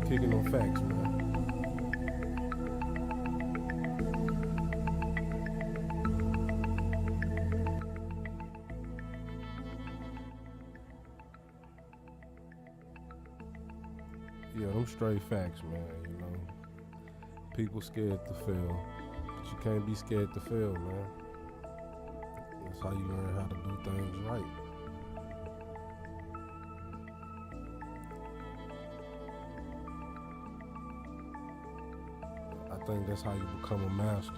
kicking on facts, man. Yeah, them straight facts, man, you know. People scared to fail, but you can't be scared to fail, man. That's how you learn how to do things right. I think that's how you become a master.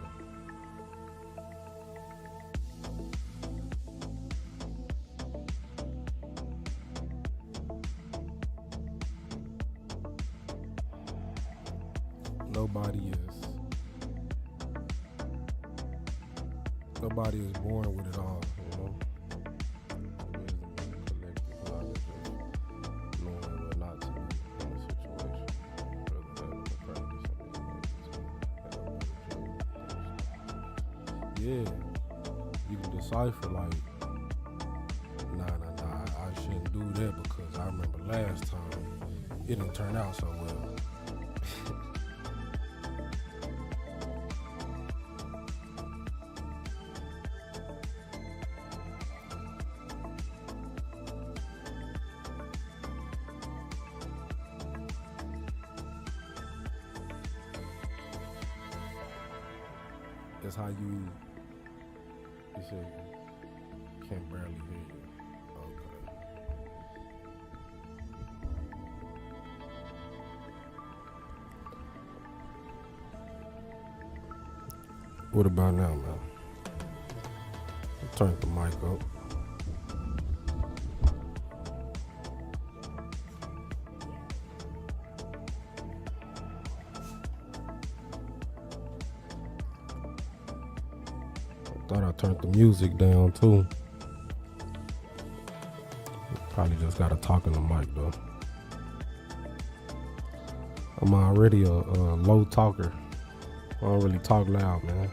Nobody is born with it all, you know. Collective knowledge of knowing what not to do in a situation, rather than the practice and being able to have a better judgment. Yeah, you can decipher like, nah, I shouldn't do that because I remember last time it didn't turn out so well. That's how you said can't barely hear you. Okay. What about now, man? Turn the mic up. Thought I turned the music down too. Probably just gotta talk in the mic though. I'm already a low talker. I don't really talk loud, man.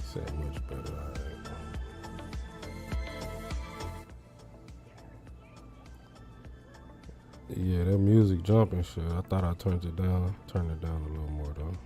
Said much better, alright. Yeah, that music jumping shit. I thought I turned it down a little more though.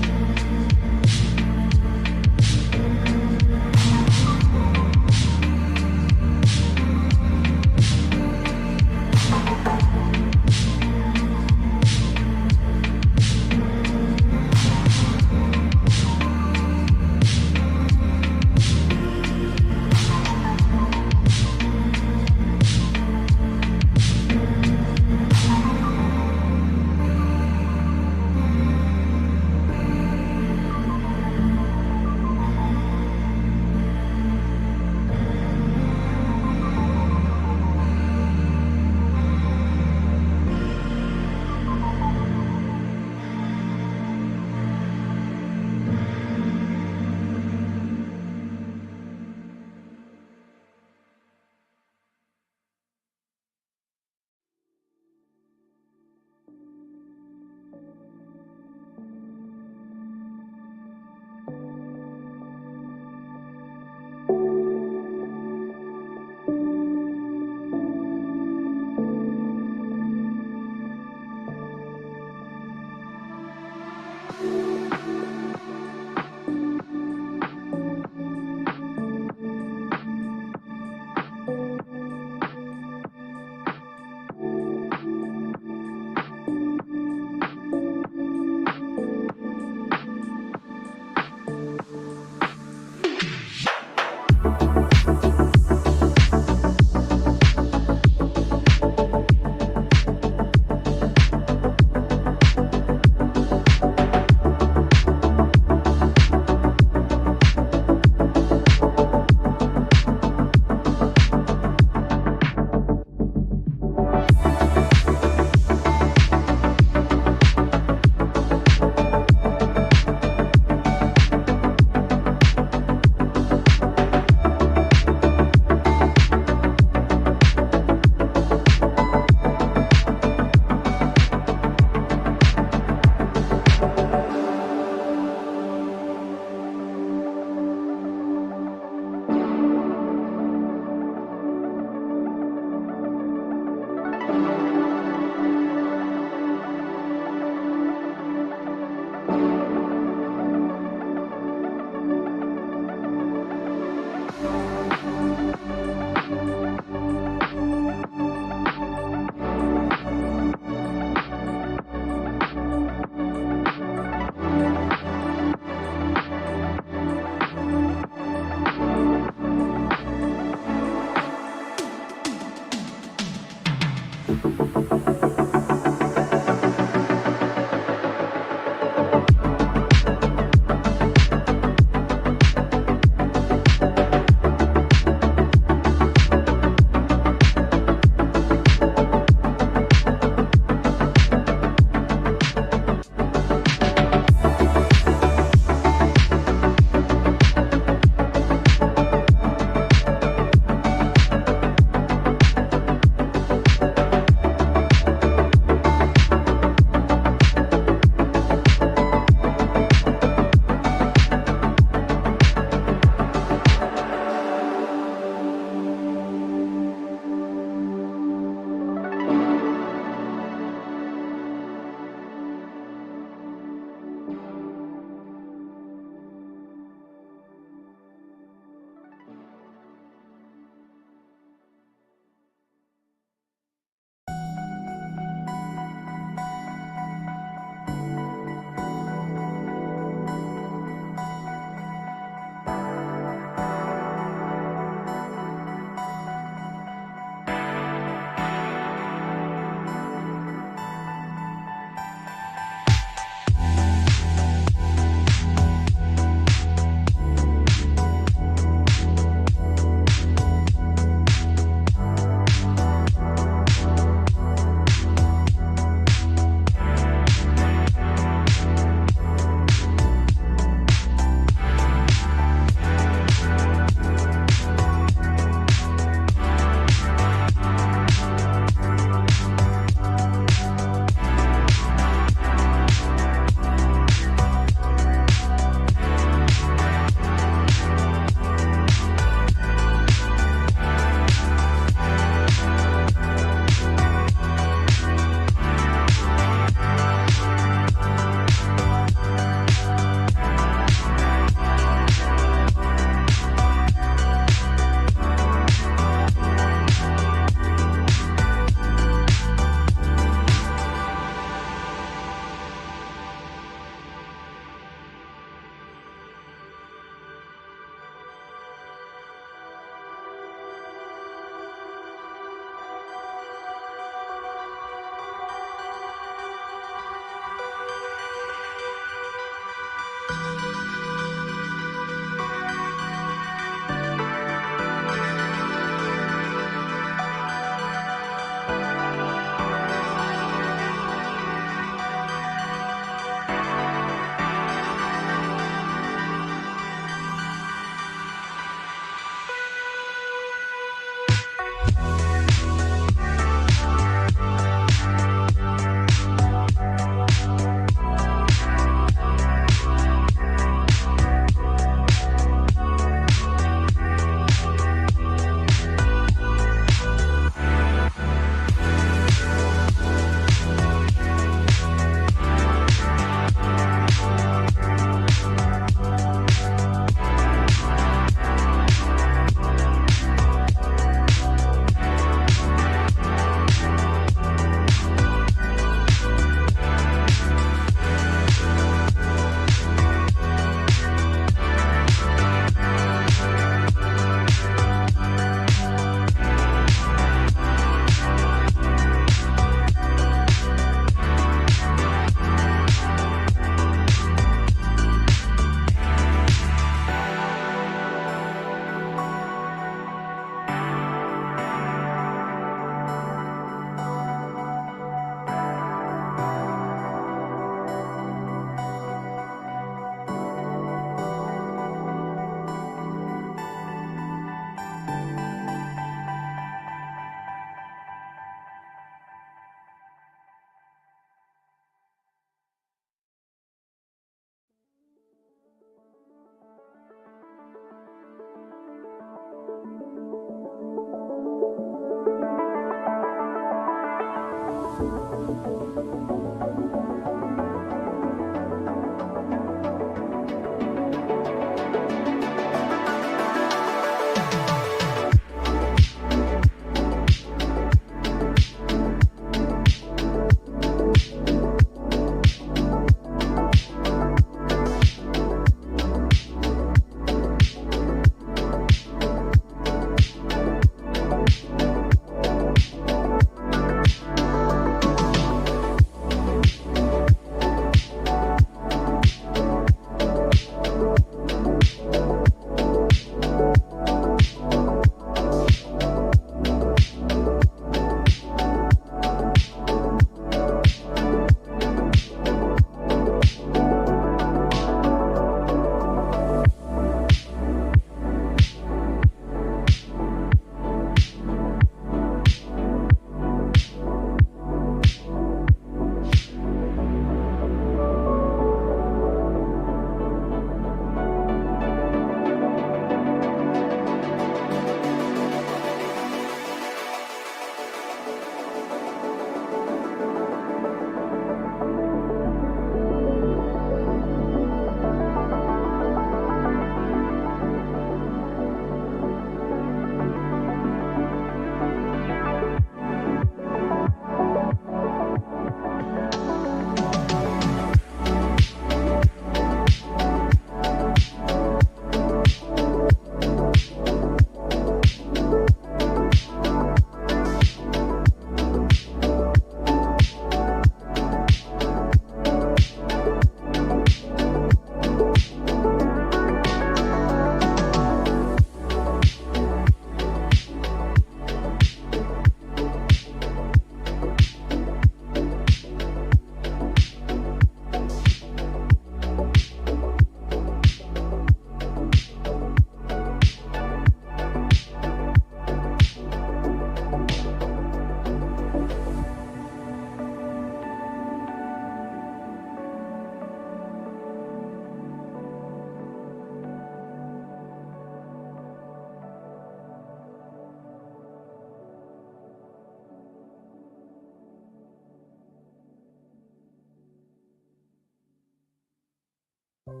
Hey,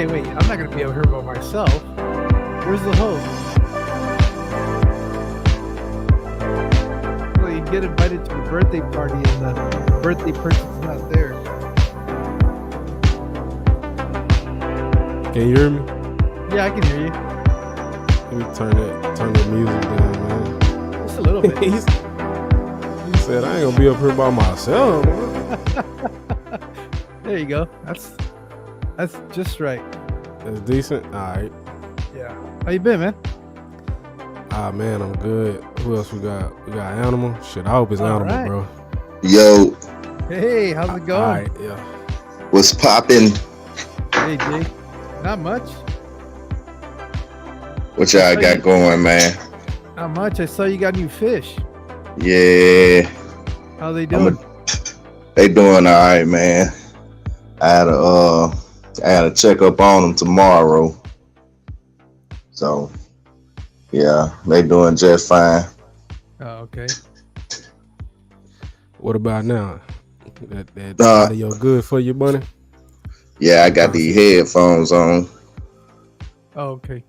wait, I'm not gonna be over here by myself. Where's the host? Well, you get invited to a birthday party and the birthday person's not there. Can you hear me? Yeah, I can hear you. Let me turn the music down, man. Just a little bit. He said, I ain't gonna be up here by myself. There you go. That's just right. That's decent. All right. Yeah. How you been, man? Ah, man, I'm good. Who else we got? We got Animal. Shit, I hope it's All Animal, right. bro. Yo, Hey, how's it going? All right, yeah. what's poppin'? Hey, Jay. Not much. What y'all got going, man? Not much. I saw you got new fish. Yeah, How they doing? they doing all right, man. I had a check up on them tomorrow, so yeah, they doing just fine. Oh, okay. What about now? That audio good for you, buddy? Yeah, I got these headphones on. Oh, okay.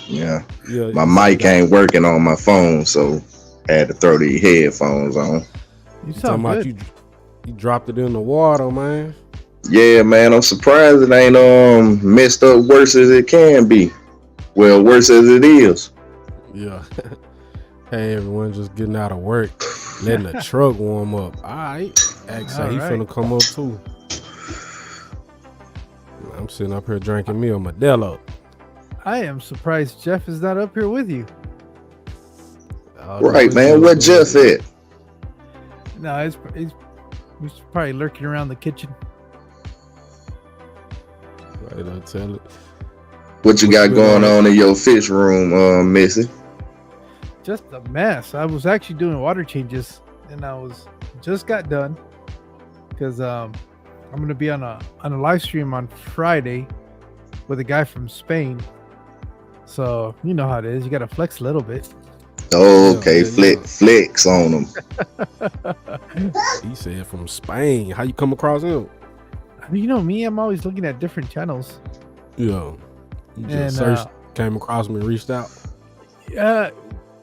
Yeah, Yeah. my mic ain't working on my phone, so I had to throw these headphones on. You Talking sound about good. you dropped it in the water, man. Yeah, man, I'm surprised it ain't messed up worse as it can be. Well, worse as it is. Yeah. Hey, everyone, just getting out of work, letting the truck warm up. All right. Actually, he All finna come up too. I'm sitting up here drinking me a Modelo. I am surprised Jeff is not up here with you. Right, man. What Jeff at? No, he's probably lurking around the kitchen. Right, I'll tell it. What you got going on in your fish room, Missy? Just a mess. I was actually doing water changes, and I just got done because I'm gonna be on a live stream on Friday with a guy from Spain. So you know how it is. You gotta flex a little bit. Oh, okay, Yeah. flex on them. He said from Spain. How you come across him? You know me. I'm always looking at different channels. Yeah. You just And, searched, came across me, and reached out.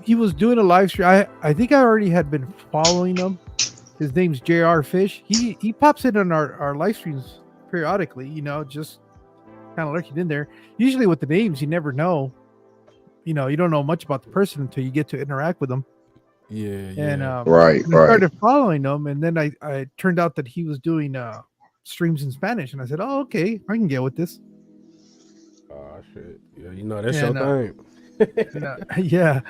He was doing a live stream. I think I already had been following him. His name's C.A.R.I. Fish. He pops in on our live streams periodically, you know, just kind of lurking in there. Usually with the names, you never know. You know, you don't know much about the person until you get to interact with them. Yeah, And Right, I started following him, and then I turned out that he was doing streams in Spanish, and I said, "Oh, okay, I can get with this." Oh shit. Yeah, you know that's And, your thing. You know, yeah.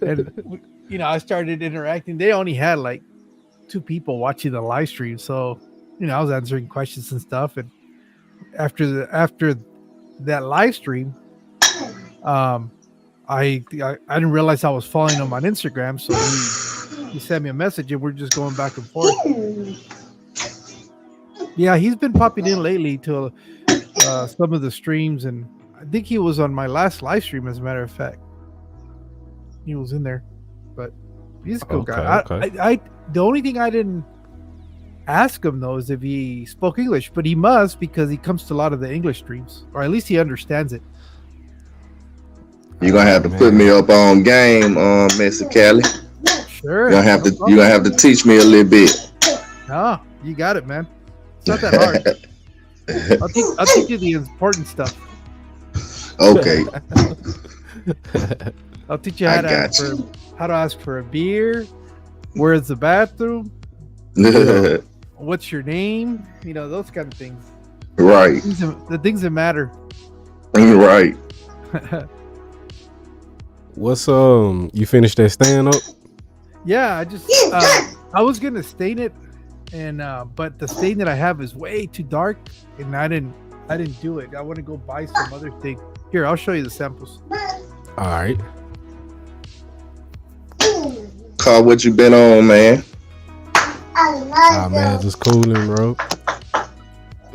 And you know, I started interacting. They only had like 2 people watching the live stream, so you know, I was answering questions and stuff. And after that live stream, I didn't realize I was following him on Instagram, so he sent me a message, and we're just going back and forth. Yeah, he's been popping in lately to some of the streams, and I think he was on my last live stream, as a matter of fact. He was in there, but he's a cool guy. Okay. I the only thing I didn't ask him though is if he spoke English, but he must, because he comes to a lot of the English streams, or at least he understands it. You're gonna have to put me up on game, Mr. Kelly. Sure. You're gonna have to teach me a little bit. No, you got it, man. It's not that hard. I'll teach you the important stuff. Okay. I'll teach you how to ask for a beer. Where's the bathroom? What's your name? You know, those kind of things. Right. The things that matter. Right. What's you finished that stand up? Yeah, I just I was gonna stain it, and but the stain that I have is way too dark, and I didn't do it. I want to go buy some other thing Here, I'll show you the samples. All right. Carl, what you been on, man? Ah, man, just cooling, bro.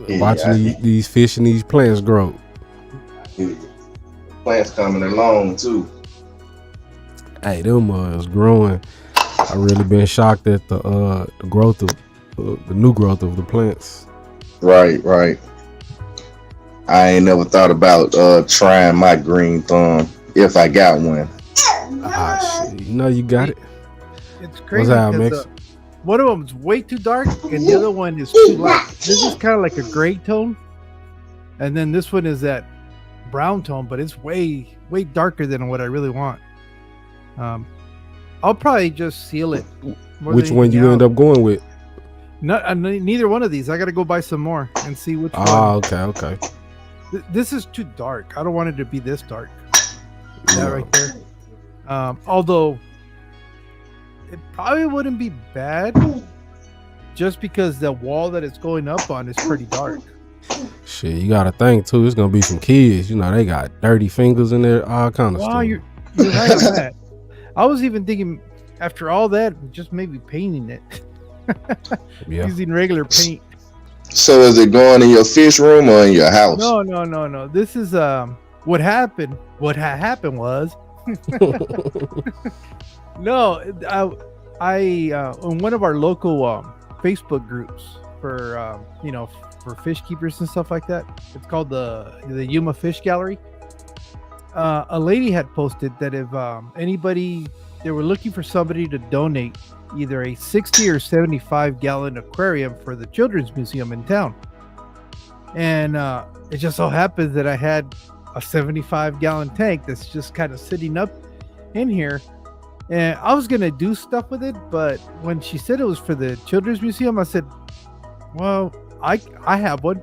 Watching these fish and these plants grow. Plants coming along too. Hey, them is growing. I really been shocked at the growth of the new growth of the plants. Right. I ain't never thought about trying my green thumb if I got one. Ah, shit. You know you got it. It's crazy. What's up, Mix? One of them is way too dark, and the other one is too light. This is kind of like a gray tone, and then this one is that brown tone, but it's way darker than what I really want. I'll probably just seal it. Which one you end up going with? Neither one of these. I got to go buy some more and see which one. Oh, okay. This is too dark. I don't want it to be this dark. That right there. Although it probably wouldn't be bad, just because the wall that it's going up on is pretty dark. Shit, you got to think too. It's gonna be some kids. You know, they got dirty fingers in there, all kind of stuff. You're right on that. I was even thinking, after all that, just maybe painting it. Yeah. Using regular paint. So is it going in your fish room or in your house? No. This is what happened. What happened was no, I on one of our local Facebook groups for for fish keepers and stuff like that. It's called the Yuma Fish Gallery. A lady had posted that if anybody, they were looking for somebody to donate either a 60 or 75 gallon aquarium for the children's museum in town. And it just so happens that I had a 75 gallon tank that's just kind of sitting up in here, and I was gonna do stuff with it, but when she said it was for the children's museum, I said, well, I have one.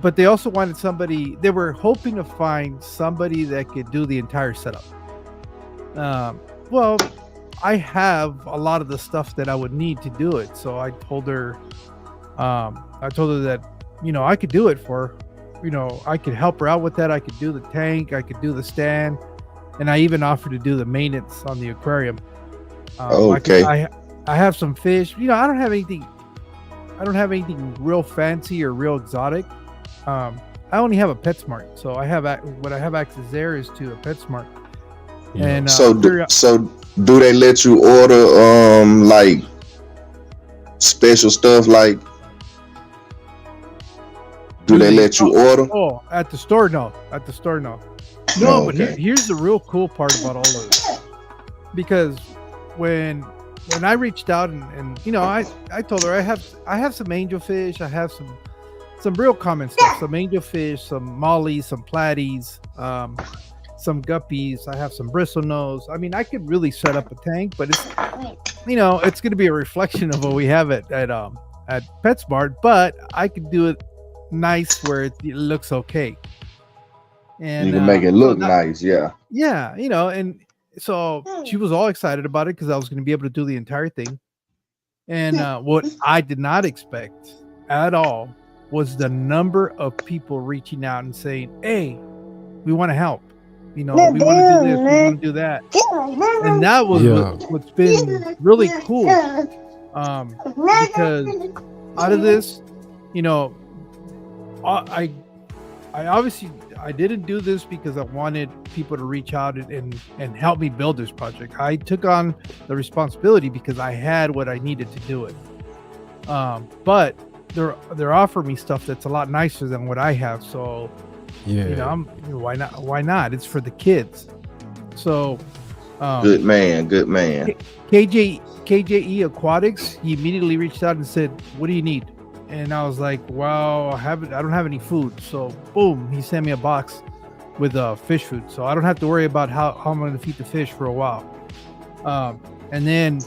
But they also wanted somebody, they were hoping to find somebody that could do the entire setup. Well, I have a lot of the stuff that I would need to do it. So I told her that, I could do it for her. I could help her out with that. I could do the tank, I could do the stand, and I even offered to do the maintenance on the aquarium. Okay. I have some fish. I don't have anything real fancy or real exotic. I only have a PetSmart, so I have access there is to a PetSmart. Yeah. And So do they let you order like special stuff? Like, do they let you order? Oh, at the store, no. But here's the real cool part about all of this, because when I reached out and I told her I have some angelfish, I have some real common stuff, some angelfish, some mollies, some platies, some guppies. I have some bristlenose. I mean, I could really set up a tank, but it's it's going to be a reflection of what we have at PetSmart, but I could do it nice where it looks okay. And You can make it look nice, yeah. Yeah, and so she was all excited about it because I was going to be able to do the entire thing. And what I did not expect at all was the number of people reaching out and saying, hey, we want to help. We want to do this, we want to do that. And that was what's been really cool. Because out of this, I obviously I didn't do this because I wanted people to reach out and help me build this project. I took on the responsibility because I had what I needed to do it. But they're offering me stuff that's a lot nicer than what I have. So why not? It's for the kids. So good man. KJE Aquatics, he immediately reached out and said, what do you need? And I was like, well, I don't have any food. So boom, he sent me a box with fish food. So I don't have to worry about how I'm going to feed the fish for a while. And then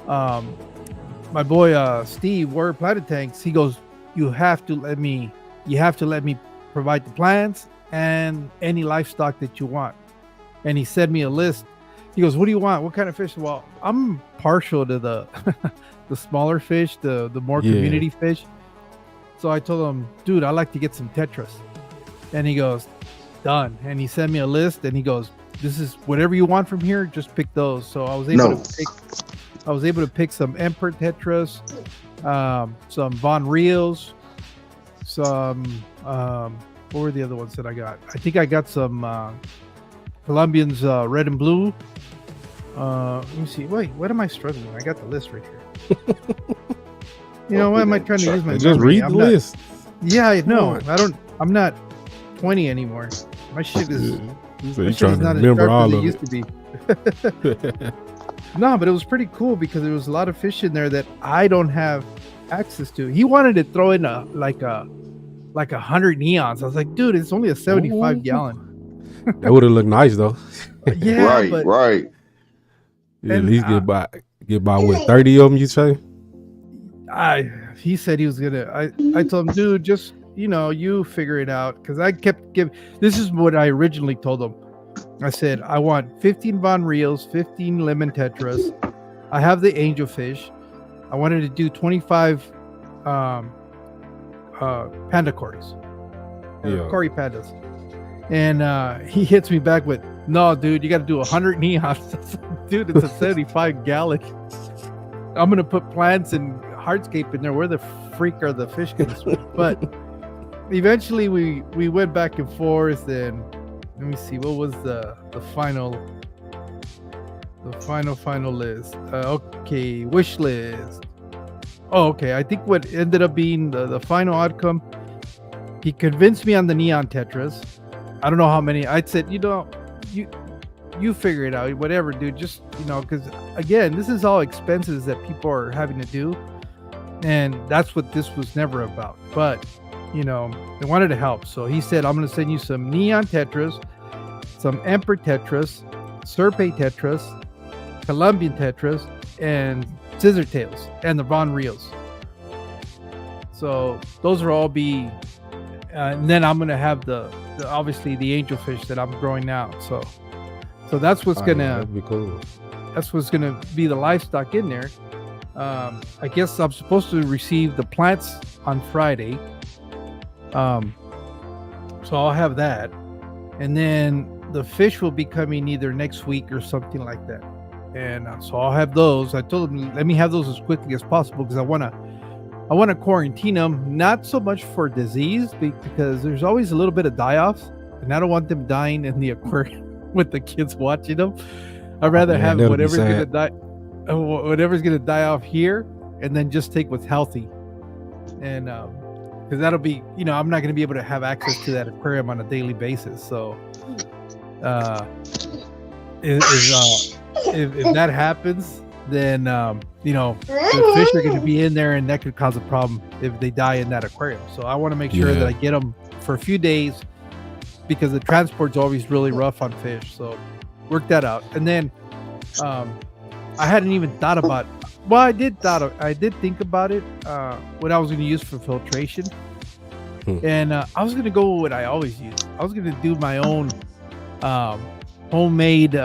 my boy Steve, Word Planet Tanks, he goes, you have to let me provide the plants and any livestock that you want. And he sent me a list. He goes, what do you want? What kind of fish? Well, I'm partial to the the smaller fish, the more community fish. So I told him, dude, I like to get some tetras. And he goes, done. And he sent me a list, and he goes, "This is whatever you want from here. Just pick those." So I was able to pick some emperor tetras, some Von Rios, some what were the other ones that I got? I think I got some Colombians red and blue. Let me see. Wait, what am I struggling? I got the list right here. You know, why am I trying to use my Just memory? read the list. Yeah, I know. I'm not 20 anymore. My shit is. So you're trying to remember all of it. Used to be. No, but it was pretty cool because there was a lot of fish in there that I don't have access to. He wanted to throw in like 100 neons. I was like, dude, it's only a 75 gallon. That would have looked nice though. Yeah, right. Yeah, at least get by with 30 of them. You say? He said he was gonna. I told him, dude, just you figure it out, because I kept giving. This is what I originally told him. I said I want 15 Von Rios, 15 lemon tetras. I have the angelfish. I wanted to do 25 panda cories, Cory pandas. And he hits me back with, "No, dude, you got to do 100 neons." Dude, it's a 75 gallon. I'm gonna put plants and hardscape in there. Where the freak are the fish gonna swim? But eventually we went back and forth, and let me see, what was the final list? Okay, wish list. Oh, okay. I think what ended up being the final outcome, he convinced me on the neon tetras. I don't know how many. I said, you figure it out, whatever, dude. Just because again, this is all expenses that people are having to do, and that's what this was never about. But they wanted to help, so he said, "I'm going to send you some neon tetras, some emperor tetras, serpe tetras, Colombian tetras, and scissor tails, and the Von Rios." So those are all be, and then I'm going to have the obviously the angelfish that I'm growing now. So that's what's gonna be cool. That's what's gonna be the livestock in there. I guess I'm supposed to receive the plants on Friday. So I'll have that, and then the fish will be coming either next week or something like that. And so I'll have those. I told him, let me have those as quickly as possible, because I want to quarantine them, not so much for disease, because there's always a little bit of die-offs, and I don't want them dying in the aquarium with the kids watching them. I'd rather have whatever's gonna die off here, and then just take what's healthy. And because that'll be, I'm not gonna be able to have access to that aquarium on a daily basis. So if that happens, then the fish are going to be in there, and that could cause a problem if they die in that aquarium. So I want to make sure that I get them for a few days, because the transport's always really rough on fish. So work that out. And then I hadn't even thought about, well, I did think about it, what I was going to use for filtration. And I was going to go with what I always use. I was going to do my own homemade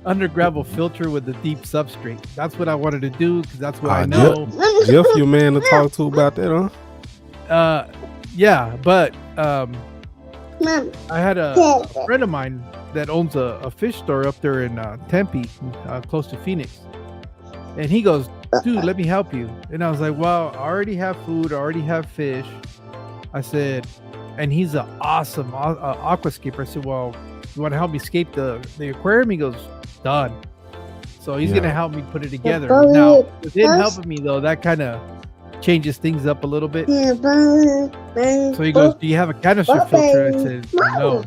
under gravel filter with the deep substrate. That's what I wanted to do, because that's what I know. Jeff, your man to talk to about that, huh? Yeah, but I had a friend of mine that owns a fish store up there in Tempe, close to Phoenix, and he goes, "Dude, let me help you." And I was like, "Well, I already have food, I already have fish." I said, and he's an awesome aquascaper. I said, "Well, you want to help me scape the aquarium?" He goes, "Done." So he's gonna help me put it together. Now, with him helping me though, that kind of changes things up a little bit. So he goes, "Do you have a canister filter?" I said, "No."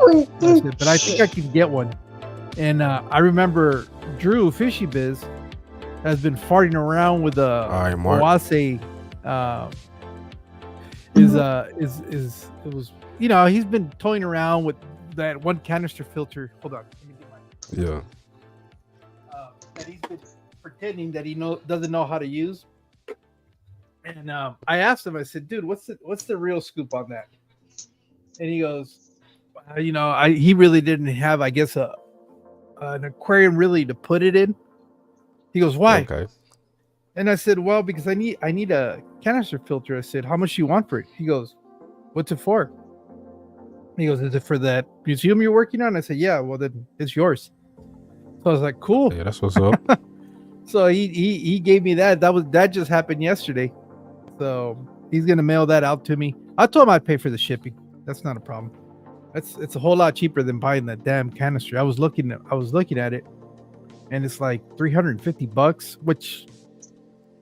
I said, "But I think I can get one." And I remember Drew Fishy Biz has been farting around with a Oase. He's been toying around with that one canister filter. Hold on, let me get mine. That he's been pretending that he doesn't know how to use. And I asked him, I said, "Dude, what's the real scoop on that?" And he goes, he really didn't have, I guess, an aquarium really to put it in. He goes, "Why?" Okay. And I said, "Well, because I need a canister filter." I said, "How much do you want for it?" He goes, "What's it for?" He goes, "Is it for that museum you're working on?" I said, "Yeah." Well, then it's yours. So I was like, "Cool." Yeah, that's what's up. So he gave me that. That just happened yesterday. So he's gonna mail that out to me. I told him I'd pay for the shipping. That's not a problem. It's a whole lot cheaper than buying that damn canister. I was looking at it, and it's like $350, which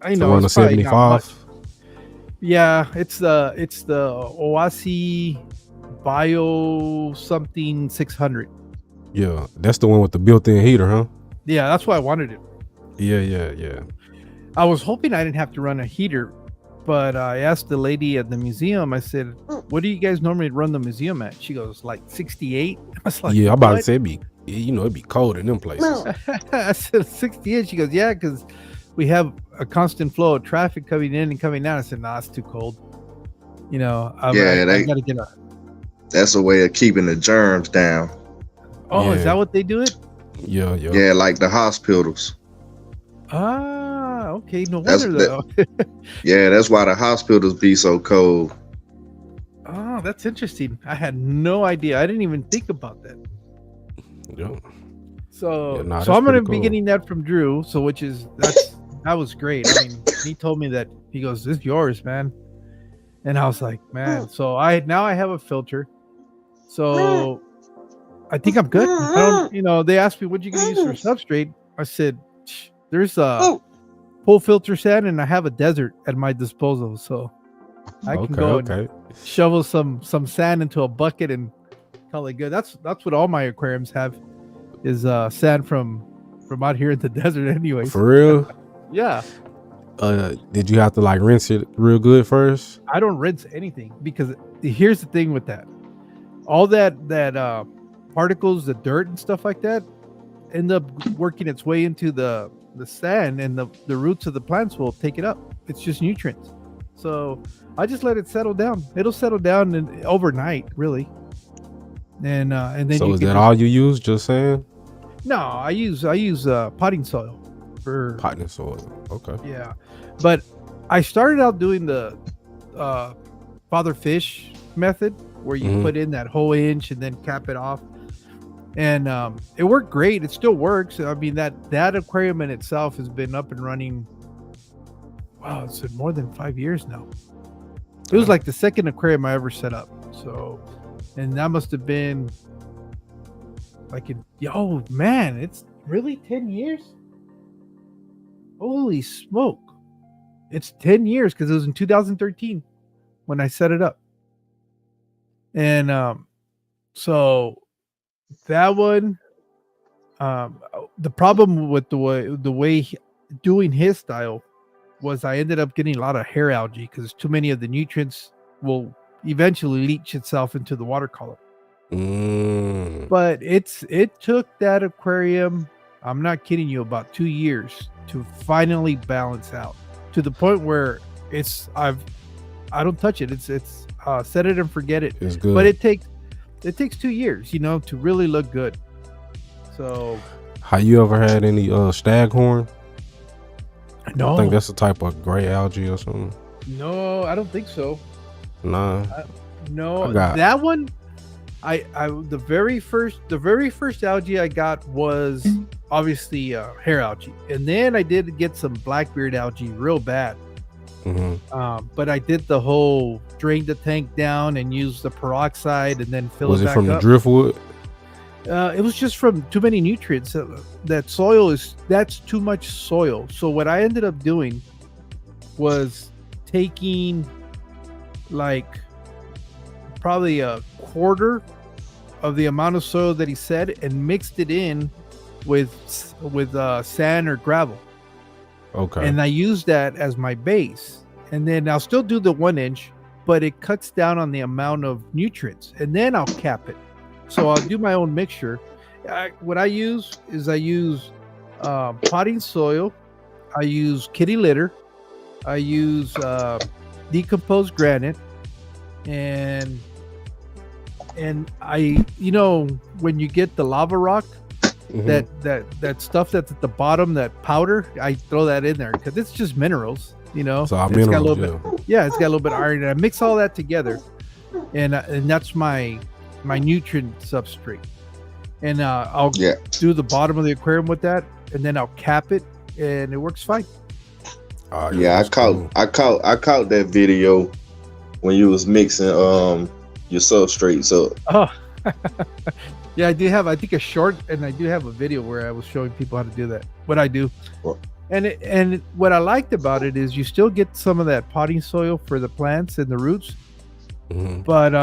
I know Around the it's probably not much. 75. Yeah, it's the Oasi Bio something 600. Yeah, that's the one with the built-in heater, huh? Yeah, that's why I wanted it. Yeah. I was hoping I didn't have to run a heater, but I asked the lady at the museum. I said, "What do you guys normally run the museum at?" She goes, "Like 68." I was like, Yeah, I'm about to "What?" say it'd be cold in them places. I said 68. She goes, "Yeah, because we have a constant flow of traffic coming in and coming out." I said, "Nah, it's too cold." You know, I gotta get a. That's a way of keeping the germs down. Oh, Yeah. Is that what they do it? Yeah. Yeah, like the hospitals. Ah, okay. No That's wonder though. Yeah, that's why the hospitals be so cold. Oh, that's interesting. I had no idea. I didn't even think about that. Yeah. So, Yeah, nah, so that's I'm gonna pretty be cool. getting that from Drew. So, that was great. I mean, he told me that he goes, "This is yours, man," and I was like, "Man." So now I have a filter. So I think I'm good. I don't, they asked me, "What you gonna use for substrate?" I said, "There's a full filter sand, and I have a desert at my disposal, so I can go and shovel some sand into a bucket and call it good." That's what all my aquariums have is sand from out here in the desert, anyways. For real? Yeah. Did you have to like rinse it real good first? I don't rinse anything because here's the thing with that. All that particles, the dirt and stuff like that, end up working its way into the sand, and the roots of the plants will take it up. It's just nutrients. So I just let it settle down. It'll settle down overnight, really. And then so is that all you use? Just saying? No, I use potting soil for Potting soil. Okay. Yeah, but I started out doing the father fish method, where you put in that whole inch and then cap it off, and it worked great. It still works. I mean, that aquarium in itself has been up and running. Wow, it's been more than 5 years now. It was like the second aquarium I ever set up. So, and that must have been like oh man, it's really 10 years. Holy smoke. It's 10 years because it was in 2013 when I set it up. And so that one, the problem with the way doing his style was I ended up getting a lot of hair algae because too many of the nutrients will eventually leach itself into the water column. But it took that aquarium, I'm not kidding you, about 2 years to finally balance out to the point where I don't touch it. It's set it and forget it. It's good. But it takes 2 years, to really look good. So have you ever had any staghorn? No. I think that's a type of gray algae or something. No, I don't think so. Nah. No, that one. The very first algae I got was obviously hair algae, and then I did get some blackbeard algae real bad. But I did the whole drain the tank down and use the peroxide and then fill it back up. Was it from the driftwood? It was just from too many nutrients. That's too much soil. So what I ended up doing was taking like probably a quarter of the amount of soil that he said and mixed it in with sand or gravel. Okay. And I use that as my base. And then I'll still do the 1 inch, but it cuts down on the amount of nutrients. And then I'll cap it. So I'll do my own mixture. What I use is potting soil. I use kitty litter. I use decomposed granite. And I, when you get the lava rock, that stuff that's at the bottom, that powder, I throw that in there because it's just minerals, So it's got a little bit, it's got a little bit of iron, and I mix all that together, and that's my my nutrient substrate, and I'll Yeah. do the bottom of the aquarium with that, and then I'll cap it, and it works fine. Oh, Yeah, that's cool. I caught that video when you was mixing your substrates up. Oh, yeah, I do have, I think, a short, and I do have a video where I was showing people how to do that. What I do, Well- and what I liked about it is you still get some of that potting soil for the plants and the roots, Mhm. but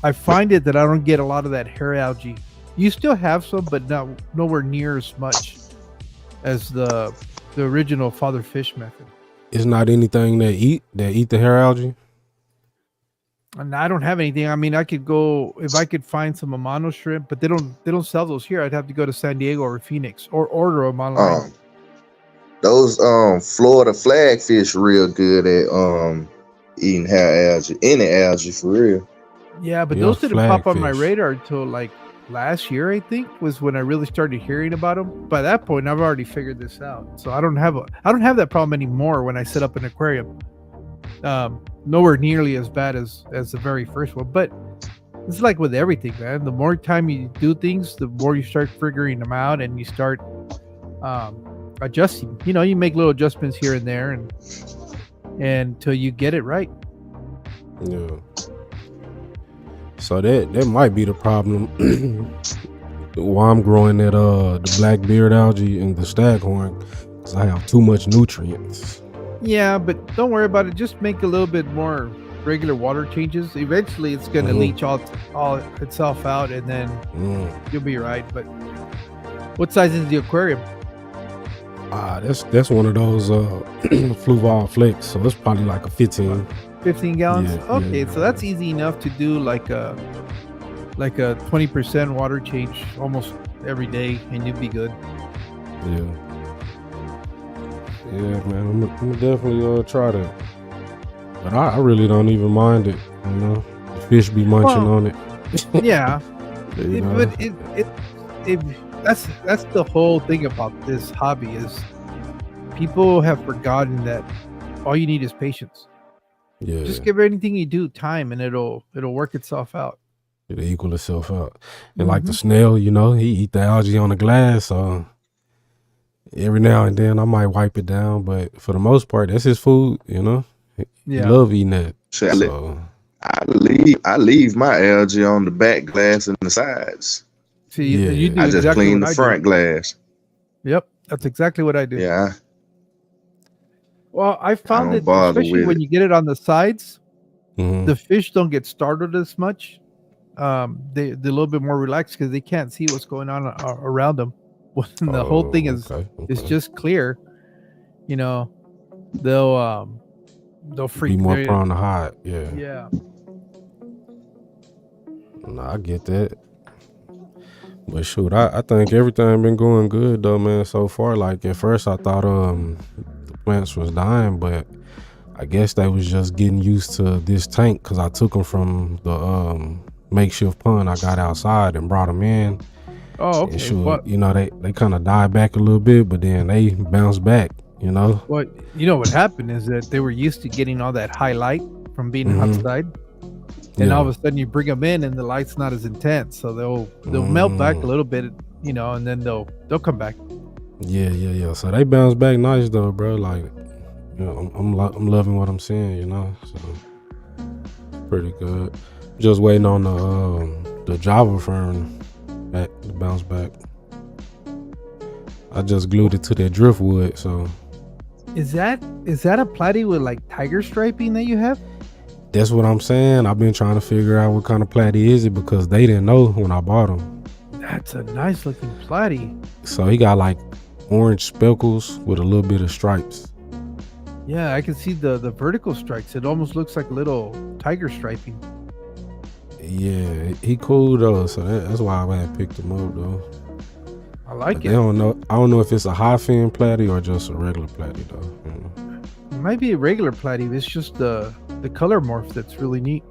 I find it that I don't get a lot of that hair algae. You still have some, but nowhere near as much as the original father fish method. It's not anything that eat the hair algae. And I don't have anything. I mean, I could go if I could find some Amano shrimp, but they don't sell those here. I'd have to go to San Diego or Phoenix or order them online. Those Florida flagfish real good at eating hair algae, any algae for real. Yeah, but Yeah, those didn't pop on my flagfish. radar until like last year, I think, was when I really started hearing about them. By that point, I've already figured this out, so I don't have that problem anymore when I set up an aquarium. Nowhere nearly as bad as the very first one, but it's like with everything, man. The more time you do things, the more you start figuring them out, and you start adjusting. You know, you make little adjustments here and there, and until you get it right. Yeah. So that might be the problem. Why I'm growing that the black beard algae and the staghorn, because I have too much nutrients. Yeah, but don't worry about it. Just make a little bit more regular water changes. Eventually, it's going to leach all itself out, and then you'll be right. But what size is the aquarium? That's one of those Fluval Flex, so it's probably like a 15. 15 gallons. Yeah, Okay, yeah. so that's easy enough to do like a 20% water change almost every day, and you'll be good. Yeah, man, I'm gonna definitely try that. But I really don't even mind it, you know. The fish be munching on it. Yeah, You know? but that's the whole thing about this hobby is people have forgotten that all you need is patience. Yeah, Just give anything you do time, and it'll work itself out. it'll equal itself out. And like the snail, you know, he eat the algae on the glass, so every now and then I might wipe it down, but for the most part, that's his food, you know. He Yeah. love eating that. Shit, So I leave my algae on the back glass and the sides. See, Yeah. you do I just exactly clean what the I front do. glass. Yep, that's exactly what I do. Yeah, Well, I found don't that bother especially with when it. you get it on the sides, mhm. the fish don't get startled as much. They're a little bit more relaxed because they can't see what's going on around them. When the whole thing is okay. just clear, you know, they'll freak. Be more they're- prone to hide. Yeah. Yeah. No, I get that. But shoot, I think everything been going good though, man, so far. Like at first I thought the plants was dying, but I guess they was just getting used to this tank because I took them from the makeshift pond I got outside and brought them in. Oh, okay. And shoot, What? you know, they kind of died back a little bit, but then they bounced back, you know. What? You know what happened is that they were used to getting all that high light from being Mhm. outside, and Yeah. all of a sudden you bring them in and the light's not as intense, so they'll melt back a little bit, you know, and then they'll come back. Yeah. So they bounced back nice though, bro. Like, you know, I'm loving what I'm seeing, you know. So pretty good. Just waiting on the Java fern back to bounce back. I just glued it to that driftwood, so Is that a platy with like tiger striping that you have? that's what I'm saying. I've been trying to figure out what kind of platy is it because they didn't know when I bought them. That's a nice looking platy. So he got like orange speckles with a little bit of stripes. Yeah, I can see the vertical stripes. It almost looks like a little tiger striping. Yeah, he cool though, so that's why I had picked him up though. I like But it. they don't know. I don't know if it's a high fin platy or just a regular platy though. You know? It might be a regular platy. It's just the color morph that's really neat.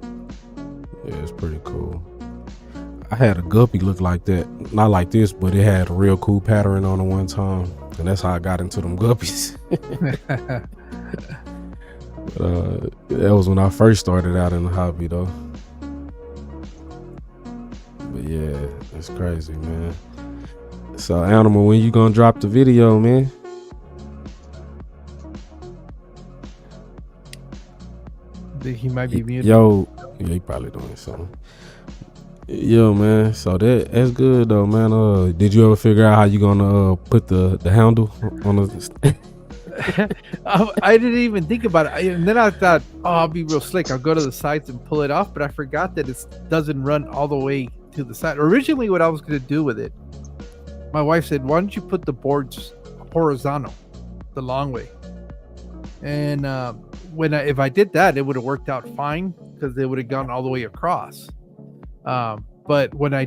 Yeah, it's pretty cool. I had a guppy look like that, not like this, but it had a real cool pattern on it one time, and that's how I got into them guppies. But, that was when I first started out in the hobby though. But yeah, it's crazy, man. So, Animal, when you gonna drop the video, man? He might be muted. Yo, yeah, he probably doing something. Yo, man. So that's good though, man. Did you ever figure out how you gonna put the handle on the? I didn't even think about it. And then I thought, oh, I'll be real slick. I'll go to the sides and pull it off. But I forgot that it doesn't run all the way to the side. Originally, what I was going to do with it, my wife said, why don't you put the boards horizontal, the long way? And if I did that, it would have worked out fine because they would have gone all the way across. But when I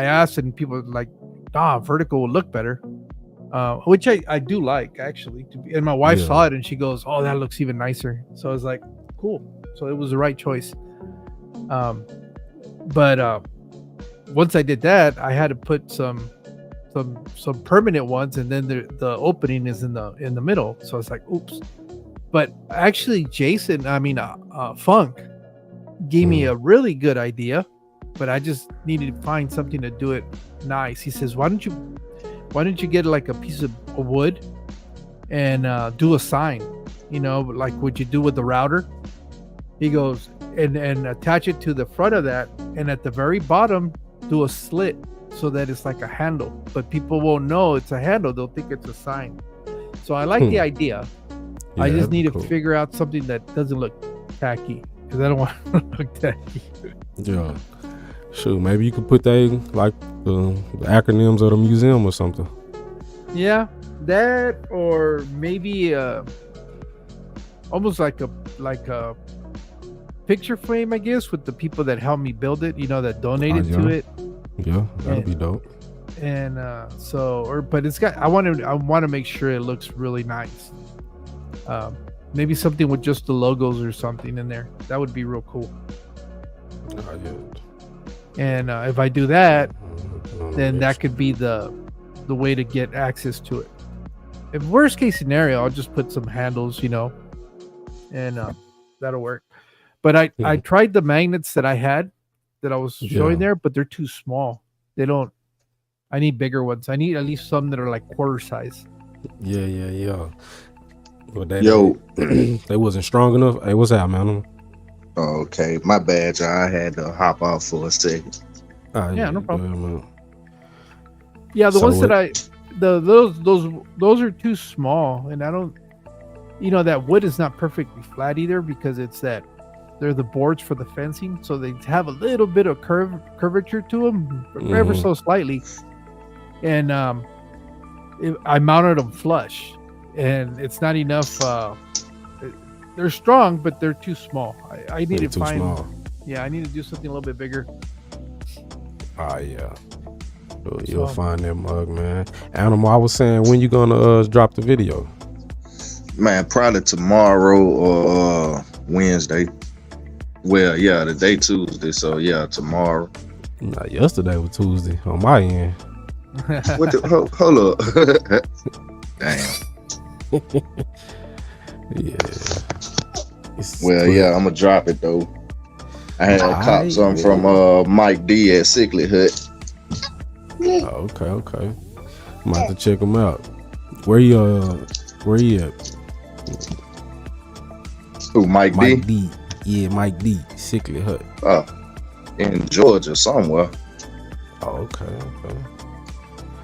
asked and people were like, vertical will look better. Which I do like actually, and my wife saw it and she goes, "Oh, that looks even nicer." So I was like, "Cool." So it was the right choice. But once I did that, I had to put some permanent ones, and then the opening is in the middle. So it's like, oops. But actually, Funk gave me a really good idea, but I just needed to find something to do it nice. He says, "Why don't you get like a piece of wood and do a sign, like what you do with the router?" He goes, and attach it to the front of that, and at the very bottom do a slit so that it's like a handle, but people won't know it's a handle. They'll think it's a sign. So I like the idea. I just need to figure out something that doesn't look tacky, because I don't want to look tacky. Yeah. Shoot, maybe you could put that like the acronyms of the museum or something. Yeah, that, or maybe almost like a picture frame, I guess, with the people that helped me build it, that donated to it. Yeah, that'd be dope. And but it's got. I want to make sure it looks really nice. Maybe something with just the logos or something in there. That would be real cool. And if I do that, then that could be the way to get access to it. If worst case scenario, I'll just put some handles, and that'll work. But I tried the magnets that I had that I was showing there, but they're too small. I need bigger ones. I need at least some that are like quarter size. Yeah. Well, they wasn't strong enough. Hey, what's that, man? Okay, my bad, y'all. I had to hop off for a second. Yeah, no problem. Yeah, the ones that those are too small, and I don't. That wood is not perfectly flat either, because they're the boards for the fencing, so they have a little bit of curvature to them, ever so slightly. And I mounted them flush, and it's not enough. They're strong, but they're too small. I need to find. Small. Yeah, I need to do something a little bit bigger. Yeah. You'll find that mug, man. Animal, I was saying, when you gonna drop the video? Man, probably tomorrow or Wednesday. Well, yeah, the day Tuesday, so yeah, tomorrow. Nah, yesterday was Tuesday on my end. Hold up. Damn. Yeah. Yeah, I'm gonna drop it though. I had caught some from Mike D at Sickly Hut. Okay. I'm about to check him out. Where you at? Who, Mike D? Mike D. Yeah, Mike D. Sickly Hut. In Georgia somewhere. Oh, okay.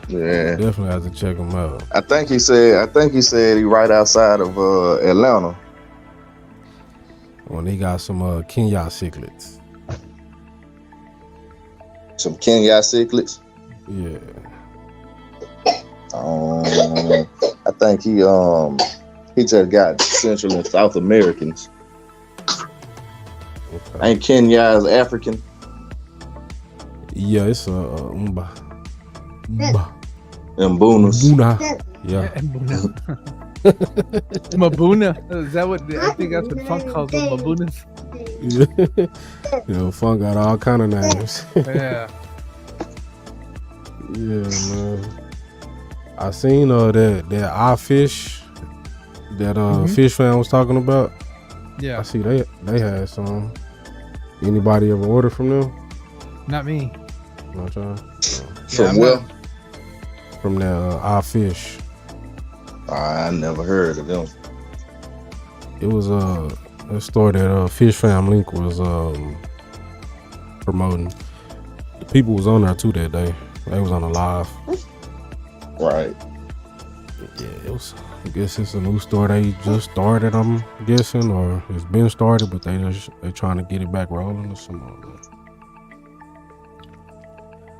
Yeah. Definitely have to check him out. I think he said he right outside of Atlanta. When they got some Kenya cichlids. Some Kenya cichlids? Yeah. I think he just got Central and South Americans. Okay. Ain't Kenya's African? Yeah, it's Mbunas. Yeah. Mabuna. Is that what I think that's what Funk calls them, Mabunas? Funk got all kind of names. Yeah. Yeah, man. I seen that eye fish that Fish Fan was talking about. Yeah. I see they had some. Anybody ever order from them? Not me. Not y'all? From I'm where? not- From the Our Fish. I never heard of them. It was a store that Fish Fam Link was promoting. The people was on there too that day. They was on a live. Right. Yeah, it was. I guess it's a new store they just started. I'm guessing, or it's been started, but they trying to get it back rolling or something.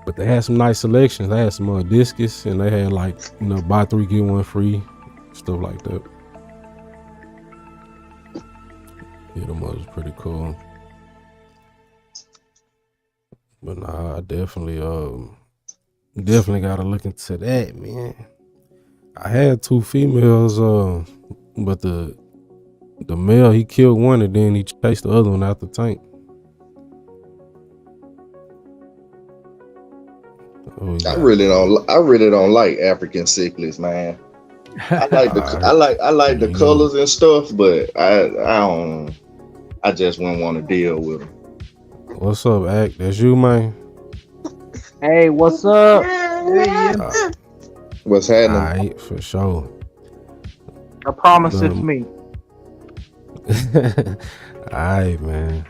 But they had some nice selections. They had some discus, and they had like buy 3 get 1 free, stuff like that. Yeah, them was pretty cool. But nah, I definitely gotta look into that, man. I had 2 females, but the male he killed one and then he chased the other one out the tank. Oh, yeah. I really don't like African cichlids, man. I like the colors and stuff, but I just wouldn't want to deal with them. What's up, Act? That's you, man. Hey, what's up? What's happening? Alright, for sure. I promise it's me. Alright, man.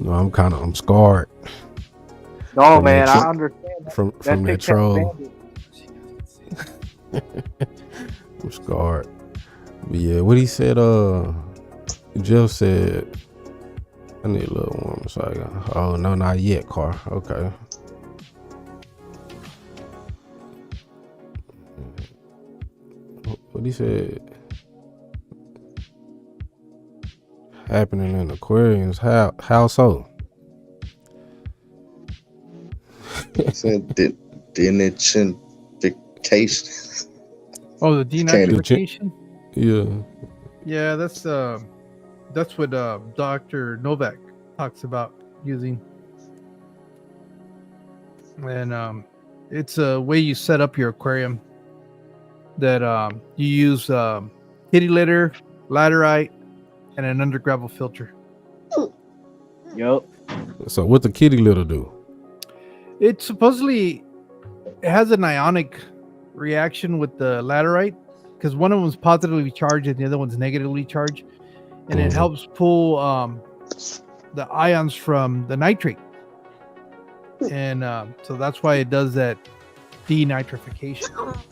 I'm scarred. No, From man, that I understand. from That that chick kept troll. bandit. I'm scarred. But yeah, what he said, Jeff said, I need a little warmer so I got, oh no, not yet, car. Okay. What he said happening in aquariums, how so? He said denitrification. Oh, the denitrification. Yeah. Yeah, that's what Dr. Novak talks about using, and it's a way you set up your aquarium. That you use kitty litter, laterite, and an undergravel filter. Yup. So what the kitty litter do? It supposedly has an ionic reaction with the laterite because one of them is positively charged and the other one's negatively charged, and it helps pull the ions from the nitrate, and so that's why it does that denitrification.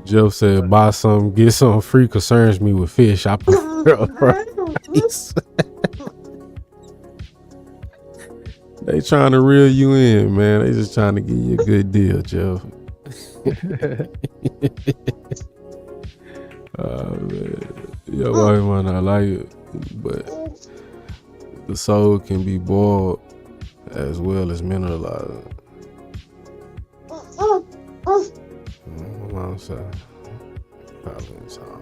Jeff said, buy some, get some free, concerns me with fish. I prefer a price. They trying to reel you in, man. They just trying to give you a good deal, Jeff. Man. Your wife might not like it, but the soul can be boiled as well as mineralized. Mom said, probably it's home.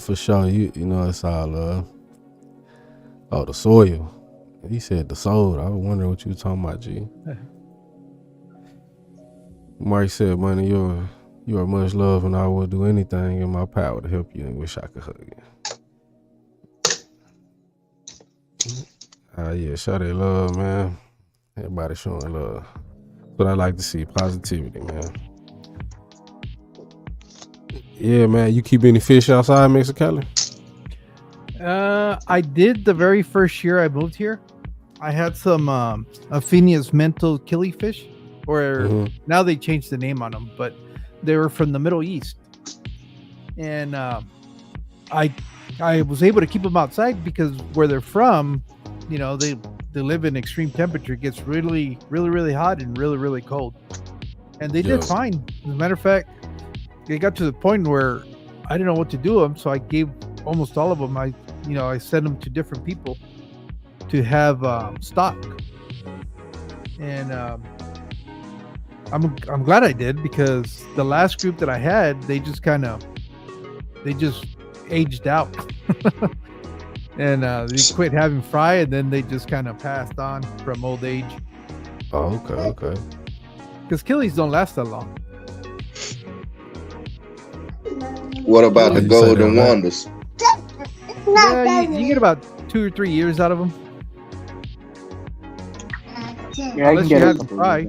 For sure. You know it's all the soil. He said the soul. I was wondering what you were talking about, G. Mark said, "Money, you are much loved, and I will do anything in my power to help you, and wish I could hug you." Yeah, show they love, man. Everybody showing love. But I like to see positivity, man. Yeah, man. You keep any fish outside Mexicali? I did the very first year I moved here. I had some Aphenia's mental killifish, or now they changed the name on them, but they were from the Middle East, and I was able to keep them outside because where they're from, they live in extreme temperature. It gets really, really, really hot and really, really cold, and they did fine. As a matter of fact, it got to the point where I didn't know what to do with them, so I gave almost all of them. I sent them to different people to have stock, and I'm glad I did, because the last group that I had, they just aged out. And they quit having fry, and then they just kind of passed on from old age. Oh, okay. Because killies don't last that long. What about the golden wonders? Yeah, you get about 2 or 3 years out of them. Yeah, I Unless can you get have it. to try.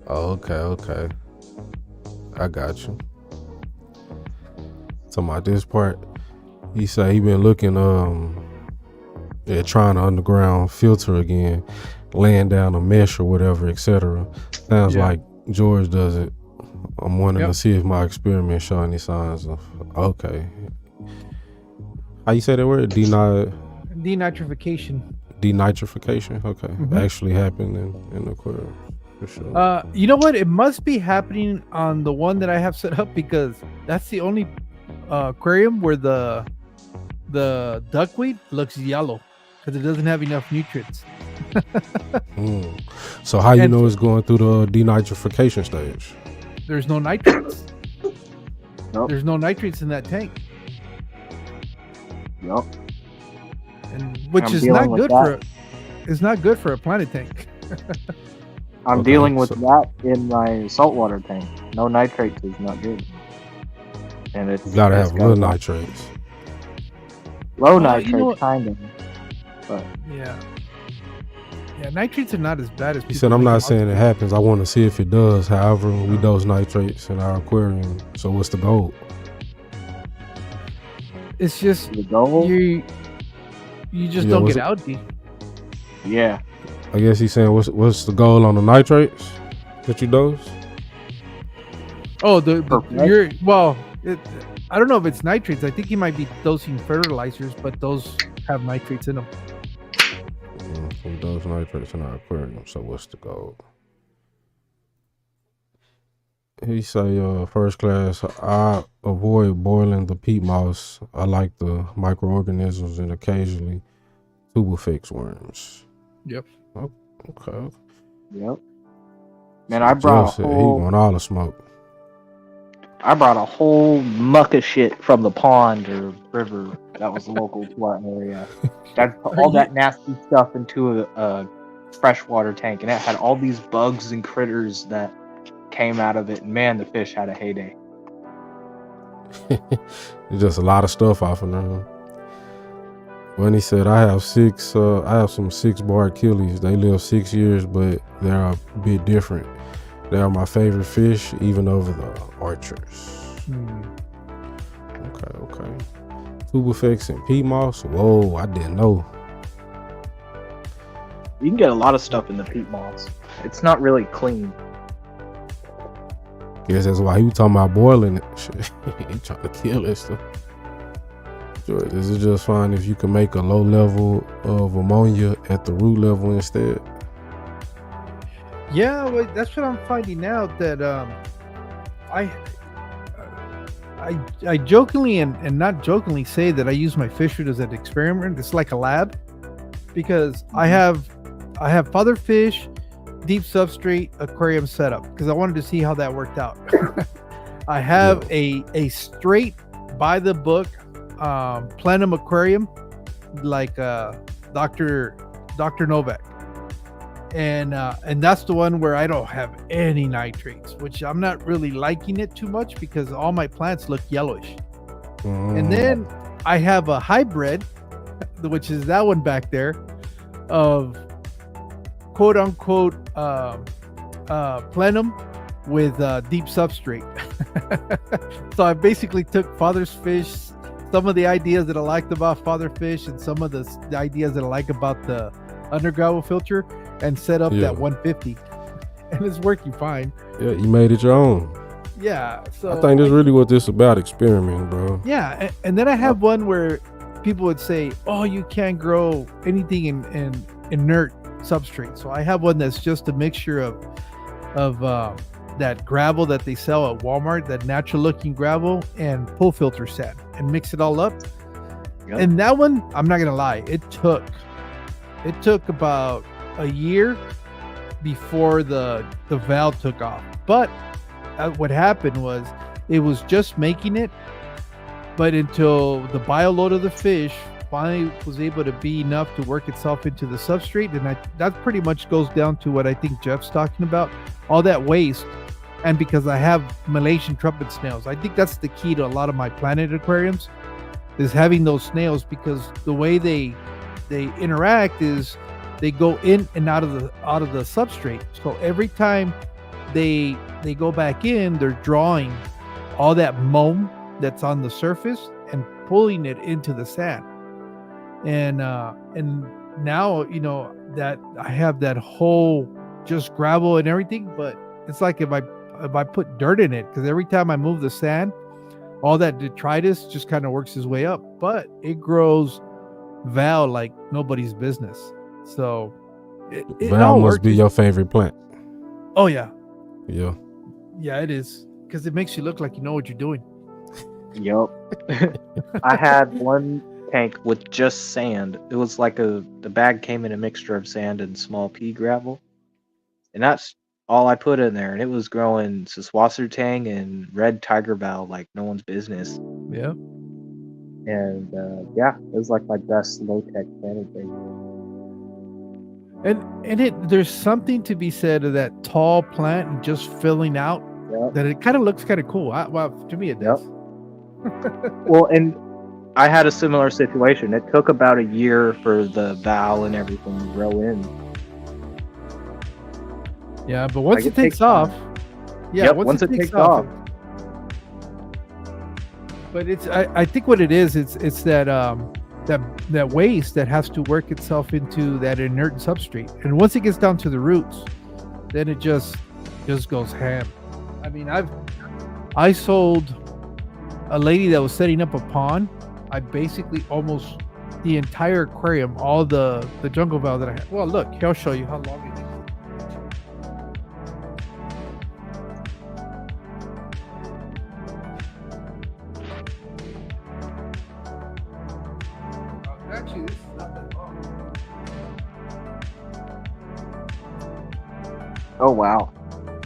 Oh, okay. I got you. Talking about this part, he said he been looking at trying to underground filter again, laying down a mesh or whatever, etc. Sounds Yeah. like George does it. I'm wanting Yep. to see if my experiment show any signs of okay. How you say that word? Denitrification. Denitrification? Okay. Mhm. Actually happened in the aquarium. For sure. You know what? It must be happening on the one that I have set up because that's the only aquarium where the duckweed looks yellow because it doesn't have enough nutrients. So how you And- know it's going through the denitrification stage? There's no nitrates. Nope. There's no nitrates in that tank, Yup. and which I'm is dealing not with good that. it's not good for a planet tank. I'm Okay, dealing with so- that in my saltwater tank. No nitrates is not good. And it's You gotta it's have got little nitrates. low You nitrates, know what? kind of. But Yeah, nitrates are not as bad as He people said, I'm make not them saying out it to happens. I want to see if it does. However, we dose nitrates in our aquarium. So what's the goal? be. It's just the goal, you just Yeah, don't what's get it- algae. yeah. I guess he's saying, what's the goal on the nitrates that you dose? Oh, I don't know if it's nitrates. I think he might be dosing fertilizers, but those have nitrates in them. We dose nitrates in our aquarium. So what's the goal? He say, first class, I avoid boiling the peat moss. I like the microorganisms and occasionally tubifex worms. Yep. Okay. Yep. Man, I brought Jeff said he want all the smoke. a whole muck of shit from the pond or river that was local to our area. That all that nasty stuff into a freshwater tank, and it had all these bugs and critters that came out of it. And man, the fish had a heyday. It's just a lot of stuff off of them. When he said, I have some 6-bar Achilles. They live 6 years, but they're a bit different. They are my favorite fish, even over the archers. Okay. Tubifex and peat moss. Whoa, I didn't know. You can get a lot of stuff in the peat moss. It's not really clean. Guess that's why he was talking about boiling it. Shit, he trying to kill it stuff. George, is it just fine if you can make a low level of ammonia at the root level instead? Yeah, well, that's what I'm finding out. That I jokingly and not jokingly say that I use my fish food as an experiment. It's like a lab because I have father fish, deep substrate, aquarium setup because I wanted to see how that worked out. I have a straight by the book plenum aquarium like Dr. Novak. And that's the one where I don't have any nitrates, which I'm not really liking it too much because all my plants look yellowish. And then I have a hybrid, which is that one back there, of quote unquote plenum with deep substrate. So I basically took father's fish, some of the ideas that I liked about father fish, and some of the ideas that I like about the underground filter, and set up that 150, and it's working fine. Yeah, you made it your own. Yeah, so I think that's really what this about, experiment, bro. Yeah, and then I have one where people would say, "Oh, you can't grow anything in inert substrate." So I have one that's just a mixture of that gravel that they sell at Walmart, that natural looking gravel, and pool filter sand, and mix it all up. Yep. And that one, I'm not gonna lie, it took about a year before the valve took off. But what happened was it was just making it, but until the bio load of the fish finally was able to be enough to work itself into the substrate, and that pretty much goes down to what I think Jeff's talking about, all that waste. And because I have Malaysian trumpet snails, I think that's the key to a lot of my planet aquariums, is having those snails, because the way they interact is they go in and out of the substrate. So every time they go back in, they're drawing all that moam that's on the surface and pulling it into the sand. And now, you know, that I have that whole just gravel and everything, but it's like if I put dirt in it, because every time I move the sand, all that detritus just kind of works his way up, but it grows val like nobody's business. So it Val all must works. be your favorite plant. Oh yeah, Yeah. it is, because it makes you look like you know what you're doing. Yup. I had one tank with just sand. It was like the bag came in a mixture of sand and small pea gravel, and that's all I put in there. And it was growing Siswasertang and red tiger val like no one's business. Yeah. And yeah, it was like my best low tech planted thing. And there's something to be said of that tall plant and just filling out, Yep. that it kind of looks kind of cool. Well, to me it does. Well, and I had a similar situation. It took about a year for the val and everything to grow in. Yeah, but once Like, it takes off, once it takes off. But it's I think what it is, it's that that waste that has to work itself into that inert substrate, and once it gets down to the roots, then it just goes ham. I mean, I sold a lady that was setting up a pond. I basically almost the entire aquarium, all the jungle val that I had. Well, look, I'll show you how long it is. Actually, this is not that long. Oh wow,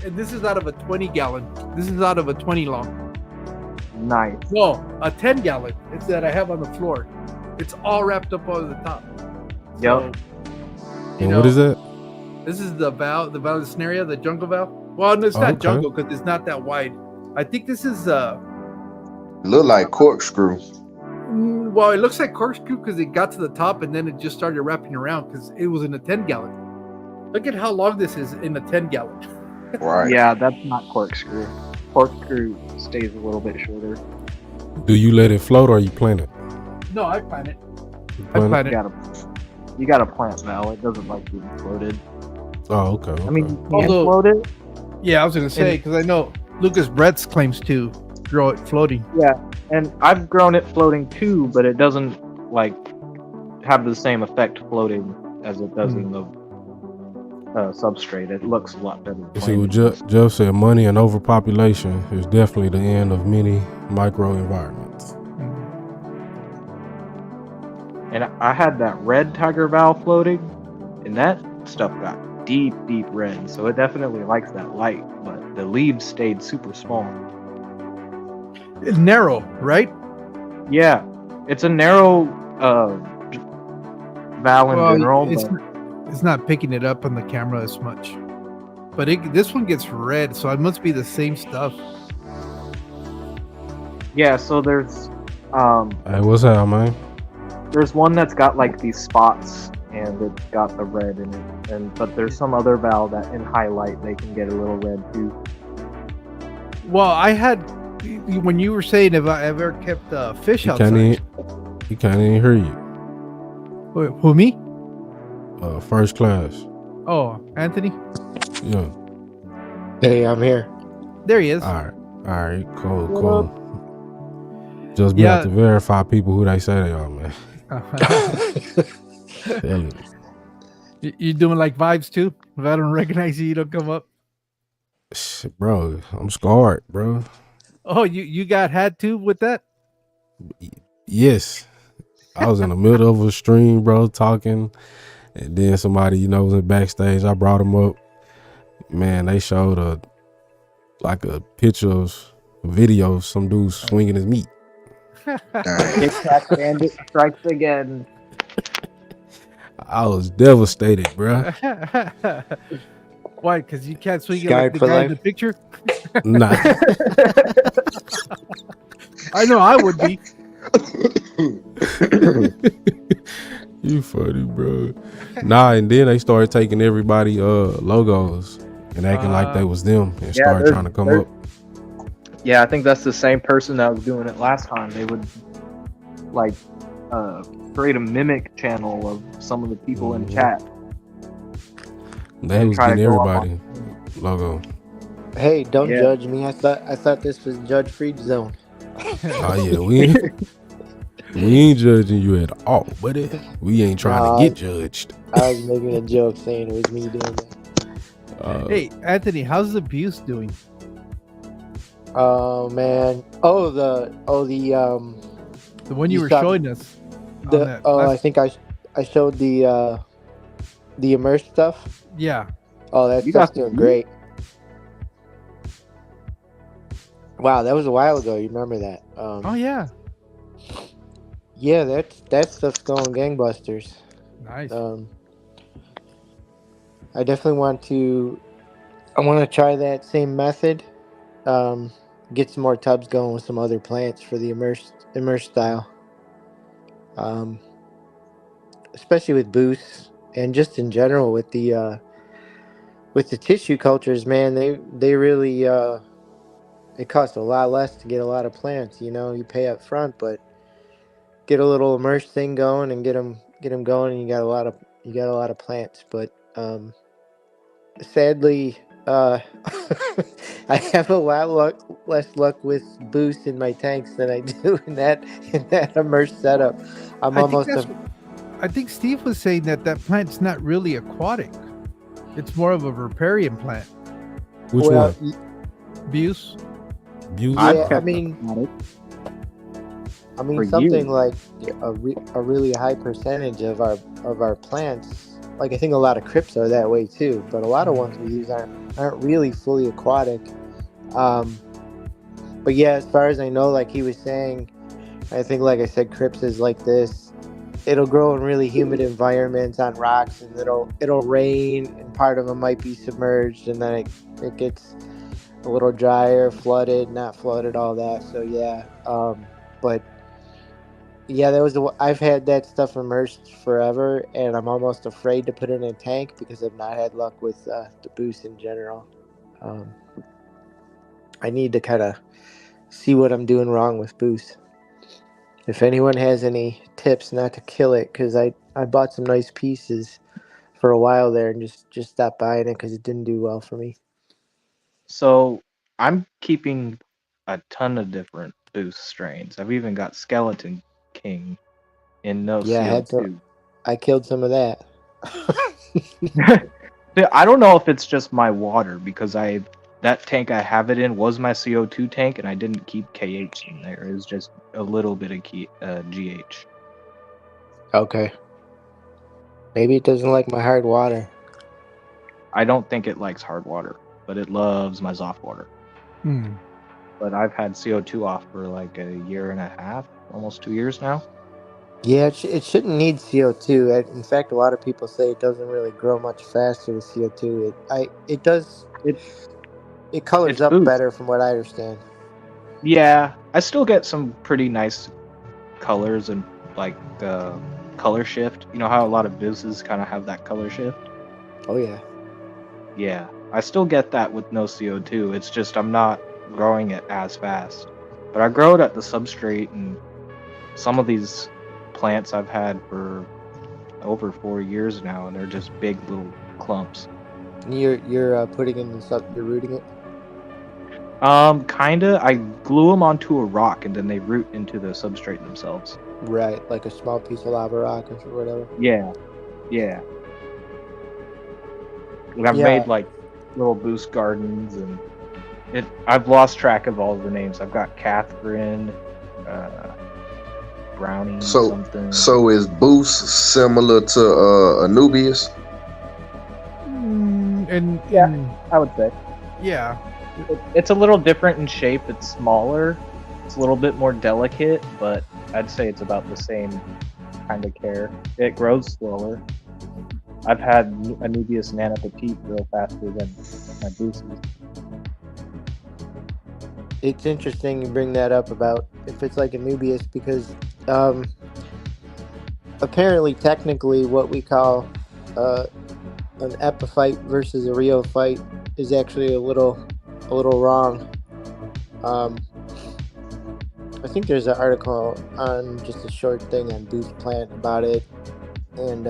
And this is out of a 20 gallon. This is out of a 20 long. nice. No, a 10 gallon. It's that I have on the floor. It's all wrapped up over the top. Yep. And what is that? This is the scenario, the jungle valve. Well, no, it's not Okay. jungle because it's not that wide. I think this is Look like corkscrew. well, it looks like corkscrew because it got to the top and then it just started wrapping around because it was in a 10 gallon. Look at how long this is in a 10 gallon. Right. Yeah, that's not corkscrew. Corkscrew stays a little bit shorter. Do you let it float or you plant it? No, I plant it. You I plant it? plant it. You gotta plant val. It doesn't like being floated. Oh, okay. I mean, you can Although- float it. Yeah, I was gonna say because I know Lucas Brett's claims to grow it floating. And I've grown it floating too, but it doesn't like have the same effect floating as it does in the substrate. It looks a lot better. You see what Jeff said, money and overpopulation is definitely the end of many microenvironments. And I had that red tiger val floating, and that stuff got deep red. So it definitely likes that light, but the leaves stayed super small. It's narrow, right? Yeah, it's a narrow val in general, but it's not picking it up on the camera as much. But this one gets red, so it must be the same stuff. yeah. So there's Hey, what's up, man? there's one that's got like these spots and it's got the red in it, but there's some other val that in highlight they can get a little red too. Well, I had when you were saying if I ever kept fish He outside. can't even hear you. Wait, who, me? First class. Oh, Anthony. Yeah. Hey, I'm here. There he is. All right. Cool. What Cool. Just be Yeah. have to verify people who they say they are, man. Tell you. You doing like vibes too? If I don't recognize you, you don't come up. Shit, bro, I'm scarred, bro. Oh, you got had to with that? Yes. I was in the middle of a stream, bro, talking, and then somebody, was in backstage. I brought them up. Man, they showed a picture of a video of some dude swinging his meat. Dang. Kit Kat Bandit strikes again. I was devastated, bro. Why? Because you can't swing it Scarred like the for guy in life? the picture? Nah. I know I would be. You funny, bro. Nah, and then they started taking everybody logos and acting like they was them and Yeah, started they're- trying to come they're- up. Yeah, I think that's the same person that was doing it last time. They would like create a mimic channel of some of the people in Mhm. chat. They and was try to getting go up everybody logo. Hey, don't Yeah. judge me. I thought this was Judge Freed's zone. Oh yeah, we ain't judging you at all, buddy. We ain't trying Nah. to get judged. I was making a joke saying it was me doing that. Hey, Anthony, how's the abuse doing? Oh man. The one you You were stopped- showing us. on that I last- think I showed the immersed stuff. Yeah. Oh, that You stuff's got some doing great. Wow, that was a while ago. You remember that? Oh yeah. Yeah, that stuff's going gangbusters. Nice. I definitely want to try that same method. Get some more tubs going with some other plants for the immersed style. Especially with boosts and just in general with the tissue cultures, man, they really it costs a lot less to get a lot of plants. You pay up front, but get a little immersed thing going and get them going, and you got a lot of plants. But sadly, I have a lot less luck with boost in my tanks than I do in that immersed setup. I think Steve was saying that plant's not really aquatic. It's more of a riparian plant. Which well, one? Abuse. Buse? Yeah, I mean For something you. like a really high percentage of our plants. Like I think a lot of crypts are that way too, but a lot of ones we use aren't really fully aquatic. But yeah, as far as I know, like he was saying, I think like I said, crypts is like this. It'll grow in really humid environments on rocks, and it'll rain, and part of them might be submerged, and then it gets a little drier, flooded, not flooded, all that. So yeah, but yeah, I've had that stuff immersed forever, and I'm almost afraid to put it in a tank because I've not had luck with the boost in general. I need to kind of see what I'm doing wrong with boost. If anyone has any tips not to kill it, because I bought some nice pieces for a while there and just stopped buying it because it didn't do well for me. So I'm keeping a ton of different boost strains. I've even got Skeleton King in no Yeah, I had CO2. I killed some of that. I don't know if it's just my water because that tank I have it in was my CO2 tank, and I didn't keep KH in there. It was just a little bit of GH. Okay. Maybe it doesn't like my hard water. I don't think it likes hard water, but it loves my soft water. But I've had CO2 off for like a year and a half, almost 2 years now. Yeah, it shouldn't need CO2. In fact, a lot of people say it doesn't really grow much faster with CO2. It does. It colors It's up boost. better, from what I understand. Yeah, I still get some pretty nice colors and like the color shift. You know how a lot of businesses kind of have that color shift? Oh yeah. Yeah, I still get that with no CO2. It's just I'm not growing it as fast. But I grow it at the substrate, and some of these plants I've had for over 4 years now, and they're just big little clumps. You're putting in the sub. You're rooting it. Kinda. I glue them onto a rock, and then they root into the substrate themselves. Right, like a small piece of lava rock or whatever. Yeah. And I've Yeah. made like little boost gardens, and I've lost track of all the names. I've got Catherine, Brownie, something. So is Boost similar to Anubius? And I would say yeah. it's a little different in shape. It's smaller, It's a little bit more delicate, but I'd say it's about the same kind of care. It grows slower. I've had Anubias nana petite grow faster than my boosters. It's interesting you bring that up about if it's like Anubias because apparently technically what we call an epiphyte versus a rheophyte is actually a little wrong. I think there's an article on just a short thing on Boost Plant about it, and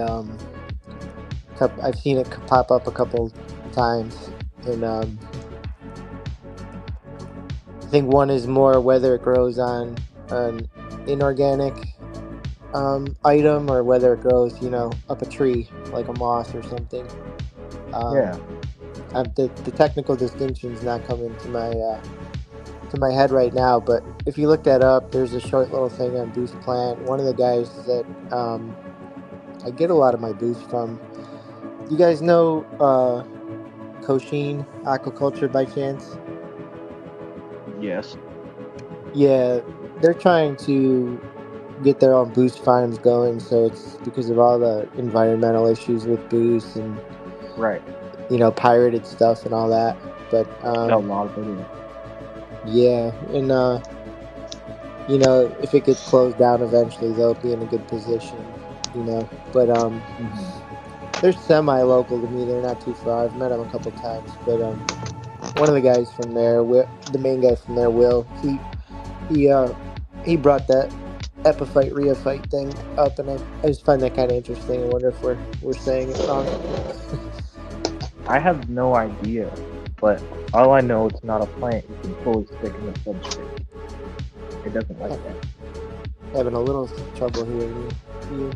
I've seen it pop up a couple times, and I think one is more whether it grows on an inorganic item or whether it grows, up a tree like a moss or something. Yeah. The technical distinction's not coming to my head right now, but if you look that up, there's a short little thing on Boost Plant. One of the guys that I get a lot of my boost from. You guys know Cochin Aquaculture by chance? Yes. Yeah, they're trying to get their own boost farms going, so it's because of all the environmental issues with boost and Right. Pirated stuff and all that. But A lot of it. yeah, and if it gets closed down eventually, they'll be in a good position. But they're semi-local to me. They're not too far. I've met them a couple times, but one of the guys from there, the main guy from there, Will, he brought that epiphyte rheophyte thing up, and I just find that kind of interesting. I wonder if we're saying it wrong. I have no idea, but all I know it's not a plant you can fully stick in the substrate. It doesn't like that. Having a little trouble hearing you.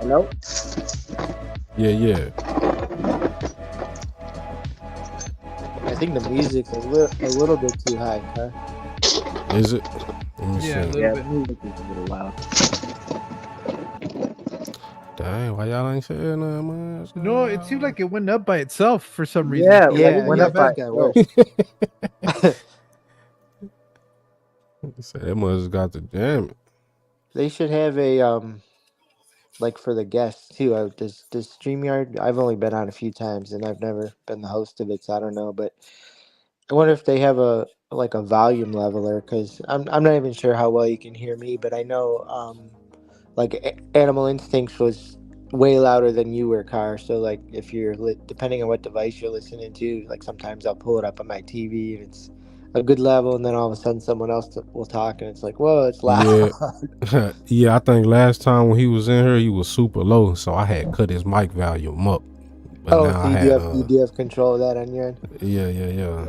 Hello? Yeah. I think the music's a little bit too high, huh? Is it? Let me Yeah, a see. little Yeah, bit. the music is a little loud. Dang, why y'all ain't saying nothing, man? No, it seemed like it went up by itself for some reason. Yeah, Yeah, Like, when yeah, up that by got itself. worse. So that must got the jam. They should have a like for the guests too. Does StreamYard? I've only been on a few times and I've never been the host of it, so I don't know. But I wonder if they have a volume leveler, because I'm not even sure how well you can hear me, but I know Animal Instincts was way louder than you were, Car. So like if you're depending on what device you're listening to, like sometimes I'll pull it up on my TV and it's a good level, and then all of a sudden someone else will talk and it's like, whoa, it's loud. Yeah. Yeah, I think last time when he was in here, he was super low, so I had cut his mic volume up. But Oh, now so I you had, do have control of that on your end? yeah.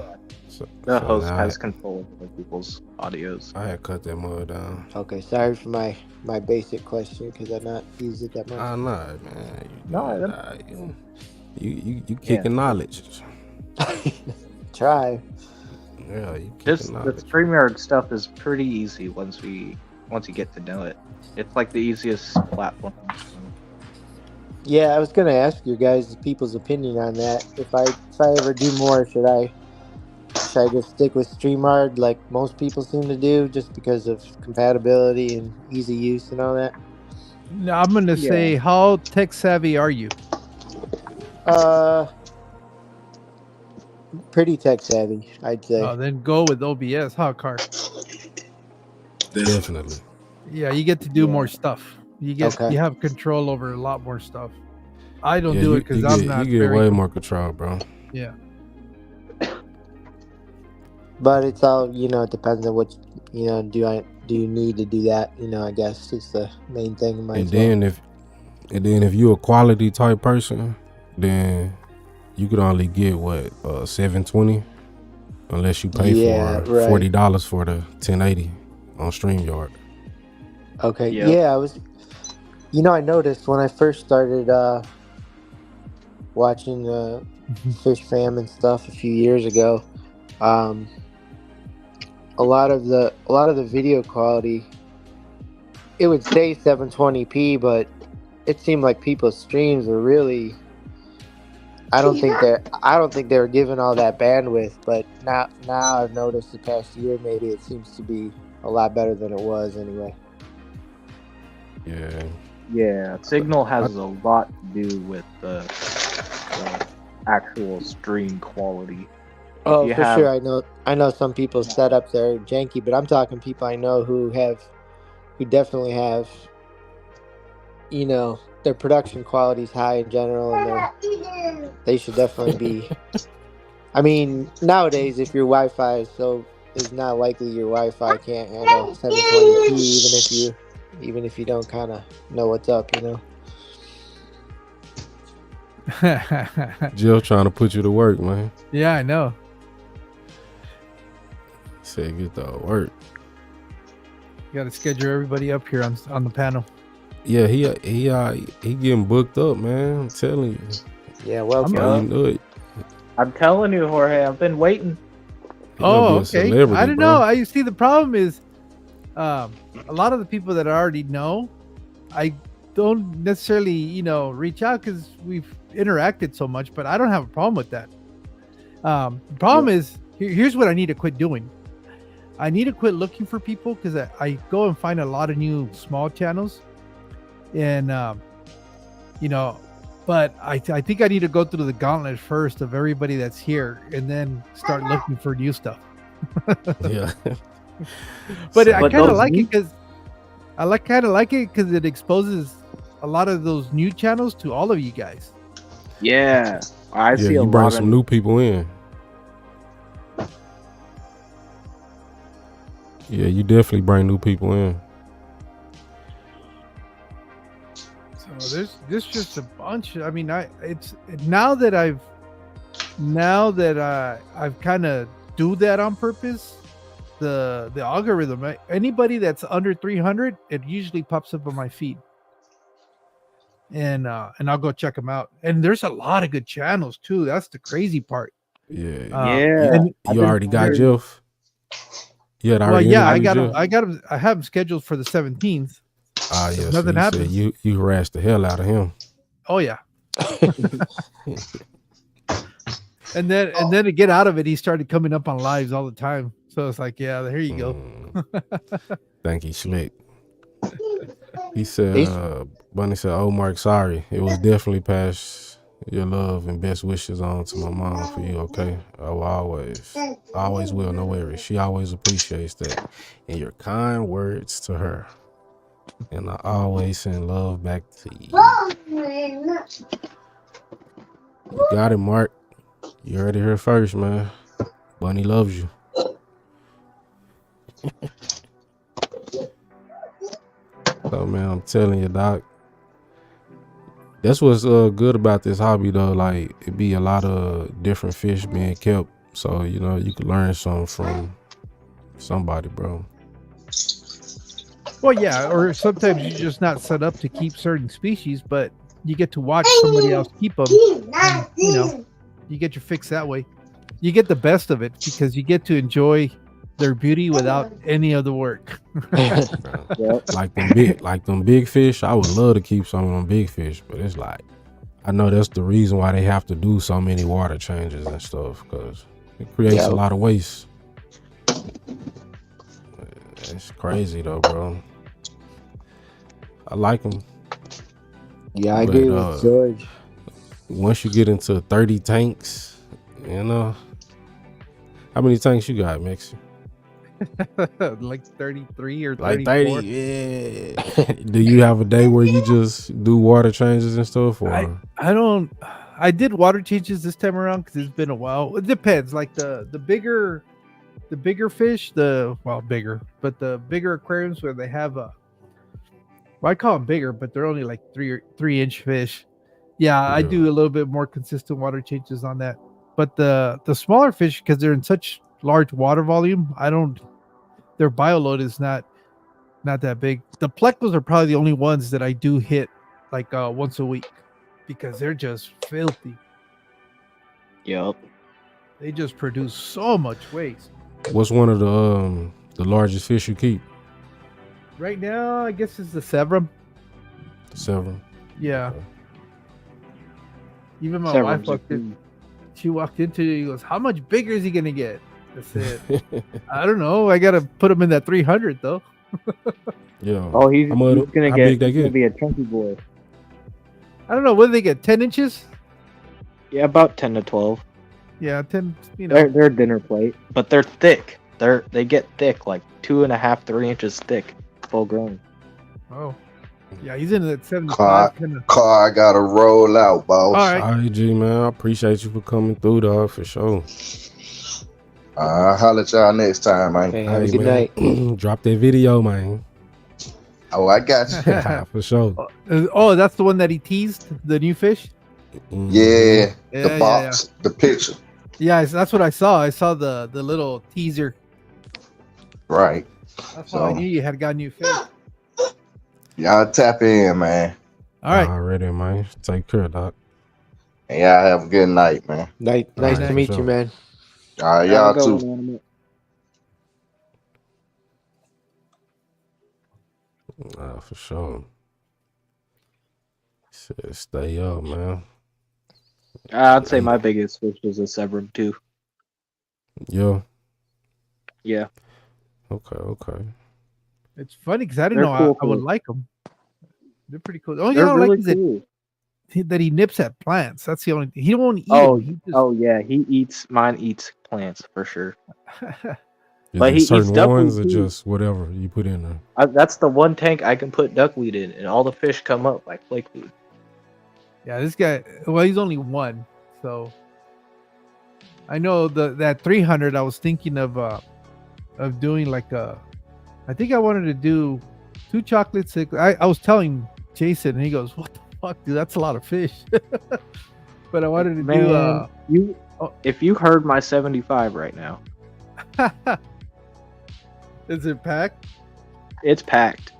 So The host now has control of other people's audios. I had cut that mud down. Okay, sorry for my basic question because I not use it that much. Ah, nah, man. You kicking knowledge. Try. Yeah, you kicking The knowledge. StreamYard stuff is pretty easy once you get to know it. It's like the easiest platform. Yeah, I was gonna ask you guys people's opinion on that. If I ever do more, should I just stick with StreamYard like most people seem to do, just because of compatibility and easy use and all that? Now, I'm gonna say, how tech savvy are you? Pretty tech savvy, I'd say. Oh, then go with OBS, huh, Car? Definitely. Yeah, you get to do more stuff. You have control over a lot more stuff. I don't do it because I'm not. You get way more control, bro. Yeah. But it's all, it depends on what, do you need to do that? I guess it's the main thing. And then if you're a quality type person, then you could only get what 720, unless you pay for $40 for the 1080 on StreamYard. Okay. Yep. Yeah, I was. I noticed when I first started watching Fish Fam and stuff a few years ago. A lot of the video quality, it would say 720p, but it seemed like people's streams were really I don't think they were given all that bandwidth, but now I've noticed the past year maybe it seems to be a lot better than it was anyway. Yeah. Yeah, signal has a lot to do with the actual stream quality. Oh, You for have- sure. I know some people's setups are janky, but I'm talking people I know who definitely have, you know, their production quality is high in general, and they should definitely be. I mean, nowadays, if your Wi-Fi is not likely your Wi-Fi can't handle 720p, even if you don't kind of know what's up, you know. Jill trying to put you to work, man. Yeah, I know. Said get to work. You got to schedule everybody up here on the panel. Yeah, he getting booked up, man. I'm telling you. Yeah, well, So you know it. I'm telling you, Jorge, I've been waiting. He gonna be a Okay. celebrity, I don't bro. know. I see the problem is, a lot of the people that I already know, I don't necessarily, reach out because we've interacted so much. But I don't have a problem with that. The problem is here's what I need to quit doing. I need to quit looking for people because I go and find a lot of new small channels, and but I think I need to go through the gauntlet first of everybody that's here, and then start looking for new stuff. Yeah. But I But kind of those like new- it because it exposes a lot of those new channels to all of you guys. Yeah, I see you a bring lot some of new people in. Yeah, you definitely bring new people in. So there's just a bunch. I mean, now that I've kind of do that on purpose. The algorithm, anybody that's under 300, it usually pops up on my feed, and I'll go check them out. And there's a lot of good channels too. That's the crazy part. Yeah. Yeah. And You already got Jeff? You had well, already yeah, I interviewed got Jeff? him. I have him scheduled for the 17th. Ah, yeah. If So nothing you said happens. you harassed the hell out of him. Oh yeah. And then to get out of it, he started coming up on lives all the time. So it's like, yeah, here you go. Think he's slick. He said, Bunny said, "Oh, Mark, sorry. It was definitely past your love and best wishes on to my mom for you, okay? I will always will, no worries. She always appreciates that. And your kind words to her. And I always send love back to you." You got it, Mark. You heard it here first, man. Bunny loves you. So, man, I'm telling you, Doc. That's what's good about this hobby, though. Like, it be a lot of different fish being kept. So, you can learn something from somebody, bro. Well, yeah, or sometimes you're just not set up to keep certain species, but you get to watch somebody else keep them. And, you get your fix that way. You get the best of it because you get to enjoy their beauty without any of the work. Yep. Like them big fish, I would love to keep some of them big fish, but it's like, I know that's the reason why they have to do so many water changes and stuff, because it creates a lot of waste. It's crazy though, bro. I like them. Yeah, I agree with George. Once you get into 30 tanks, how many tanks you got, Mixie? Like 33 or 34. Like 30, yeah. Do you have a day where you just do water changes and stuff? Or I did water changes this time around because it's been a while. It depends. Like the bigger fish, bigger aquariums where they have I call them bigger, but they're only like 3-inch fish. Yeah, I do a little bit more consistent water changes on that. But the smaller fish, because they're in such large water volume, their bioload is not that big. The plecos are probably the only ones that I do hit like once a week because they're just filthy. Yep. They just produce so much waste. what's one of the largest fish you keep? Right now, I guess it's the Sevrum. Several. Yeah. Even my Severums wife are walked in. cool. She walked into it. He goes, "How much bigger is he gonna get?" I said, "I don't know. I gotta put him in that 300 though." Yeah. Oh, he's how gonna big they he's gonna get? be a chunky boy. I don't know. What do they get? 10 inches? Yeah, about 10 to 12. Yeah, 10. You know. They're dinner plate, but they're thick. They get thick, like 2.5, 3 inches thick, full grown. Oh, yeah. He's in that 75 Car, kind of. car, I gotta roll out, boss. All right. All right, G man. I appreciate you for coming through, dog, for sure. I'll holler at y'all next time, man. Hey, have a Hey, good man. night. Drop that video, man. Oh, I got you. For sure. Oh, that's the one that he teased, the new fish. Mhm. Yeah, the Yeah, box, the picture. yeah. That's what I saw. I saw the little teaser. Right. That's why I So- knew you had got a new fish. Y'all tap in, man. All right. Already, man. Take care, doc. And y'all have a good night, man. Nice Alright, to for meet sure. you, man. All right, Have a y'all good too. one, Animal. For sure. Said stay up, man. I'd say my biggest fish is a Severum too. Yeah. Yeah. Okay. It's funny because I didn't They're know cool I would fish. like them. They're pretty cool. The only thing They're I don't really like is that cool. that he nips at plants. That's the only thing. He won't eat Oh, them. He just, oh yeah, mine eats plants for sure. Is But it he eats certain duckweed, ones or too. just whatever you put in there? That's the one tank I can put duckweed in, and all the fish come up like flake food. yeah, this guy. Well, he's only one, so I know that 300. I was thinking of doing like a. I think I wanted to do 2 chocolate cichlids. I was telling Jason, and he goes, "What the fuck, dude? That's a lot of fish." But I wanted to Man, do. if you heard my 75 right now, Is it packed? it's packed.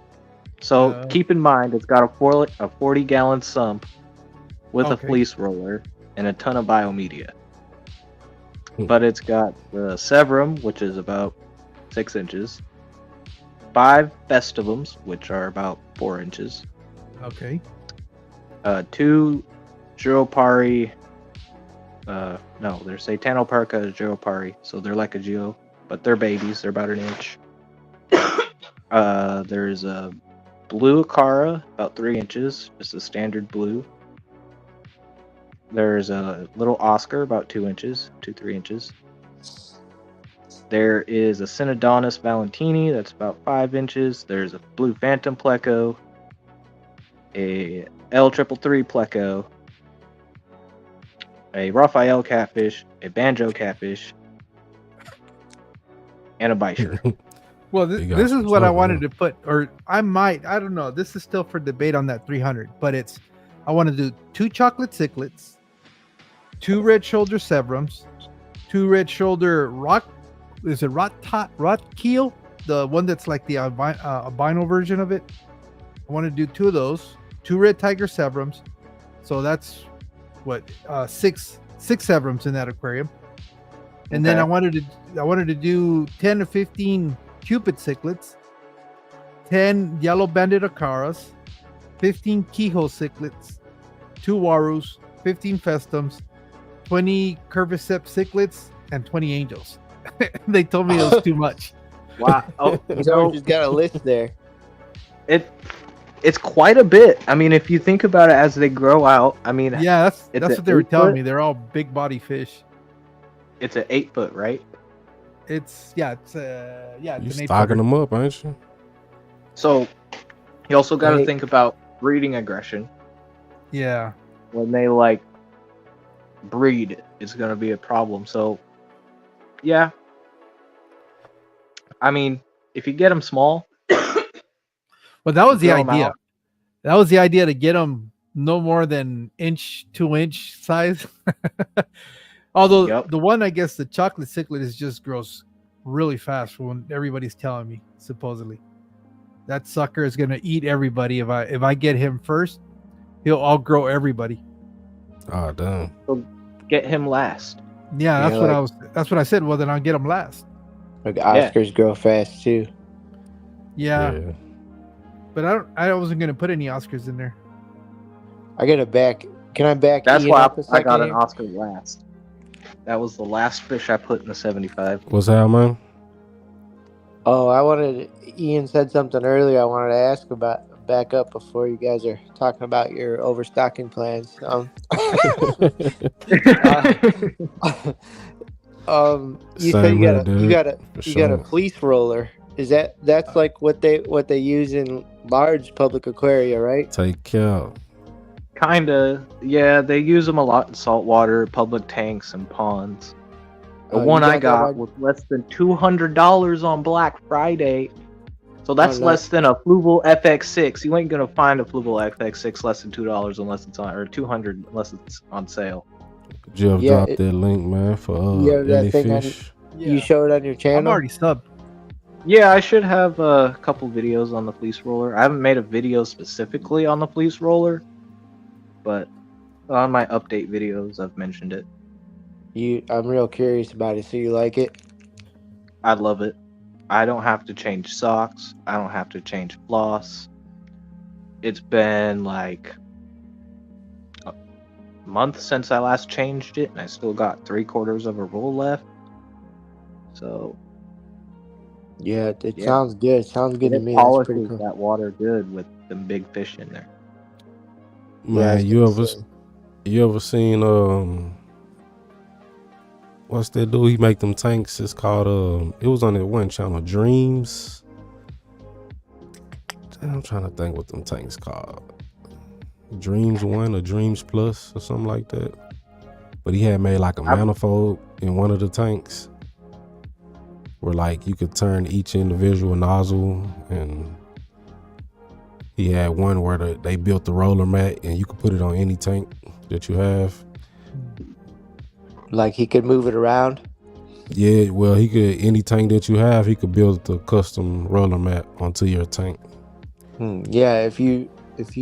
So Uh, keep in mind, it's got a 40-gallon sump with a Okay. fleece roller and a ton of biomedia. Hmm. But it's got the Severum, which is about 6 inches, 5 festivums, which are about 4 inches, Okay. 2 Geopari. No, they're Satanoparca Geopari, so they're like a geo, but they're babies. They're about 1 inch. There's a blue Acara, about 3 inches, just a standard blue. There's a little Oscar, about 2 inches, 2-3 inches. There is a Synodontis valentini, that's about 5 inches. There's a blue Phantom Pleco, a L333 Pleco, a Raphael catfish, a Banjo catfish, and a Bisher. Well, You got this is some what I trouble, wanted huh? to put, or I don't know. This is still for debate on that 300, but I want to do 2 chocolate cichlids, 2 red shoulder severums, 2 red shoulder rot keel, the one that's like the albino version of it. I want to do 2 of those, 2 red tiger severums. So that's what 6 severums in that aquarium. And then Okay. I wanted to do 10 to 15 cupid cichlids, 10 yellow banded acaras, 15 keyhole cichlids, 2 warus, 15 festums, 20 curviceps cichlids, and 20 angels. They told me it was too much. Wow. Oh, He's already just got a list there. it's quite a bit. I mean, if you think about it as they grow out, I mean, Yeah, that's It's what an they were 8 telling foot? me. They're all big body fish. it's an 8 foot, right? It's You an 8-footer. stocking them up, ain't you? So you also got to Right. think about breeding aggression. Yeah. When they like breed, it's gonna be a problem. So yeah, I mean, if you get them small, But that was the grow 'em idea. out. That was the idea, to get them no more than 2-inch size. Although Yep. the one, I guess, the chocolate cichlid just grows really fast. From when everybody's telling me, supposedly, that sucker is gonna eat everybody. If I get him first, he'll outgrow everybody. Oh damn. Get him last. Yeah, that's Yeah, what like- That's what I said. Well, then I'll get him last. Like Oscars grow fast too. Yeah, but I wasn't gonna put any Oscars in there. I gotta back Can I back That's Ian why up a I second got an here? Oscar last. That was the last fish I put in the 75. What's that, man? Oh, Ian said something earlier I wanted to ask about, back up before you guys are talking about your overstocking plans. You said Same here, dude. For you got a sure. fleece roller. That's like what they use in large public aquaria, right? Take care. Kinda. Yeah, they use them a lot in saltwater, public tanks, and ponds. The Oh, one you I got that got on- was less than $200 on Black Friday. So that's Oh, less than a Fluval FX6. You ain't gonna find a Fluval FX6 less than $2 unless it's on, or 200 unless it's on sale. Jeff Yeah, dropped that link, man, for you have that Ellie thing on- Fish. You show it on your I'm channel. already subbed. Yeah, I should have a couple videos on the fleece roller. I haven't made a video specifically on the fleece roller, but on my update videos, I've mentioned it. I'm real curious about it. So you like it? I love it. I don't have to change socks. I don't have to change floss. It's been like a month since I last changed it, and I still got 3/4 of a roll left. So Yeah, it Yeah. sounds good. Sounds good to it me. That's pretty polishes cool. that water good with them big fish in there. Yeah, I was Man, gonna say. you ever seen what's that dude? He make them tanks. It's called it was on that one channel, Dreams. I'm trying to think what them tanks called. Dreams 1 or Dreams Plus or something like that. But he had made like a manifold in one of the tanks where like you could turn each individual nozzle, and he had one where they built the roller mat and you could put it on any tank that you have. Like he could move it around. Yeah, well, he could, any tank that you have, he could build the custom roller mat onto your tank. Yeah, if you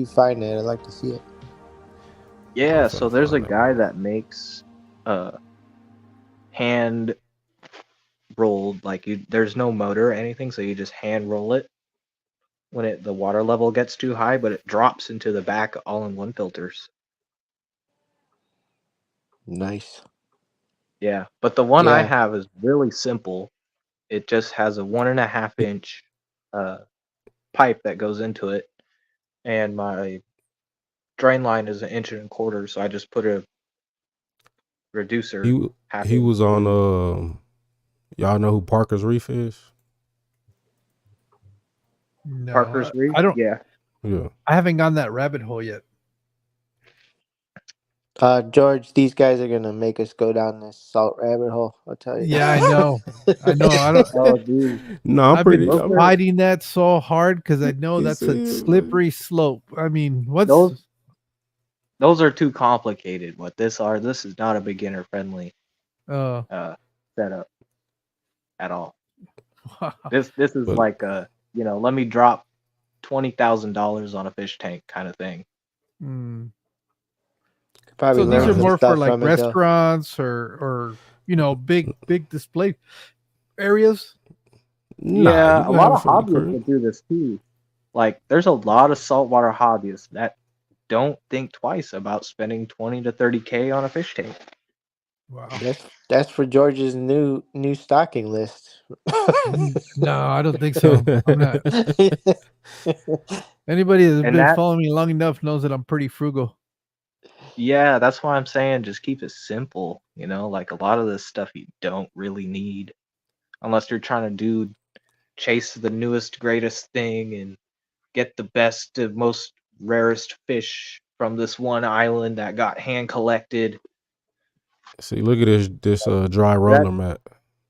find it, I'd like to see it. Yeah, I'll so find there's a that. guy that makes hand rolled, like there's no motor or anything, so you just hand roll it when the water level gets too high, but it drops into the back all-in-one filters. Nice. Yeah, but the one I Yeah. have is really simple. It just has a 1.5-inch pipe that goes into it, and my drain line is 1.25 inches, so I just put a reducer. He was on y'all know who Parker's Reef is? No, Parker's Reef. I don't. Yeah. Yeah. I haven't gone that rabbit hole yet. George, these guys are gonna make us go down this salt rabbit hole. I'll tell you. Yeah, I know. I don't. Oh, dude. No, I've been I'm fighting that so hard because I know You that's see a it, slippery slope. I mean, what's Those are too complicated. What this is not a beginner friendly setup at all. This is But- like let me drop $20,000 on a fish tank kind of thing. Probably So these learn are some more stuff for like from it, though. restaurants or big display areas. Yeah, you a lot have of some hobbyists that do this too. Like, there's a lot of saltwater hobbyists that don't think twice about spending 20 to 30K on a fish tank. Wow. That's for George's new stocking list. No, I don't think so. I'm not. Anybody that's been following me long enough knows that I'm pretty frugal. Yeah, that's why I'm saying just keep it simple. Like a lot of this stuff you don't really need unless you're trying to chase the newest, greatest thing and get the best, most rarest fish from this one island that got hand collected. See, look at this dry roller mat.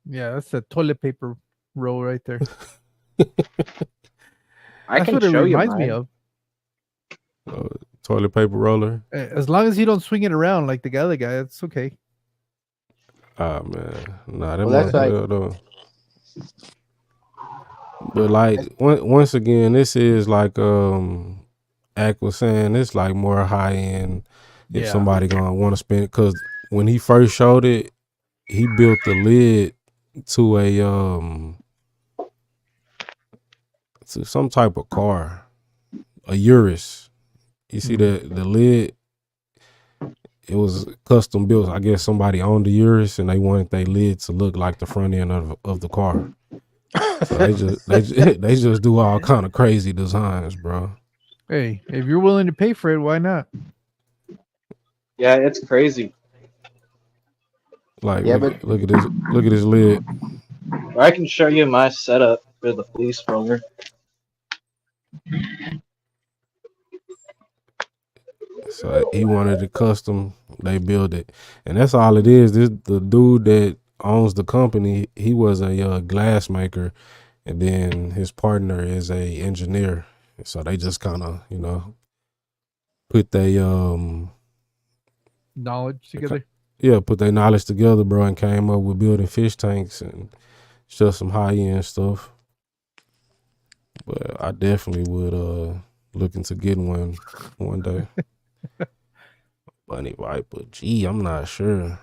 Yeah, that's a toilet paper roll right there. That's what it reminds me of. Toilet paper roller. As long as you don't swing it around like the other guy, it's okay. Ah, man, nah, that Well, that's well though. But like once again, this is like Ack was saying, it's like more high end. If somebody gonna want to spend it, because when he first showed it, he built the lid to a to some type of car, a Urus. You see the lid, it was custom built. I guess somebody owned the Urus and they wanted their lid to look like the front end of the car. So they just do all kind of crazy designs, bro. Hey, if you're willing to pay for it, why not? Yeah, it's crazy. Like Yeah, look at this lid. I can show you my setup for the fleece roller. So he wanted it custom. They built it, and that's all it is. This the dude that owns the company. He was a glass maker, and then his partner is a engineer. So they just kind of put they Knowledge together. put their knowledge together, bro, and came up with building fish tanks and just some high end stuff. But I definitely would look into getting one day. Bunny Viper. Gee, I'm not sure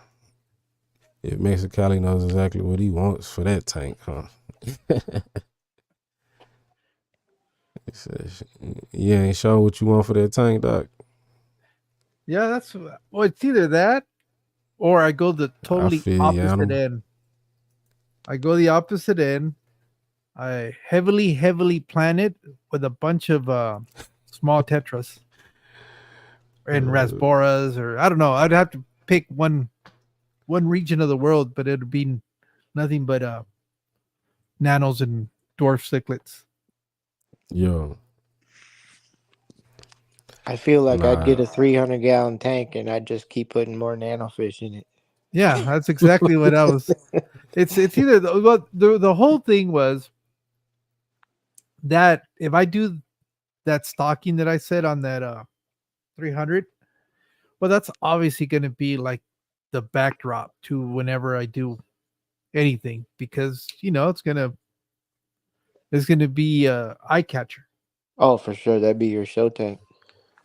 if Mexicali knows exactly what he wants for that tank, huh? He says, "You ain't sure what you want for that tank, Doc." Yeah, that's well. It's either that, or I go the totally feel you, opposite Adam. end. I go the opposite end. I heavily plan it with a bunch of small tetras and rasboras, or I don't know. I'd have to pick one region of the world, but it'd be nothing but nanos and dwarf cichlids. Yo, I feel like I'd get Nah. a 300-gallon tank and I'd just keep putting more nanofish in it. Yeah, that's exactly what I was. It's either the whole thing was that if I do that stocking that I said on that 300, well, that's obviously going to be like the backdrop to whenever I do anything, because it's gonna be a eye catcher. Oh, for sure. That'd be your show tank.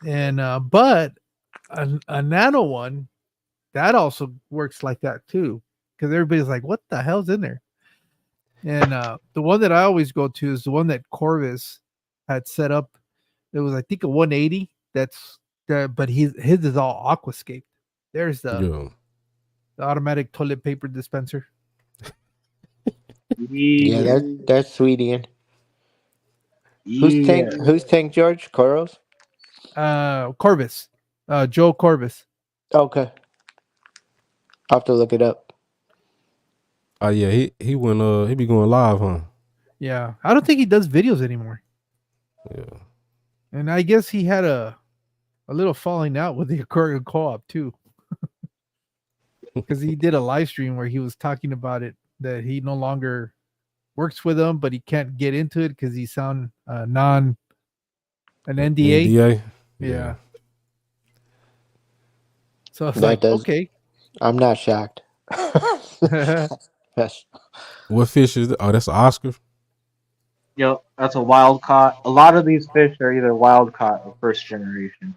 And but a nano one that also works like that too, because everybody's like, what the hell's in there? And the one that I always go to is the one that Corvus had set up. It was, I think, a 180. But his is all aquascape. There's the automatic toilet paper dispenser. Yeah, that's sweet, Ian. Who's tank, George? Koros? Corvus. Joe Corvus. Okay. I'll have to look it up. Oh yeah, he went he be going live, huh? Yeah. I don't think he does videos anymore. Yeah. And I guess he had a little falling out with the aquarium co-op too. Because he did a live stream where he was talking about it, that he no longer works with them, but he can't get into it because he's on an NDA. NDA? Yeah. So it's okay. I'm not shocked. Yes. What fish is that? Oh, that's an Oscar. Yep, that's a wild caught. A lot of these fish are either wild caught or first generation.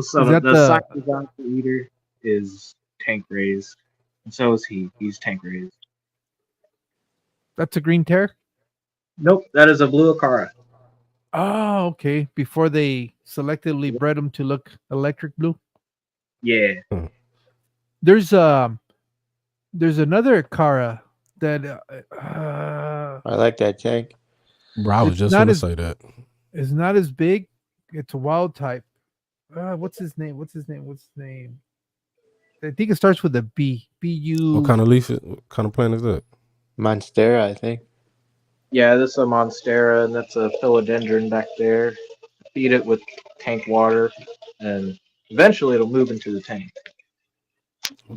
So the Sakazaki eater is tank raised, and so is he. He's tank raised. That's a green tear? Nope, that is a blue Akara. Oh, okay. Before they selectively bred them to look electric blue. Yeah. There's another Akara that I like that tank. Bro, I was just gonna say that. It's not as big. It's a wild type. What's his name? I think it starts with a B. B-U. What kind of leaf? What kind of plant is that? Monstera, I think. Yeah, this is a Monstera, and that's a philodendron back there. Feed it with tank water, and eventually it'll move into the tank.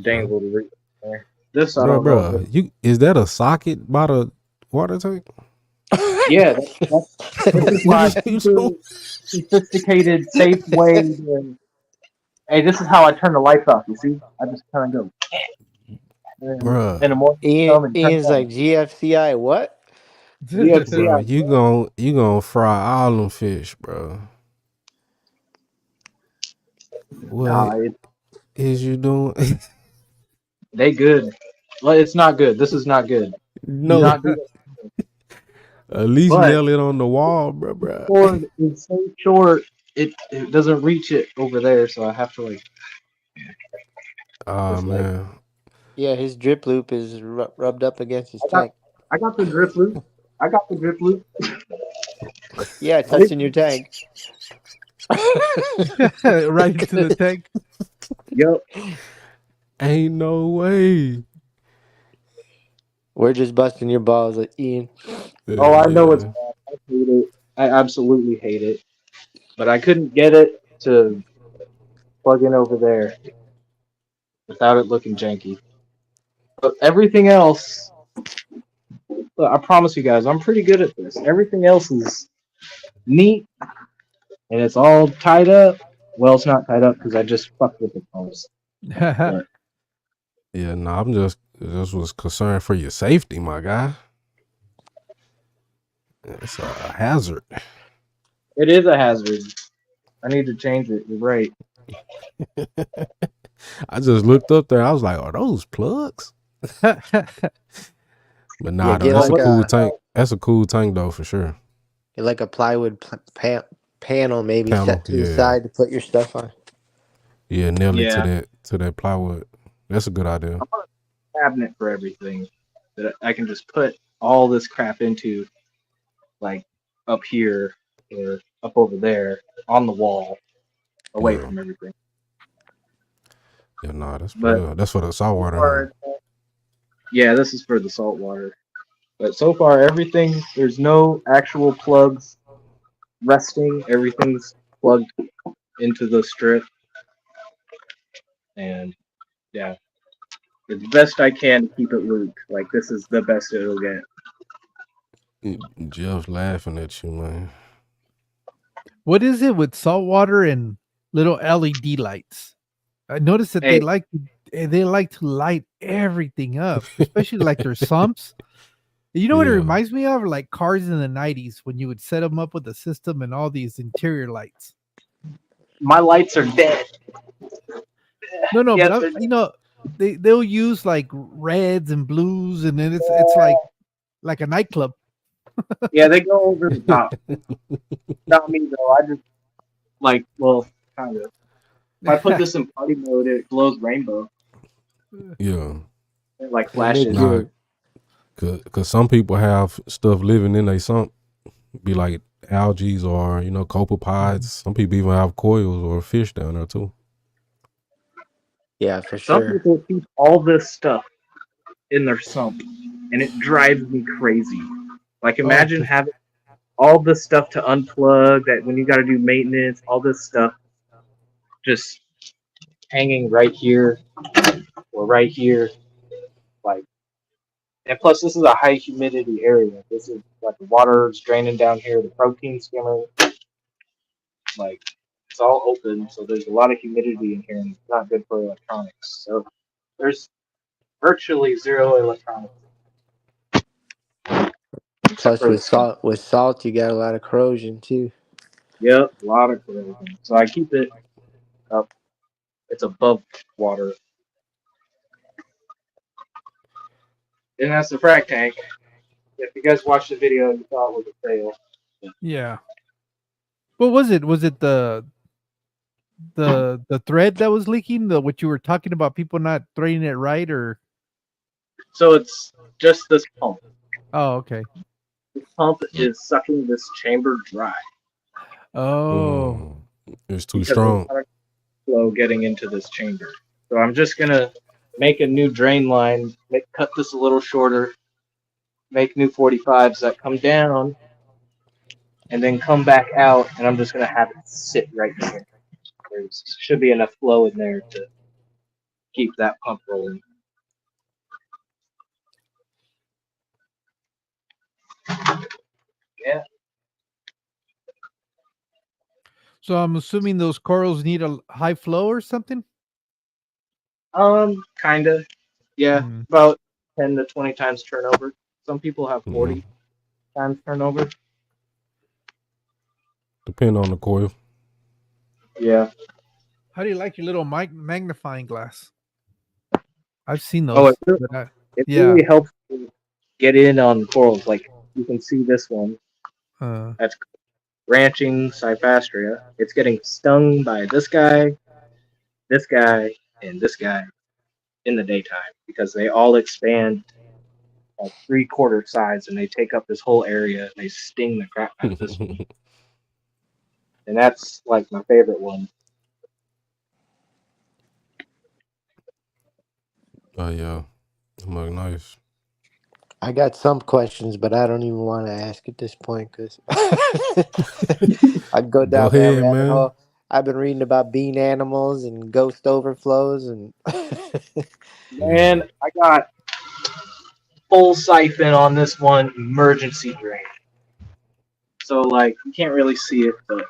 Dangle the root there. This, Bro, is that a socket by the water tank? Yeah, that's why sophisticated, safe way. Hey, this is how I turn the lights off. You see, I just kind of go. Bruh. In the morning, Ian's like GFCI. What? Bro, you gonna fry all them fish, bro. What is you doing? They good. Well, it's not good. This is not good. No, not good. At least nail it on the wall, bro. It's so short. it doesn't reach it over there, so I have to like. Oh Just like man. Yeah, his drip loop is rubbed up against his I got tank. I got the drip loop. I got the drip loop. Yeah, touching your tank. Right into the tank. Yep. Ain't no way. We're just busting your balls, like Ian. Oh, I know it's Yeah. bad. I hate it. I absolutely hate it. But I couldn't get it to plug in over there without it looking janky. But everything else, I promise you guys, I'm pretty good at this. Everything else is neat and it's all tied up. Well, it's not tied up because I just fucked with the post. But Yeah, no, I'm just was concerned for your safety, my guy. It's a hazard. it is a hazard. I need to change it. You're right. I just looked up there. I was like, are those plugs? But nah, Yeah, though, get that's a like cool a tank. That's a cool tank though, for sure. get like a plywood panel maybe Panel, set to the yeah. side to put your stuff on. Yeah, nail it Yeah. to that plywood. That's a good idea. Cabinet for everything that I can just put all this crap into, like up here or up over there on the wall, away Yeah. from everything. Yeah, nah, that's But good. That's for the saltwater. or, yeah, this is for the saltwater. But so far, everything, there's no actual plugs resting. Everything's plugged into the strip. And yeah, it's best I can to keep it looped. Like, this is the best it'll get. Jeff's laughing at you, man. What is it with saltwater and little LED lights? I noticed that Hey. they like to light everything up, especially like their sumps. You know what it Yeah. reminds me of? Like cars in the 90s when you would set them up with a system and all these interior lights. My lights are dead. No, Yeah, but they're- you know, they'll use like reds and blues, and then it's like a nightclub. Yeah, they go over the top. Not me though. I just like, well, kind of. If I put this in party mode, it glows rainbow. Yeah. It like They make flashes. Nah, cause some people have stuff living in their sump, be like algae or copepods. Some people even have coils or fish down there too. Yeah, for Some sure. people keep all this stuff in their sump, and it drives me crazy. Like, imagine having all this stuff to unplug. That when you got to do maintenance, all this stuff just hanging right here or right here, like. And plus, this is a high humidity area. This is like the water's draining down here, the protein skimmer, like it's all open, so there's a lot of humidity in here, and it's not good for electronics. So there's virtually zero electronics. Plus with salt you got a lot of corrosion too. Yep, a lot of corrosion. So I keep it up. It's above water. And that's the frac tank. If you guys watched the video, you thought it was a fail. Yeah. What was it? Was it the thread that was leaking? What you were talking about? People not threading it right, or? So it's just this pump. Oh, okay. This pump is sucking this chamber dry. Oh, It's too Because strong. of the flow getting into this chamber. So I'm just gonna make a new drain line, cut this a little shorter, make new 45s that come down, and then come back out, and I'm just gonna have it sit right here. There should be enough flow in there to keep that pump rolling. Yeah. so I'm assuming those corals need a high flow or something. Kinda. Yeah, Hmm. about 10 to 20 times turnover. Some people have 40 Mhm. times turnover. Depend on the coil. Yeah. How do you like your little magnifying glass? I've seen Oh, those. it, but it yeah. really helps you get in on corals. Like, you can see this one. Uh, That's ranching Cyphastria, it's getting stung by this guy, and this guy in the daytime because they all expand like 3/4 size and they take up this whole area and they sting the crap out of this one. And that's like my favorite one. Oh yeah, it look nice. I got some questions, but I don't even want to ask at this point because I'd go Go down that ahead, rabbit man. hole. I've been reading about bean animals and ghost overflows and Man, Yeah. I got full siphon on this one, emergency drain. So like you can't really see it, but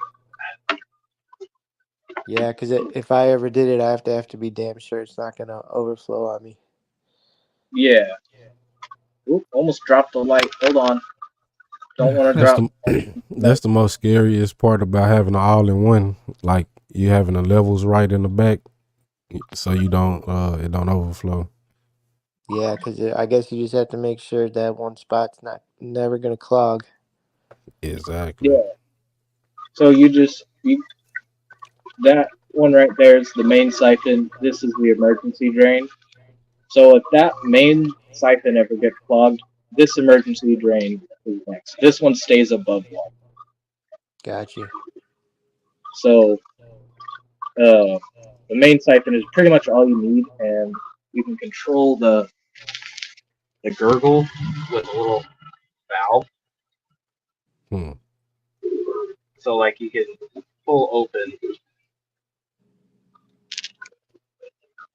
yeah, because if I ever did it, I have to be damn sure it's not gonna overflow on me. yeah. Oop, almost dropped the light. Hold on. Don't want to That's drop. the that's the most scariest part about having an all in one. Like you having the levels right in the back, so you don't it don't overflow. Yeah, because I guess you just have to make sure that one spot's not never gonna clog. Exactly. Yeah. So that one right there is the main siphon. This is the emergency drain. So if that main siphon ever gets clogged, this emergency drain is next. This one stays above water. Got you. So the main siphon is pretty much all you need, and you can control the gurgle with a little valve. Hmm. So like you can pull open.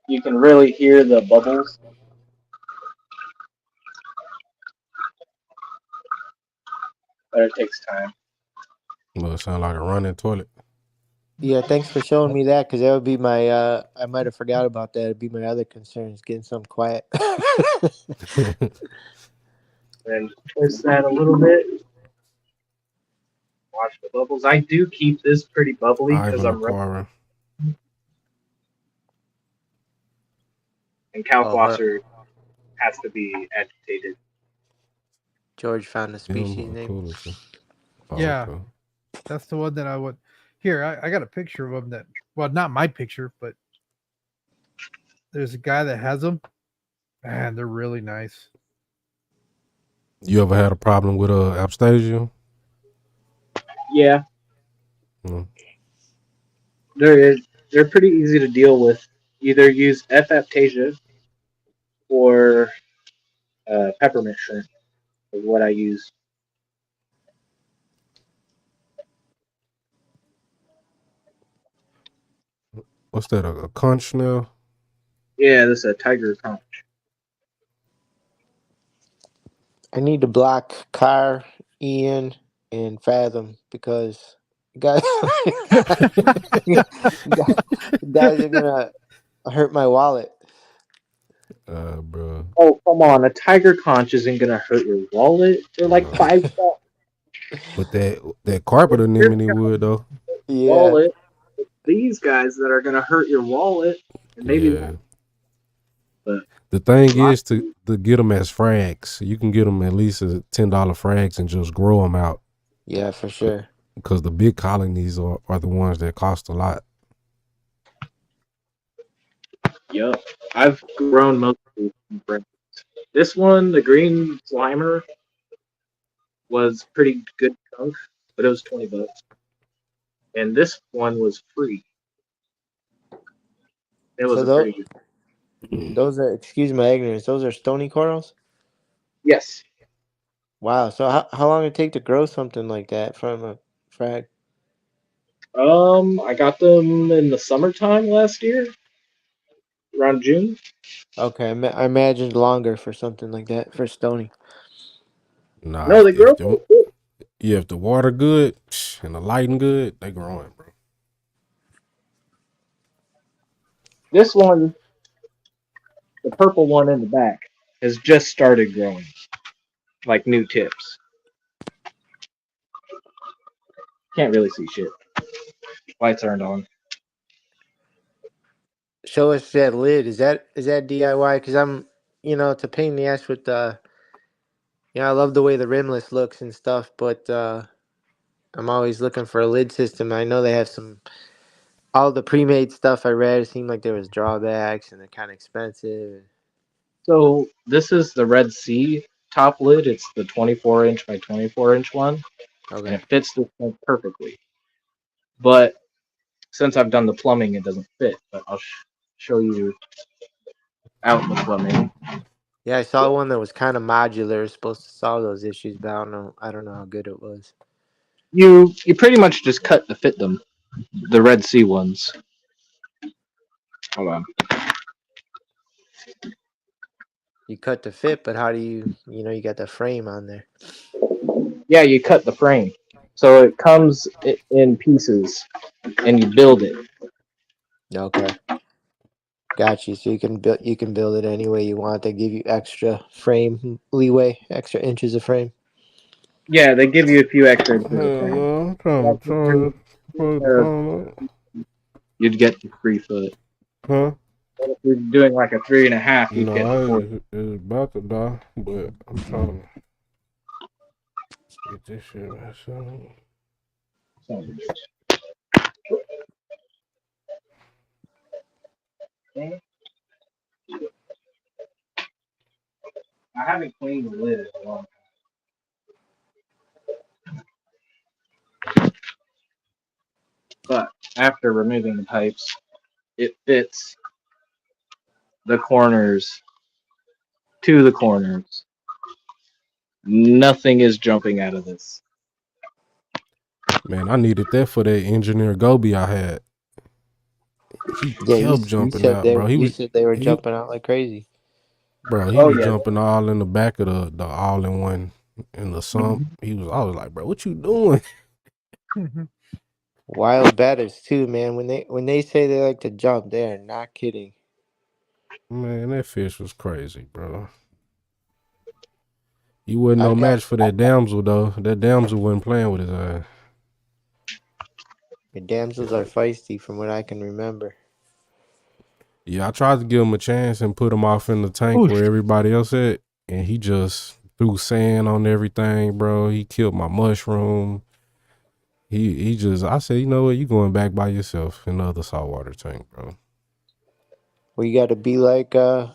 You can really hear the bubbles, but it takes time. Well, it sound like a running toilet. Yeah, thanks for showing me that because that would be my. I might have forgot about that. It'd be my other concerns, getting something quiet. And twist that a little bit. Watch the bubbles. I do keep this pretty bubbly because Ivan I'm running, Aquara. and Oh, hold on. Kalkwasser has to be agitated. George found a species Film name. Coolest. Oh, Yeah, okay. that's the one that I would. Here, I got a picture of them that. Well, not my picture, but there's a guy that has them. Man, they're really nice. You ever had a problem with abstasia? Yeah, Mm. they're pretty easy to deal with. Either use F-aptasia or peppermint shrimp is what I use. What's that? A conch snail? Yeah, this is a tiger conch. I need to block Car, Ian, and Fathom because guys, guys are gonna hurt my wallet. Bro. Oh, come on. A tiger conch isn't going to hurt your wallet. They're I like know. $5. But that carpet Your anemone would though. Yeah, wallet. These guys that are going to hurt your wallet. And maybe Yeah. not. But The thing is to get them as frags. You can get them at least as $10 frags and just grow them out. yeah, for sure. Because the big colonies are the ones that cost a lot. yep, I've grown most of these from friends. This one, the green slimer, was pretty good chunk, but it was $20. And this one was free. It was So a pretty good. those are, excuse my ignorance, those are stony corals. Yes. Wow. So how long it take to grow something like that from a frag? I got them in the summertime last year, around June. Okay, I imagined longer for something like that for stony. Nah, No, they grow. if the water good and the lighting good, they growing, bro. This one, the purple one in the back, has just started growing, like new tips. Can't really see shit. Lights aren't on. Show us that lid. Is that DIY? Because I'm, it's a pain in the ass with I love the way the rimless looks and stuff, but I'm always looking for a lid system. I know they have some. All the pre-made stuff I read seemed like there was drawbacks and they're kind of expensive. So this is the Red Sea top lid. It's the 24-inch by 24-inch one, and Okay. it fits the tank perfectly. But since I've done the plumbing, it doesn't fit. But I'll show you out the plumbing. Yeah, I saw one that was kind of modular. It was supposed to solve those issues, but I don't know. I don't know how good it was. You pretty much just cut to fit them. The Red Sea ones. Hold on. You cut to fit, but how do you got the frame on there. Yeah, you cut the frame, so it comes in pieces, and you build it. Okay. Got you. So you can build it any way you want. They give you extra frame leeway, extra inches of frame. Yeah, they give you a few extra inches of Hell frame. no, I'm trying to charge the phone up. You'd get the 3 foot. Huh? If you're doing like a 3.5, you'd get the 4. No, it's about to die, but I'm trying to get this shit myself. I haven't cleaned the lid in a long time. But after removing the pipes, it fits the corners to the corners. Nothing is jumping out of this. Man, I needed that for that engineer Gobi I had. He Yeah, kept jumping out, bro. you said they were He jumping out like crazy. bro, he Oh was yeah. jumping all in the back of the all in one in the sump. I was like, bro, what you doing? Wild batters too, man. When they say they like to jump, they are not kidding. Man, that fish was crazy, bro. He wasn't no I've got match for that damsel though. That damsel wasn't playing with his ass. the damsels are feisty, from what I can remember. Yeah, I tried to give him a chance and put him off in the tank where everybody else at, and he just threw sand on everything, bro. He killed my mushroom. He just, I said, you know what, you going back by yourself in the other saltwater tank, bro. Well, you got to be like what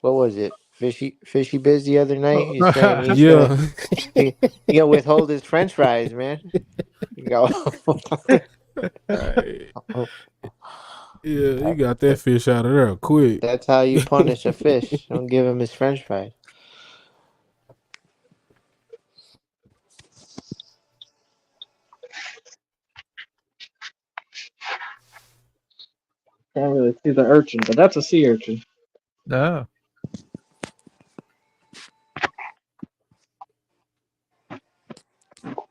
was it? Fishy Biz the other night. He's saying Yeah. he gonna withhold his French fries, man. You go. Right. Yeah, you got that fish out of there quick. That's how you punish a fish. Don't give him his French fries. Can't really see the urchin, but that's a sea urchin. No.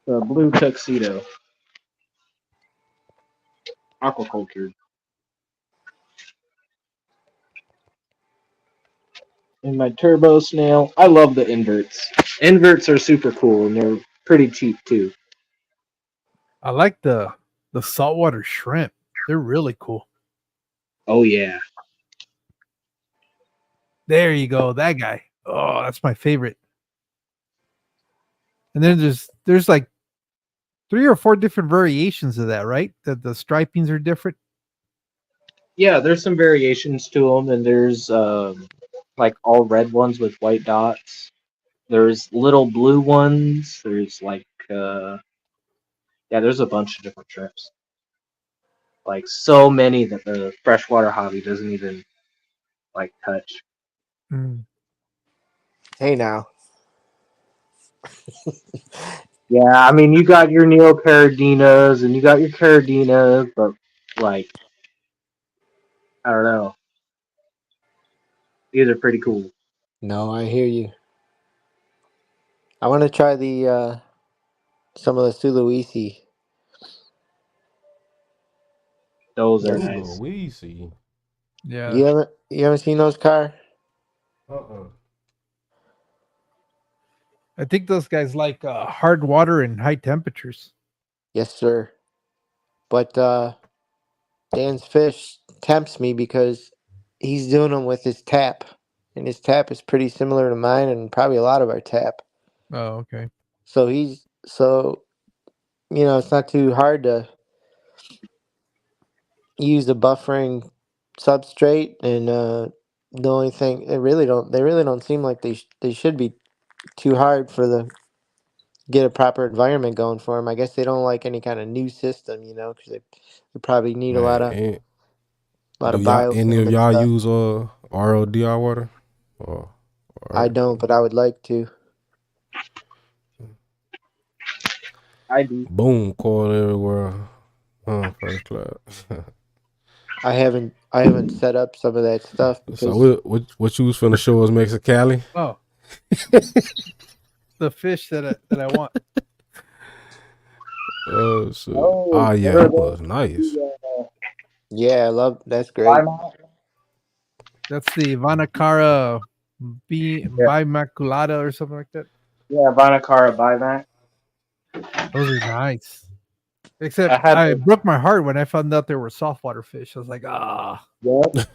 The blue tuxedo. Aquaculture. And my turbo snail. I love the inverts. Inverts are super cool and they're pretty cheap too. I like the saltwater shrimp. They're really cool. Oh yeah. There you go. That guy. Oh, that's my favorite. And then there's like 3 or 4 different variations of that, right? That the stripings are different. Yeah, there's some variations to them, and there's like all red ones with white dots. There's little blue ones. There's like yeah, there's a bunch of different shrimps. Like so many that the freshwater hobby doesn't even like touch. Mm. Hey now. Yeah, I mean you got your neoparadinas and you got your caradinas, but like I don't know. These are pretty cool. No, I hear you. I want to try the some of the Sulawesi. Those are Yes. nice. Louise. Yeah. You haven't seen those, C.A.R.I? I think those guys like hard water and high temperatures. Yes, sir. But Dan's fish tempts me because he's doing them with his tap, and his tap is pretty similar to mine, and probably a lot of our tap. Oh, okay. So it's not too hard to use a buffering substrate, and the only thing they really don't seem like they should be too hard for the get a proper environment going for them. I guess they don't like any kind of new system, because they probably need a Man, lot do of y'all any biofilm of and y'all stuff. use RODI water? I Or don't, but I would like to. I do. boom coil everywhere? First class. I haven't set up some of that stuff So because what you was finna show us Mexicali? Oh, the fish that I want. Oh shit. Oh, Yeah, what are that was nice. yeah, I love that's Fly great. mount? That's the Vanacara Yeah, bimaculata or something like that. yeah, Vanacara buyback. Those are nice. I Except had I the broke my heart when I found out there were saltwater fish. I was like, ah. yep, the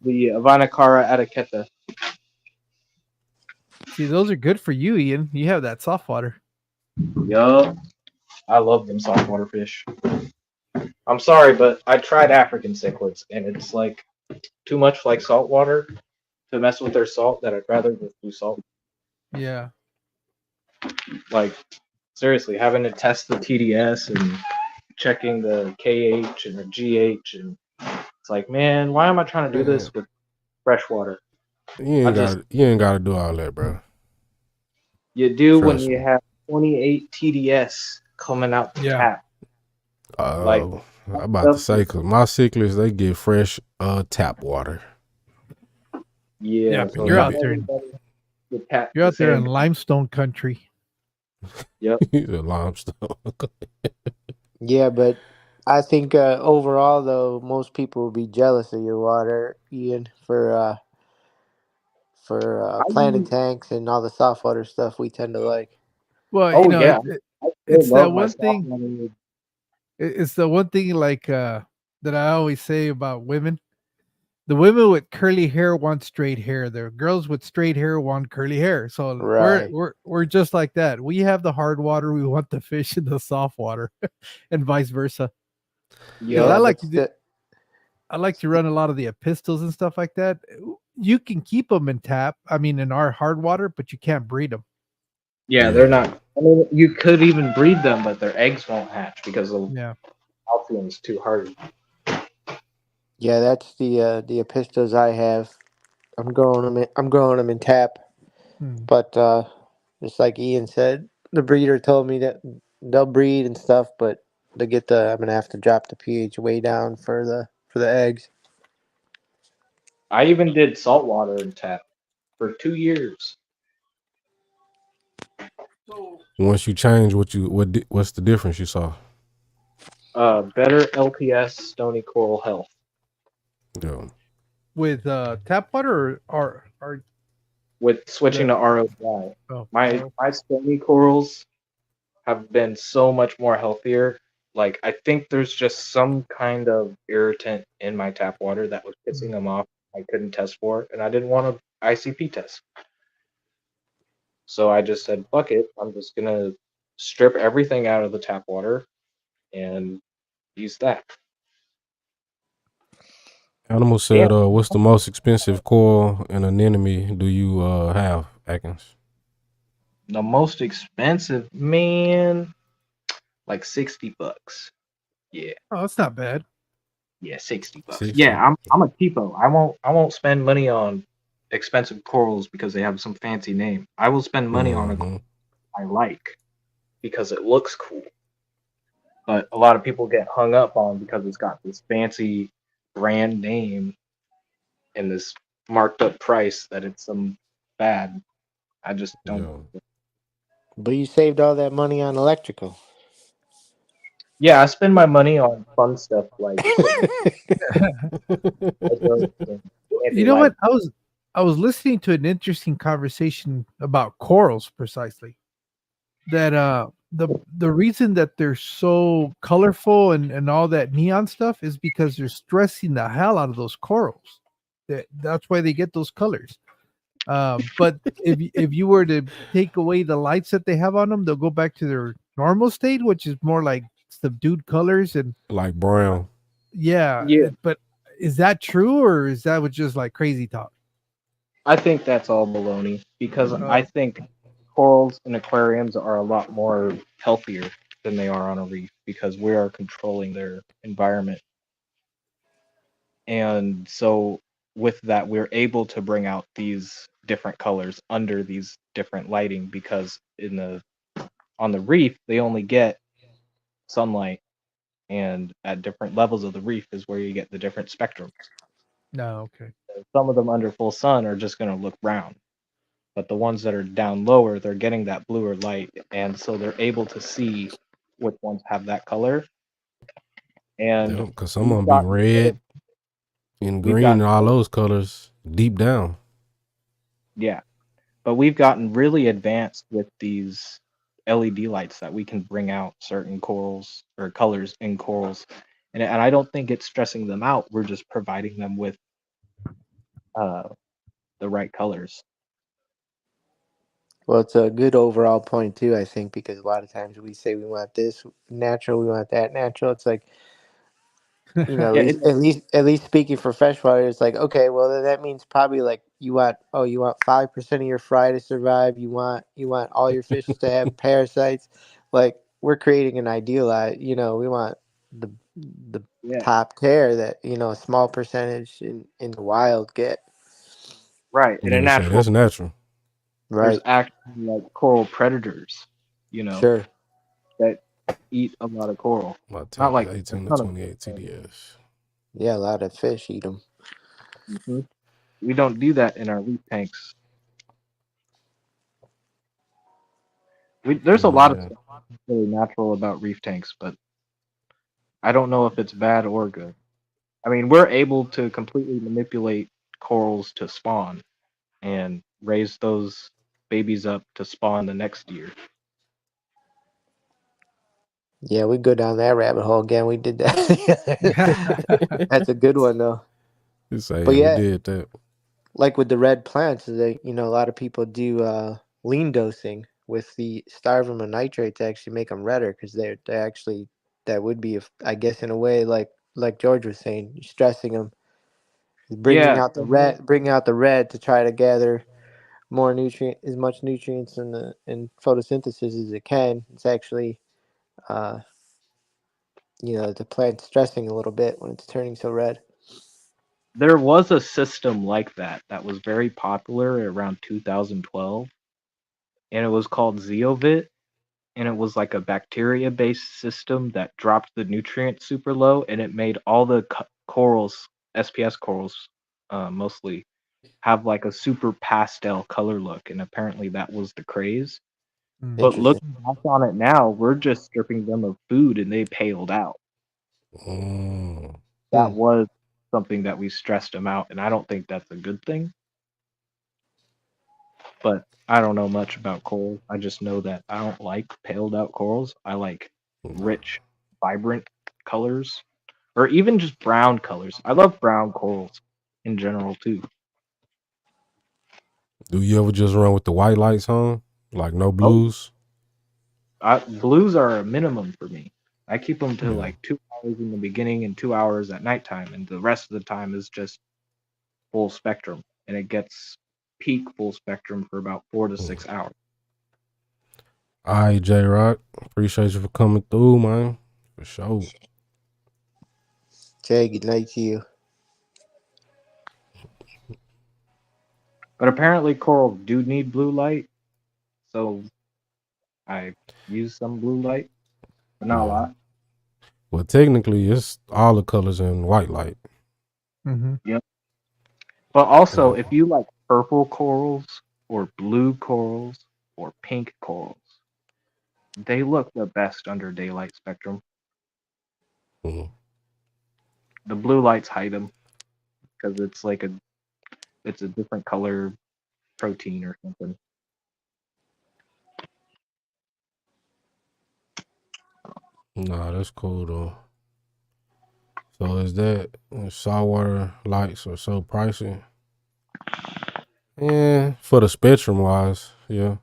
Vanacara etiquetta. See, those are good for you, Ian. You have that saltwater. Yup, I love them saltwater fish. I'm sorry, but I tried African cichlids, and it's like too much like saltwater to mess with their salt. That I'd rather just do salt. Yeah. Like seriously, having to test the TDS and checking the KH and the GH, and it's like, man, why am I trying to do Man, this with fresh water? you I ain't just got you ain't gotta do all that, bro. you do when Trust you me. have 28 TDS coming out the Yeah. tap. Like I'm about to say, cause my cichlids they get fresh tap water. Yeah, yeah, but so you're not out there. everybody the tap You're the out there same. in limestone country. Yep. He's a limestone. Yeah, but I think overall though, most people will be jealous of your water, Ian, for I planting use, tanks and all the saltwater stuff we tend to like. Well, oh yeah, I still it's that love my one soft thing. money. It's the one thing like that I always say about women. The women with curly hair want straight hair. The girls with straight hair want curly hair. So we're Right. we're we're just like that. We have the hard water. We want the fish in the soft water, and vice versa. Because Yeah, Yup. but still, I like to run a lot of the epistles and stuff like that. You can keep them in tap. I mean, in our hard water, but you can't breed them. Yeah, they're not. I mean, you could even breed them, but their eggs won't hatch because the Yeah. calcium is too hard. yeah, that's the epistos I have. I'm growing them in tap, Hmm. but just like Ian said, the breeder told me that they'll breed and stuff, but I'm gonna have to drop the pH way down for the eggs. I even did saltwater in tap for 2 years. Once you change, what's the difference you saw? Better LPS stony coral health. Yeah. With tap water or With switching the to ROI. oh, My stony corals have been so much more healthier. Like I think there's just some kind of irritant in my tap water that was pissing them off. I couldn't test for it, and I didn't want to ICP test. So I just said, "Fuck it! I'm just gonna strip everything out of the tap water and use that." Animal said, Damn, what's the most expensive coil and anemone do you have, Atkins? the most expensive, man, like $60. Yeah, oh, that's not bad. yeah, $60. 60. Yeah, I'm a cheapo. I won't spend money on expensive corals because they have some fancy name. I will spend money on a coral I like because it looks cool. But a lot of people get hung up on because it's got this fancy brand name and this marked up price that it's some bad. I just don't. Yeah. But you saved all that money on electrical. Yeah, I spend my money on fun stuff like putting You know what? I was listening to an interesting conversation about corals precisely. That the reason that they're so colorful and all that neon stuff is because they're stressing the hell out of those corals. That's why they get those colors. But if you were to take away the lights that they have on them, they'll go back to their normal state, which is more like subdued colors and Like brown. yeah. Yeah. But is that true or is that just like crazy talk? I think that's all baloney because I Oh, think corals in aquariums are a lot more healthier than they are on a reef because we are controlling their environment. And so with that, we're able to bring out these different colors under these different lighting because in the on the reef they only get sunlight, and at different levels of the reef is where you get the different spectrums. no, okay. Some of them under full sun are just going to look brown, but the ones that are down lower, they're getting that bluer light, and so they're able to see which ones have that color. Yeah, And because some of we've them be gotten red and we've green and gotten all those colors deep down. yeah, but we've gotten really advanced with these LED lights that we can bring out certain corals or colors in corals, and I don't think it's stressing them out. We're just providing them with uh, the right colors. Well, it's a good overall point too, I think, because a lot of times we say we want this natural, we want that natural. It's like, at Yeah, least at least speaking for freshwater, it's like, okay, well then that means probably like you want 5% of your fry to survive. You want all your fish to have parasites. Like we're creating an ideal. We want the the yeah, top tier that a small percentage in the wild get. right. In a Yeah, say natural, that's natural. there's Right. actually like coral predators, you know, Sure. that eat a lot of coral. My Not tank like a 18 to ton of 28 coral. TDS. Yeah, a lot of fish eat them. Hmm. We don't do that in our reef tanks. There's a lot of Yeah. stuff really natural about reef tanks, but I don't know if it's bad or good. I mean, we're able to completely manipulate corals to spawn and raise those babies up to spawn the next year. Yeah, we go down that rabbit hole again. We did that. That's a good one though. You say, But yeah, we yeah, did that. like with the red plants, a lot of people do lean dosing with the starve them of nitrate to actually make them redder because they actually that would be, I guess, in a way like George was saying, stressing them, Yeah, bringing out the red to try to gather more nutrient, as much nutrients in photosynthesis as it can. It's actually uh, the plant stressing a little bit when it's turning so red. there was a system like that was very popular around 2012, and it was called Zeovit, and it was like a bacteria-based system that dropped the nutrients super low, and it made all the corals, SPS corals, mostly, have like a super pastel color look, and apparently that was the craze. Mm. But Interesting. looking back on it now, we're just stripping them of food, and they paled out. Mm. That Hmm. was something that we stressed them out, and I don't think that's a good thing. But I don't know much about corals. I just know that I don't like paled out corals. I like rich, vibrant colors, or even just brown colors. I love brown corals in general too. Do you ever just run with the white lights on? Like no Oh, blues? blues are a minimum for me. I keep them to Yeah. like 2 hours in the beginning and 2 hours at nighttime, and the rest of the time is just full spectrum, and it gets peak full spectrum for about 4 to 6 hours. All right, J Rock. Appreciate you for coming through, man. For sure. Jay, good night to you. But apparently, corals do need blue light, so I use some blue light, but not a Yeah. lot. Well, technically, it's all the colors in white light. Mm-hmm. Yep. But also, Yeah. if you like purple corals or blue corals or pink corals, they look the best under daylight spectrum. Mm. The blue lights hide them because it's a different color protein or something. Nah, that's cool though. So is that saltwater lights are so pricey? Yeah, for the spectrum wise, yeah.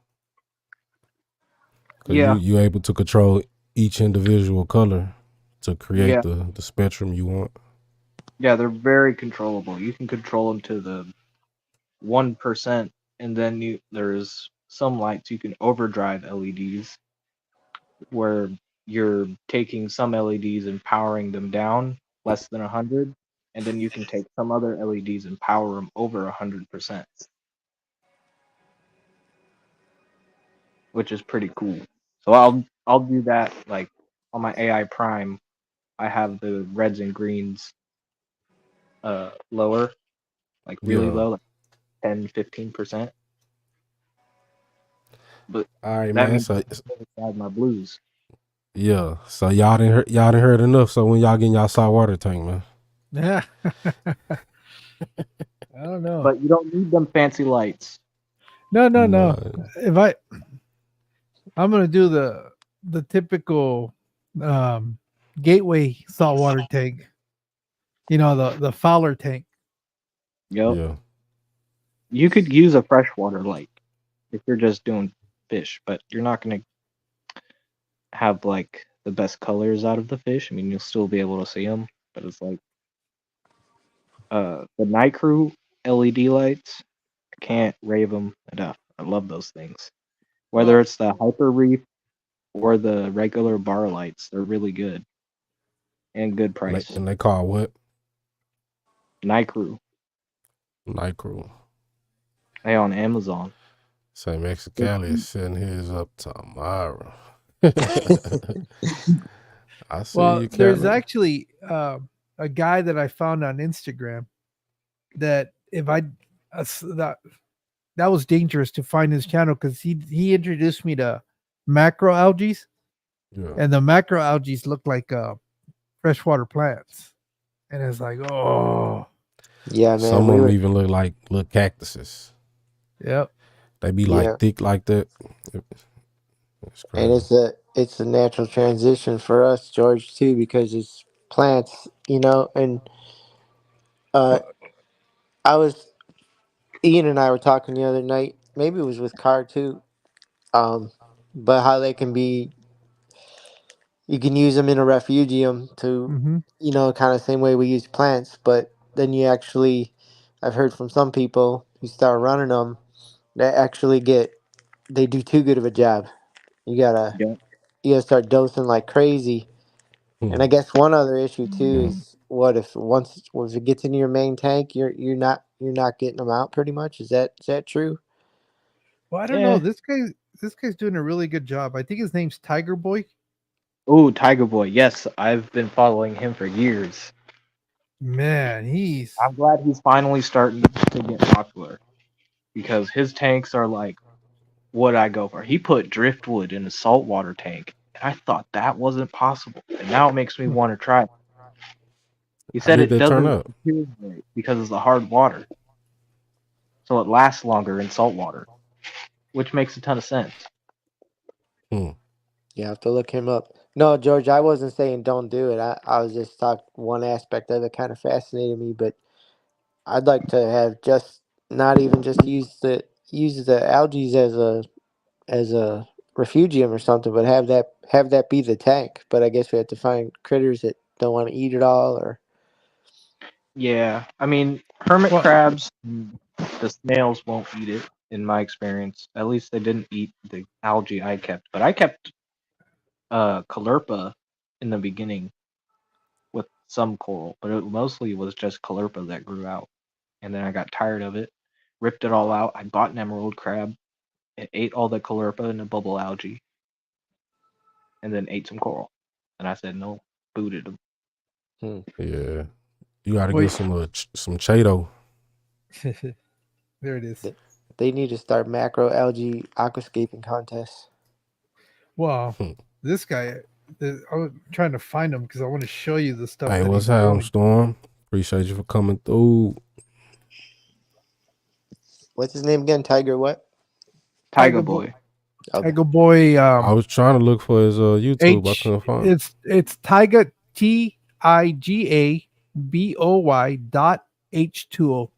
Cause Yeah, you able to control each individual color to create yeah, the spectrum you want. yeah. They're very controllable. You can control them to the 1%, and then there's some lights you can overdrive LEDs where you're taking some LEDs and powering them down less than 100, and then you can take some other LEDs and power them over 100%, which is pretty cool. So I'll do that like on my AI Prime. I have the reds and greens lower, like really Yeah. low, like 10-15%. But All right, that man. means So I have my blues. yeah. So y'all didn't heard enough. So when y'all getting y'all saltwater tank, man. Yeah. I don't know. But you don't need them fancy lights. No. No. If I'm gonna do the typical um gateway saltwater tank. You know, the Fowler tank. Yep. Yeah. You could use a freshwater light if you're just doing fish, but you're not gonna have like the best colors out of the fish. I mean, you'll still be able to see them, but it's like the night crew LED lights. I can't rave them enough. I love those things. Whether Well, it's the hyper reef or the regular bar lights, they're really good and good price. And they call what? Night crew, Night crew. they on Amazon. Say Mexicali is setting his up tomorrow. I see well, you, there's Cali. actually a guy that I found on Instagram that if I that was dangerous to find his channel because he introduced me to macroalgae, Yeah. and the macroalgae look like freshwater plants, and it's like, oh, Yeah, man. Some We of them were. even look like little cactuses. yep. They be Yeah, like thick like that. It's and crazy. it's a natural transition for us, George, too, because it's plants, and uh, Well, I was Ian and I were talking the other night. Maybe it was with Car too. But how they can be, you can use them in a refugium to, mm-hmm. kind of same way we use plants. But then you actually, I've heard from some people who start running them, they actually they do too good of a job. You gotta, Yeah. you gotta start dosing like crazy. And Hmm. I guess one other issue too is what if once it gets into your main tank, you're not getting them out pretty much. Is that true? Well, I don't know. Yeah. This guy's doing a really good job. I think his name's Tiger Boy. Oh, Tiger Boy. Yes, I've been following him for years. Man, he's I'm glad he's finally starting to get popular because his tanks are like what I go for. He put driftwood in a saltwater tank, and I thought that wasn't possible. And now it makes me want to try it. He How said did it that turn doesn't out? deteriorate because it's the hard water, so it lasts longer in saltwater, which makes a ton of sense. Hmm. You have to look him up. No, George, I wasn't saying don't do it. I was just talking one aspect of it kind of fascinated me, but I'd like to have just not even just use the algae as a refugium or something, but have that be the tank. But I guess we have to find critters that don't want to eat it all, or Yeah, I mean, hermit well. crabs, the snails won't eat it, in my experience. At least they didn't eat the algae I kept. But I kept Caulerpa in the beginning with some coral, but it mostly was just Caulerpa that grew out. And then I got tired of it, ripped it all out. I bought an emerald crab, it ate all the Caulerpa and the bubble algae, and then ate some coral. And I said no, booted them. Yeah. You got to get Wait, some Cheeto. there it is. they need to start macro algae aquascaping contests. Wow, Hmm. this guy. I'm trying to find him because I want to show you the stuff Hey, that what's he's happening, growing. Storm? Appreciate you for coming through. What's his name again? Tiger what? Tiger Tiger Boy. boy. Okay. Tiger Boy. I was trying to look for his YouTube. I H. couldn't find it. It's Tiger TIGABOY .H2O.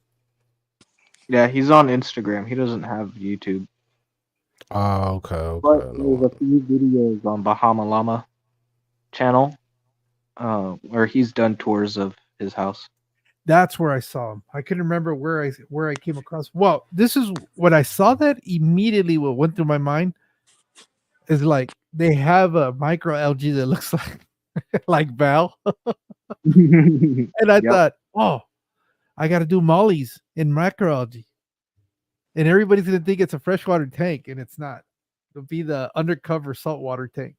Yeah, he's on Instagram. He doesn't have YouTube. Oh, okay, okay. But I there's know. a few videos on Bahama Llama channel where he's done tours of his house. That's where I saw him. I couldn't remember where I came across. Well, this is when I saw that immediately. What went through my mind is like they have a microalgae that looks like Val, and I Yep. thought, oh, I got to do mollies in microalgae, and everybody's gonna think it's a freshwater tank, and it's not. It'll be the undercover saltwater tank.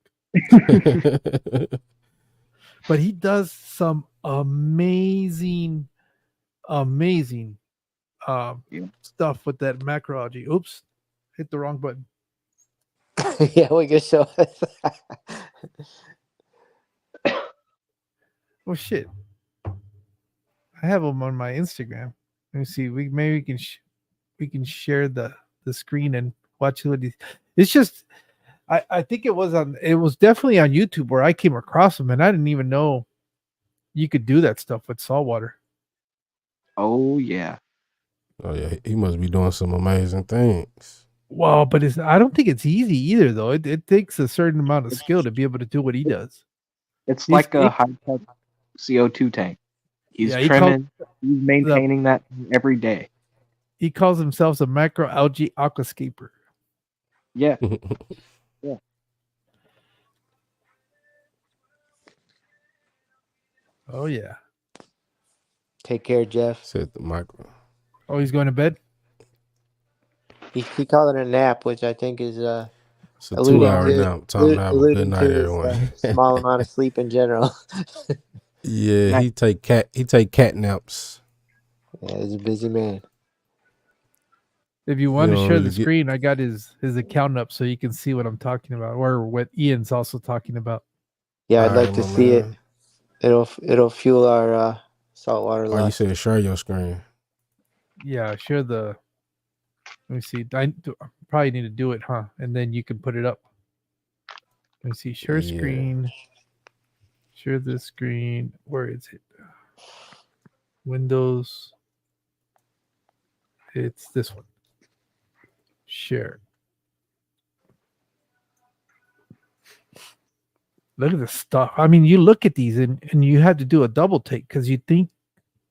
But he does some amazing Yeah. stuff with that macroalgae. Oops, hit the wrong button. Yeah, we can show us. Oh shit, I have them on my Instagram. Let me see. We can share the screen and watch what these. It's just I think it was definitely on YouTube where I came across them, and I didn't even know you could do that stuff with saltwater. Oh yeah. Oh yeah, he must be doing some amazing things. Well, but I don't think it's easy either, though. It takes a certain amount of skill to be able to do what he does. It's He's like a high tech CO2 tank. He's yeah, he calls trimming, he's maintaining that every day. he calls himself a macroalgae aquascaper. Yeah. Oh yeah. Take care, Jeff. Said the micro. Oh, he's going to bed. He called it a nap, which I think is It's a alluding 2-hour to nap. Time to have a good alluding night, to his everyone. small amount of sleep in general. Yeah, Night. he take cat naps. Yeah, he's a busy man. If you want You to don't share really the get- screen, I got his account up so you can see what I'm talking about, or what Ian's also talking about. Yeah, I'd All like right, to my see man. it. It'll fuel our saltwater Oh, you lust. said share your screen. Yeah, share the. Let me see. I probably need to do it, huh? And then you can put it up. Let me see. Share Yeah. screen. Share the screen. Where is it? Windows. It's this one. Share. Look at the stuff. I mean, you look at these and you have to do a double take because you think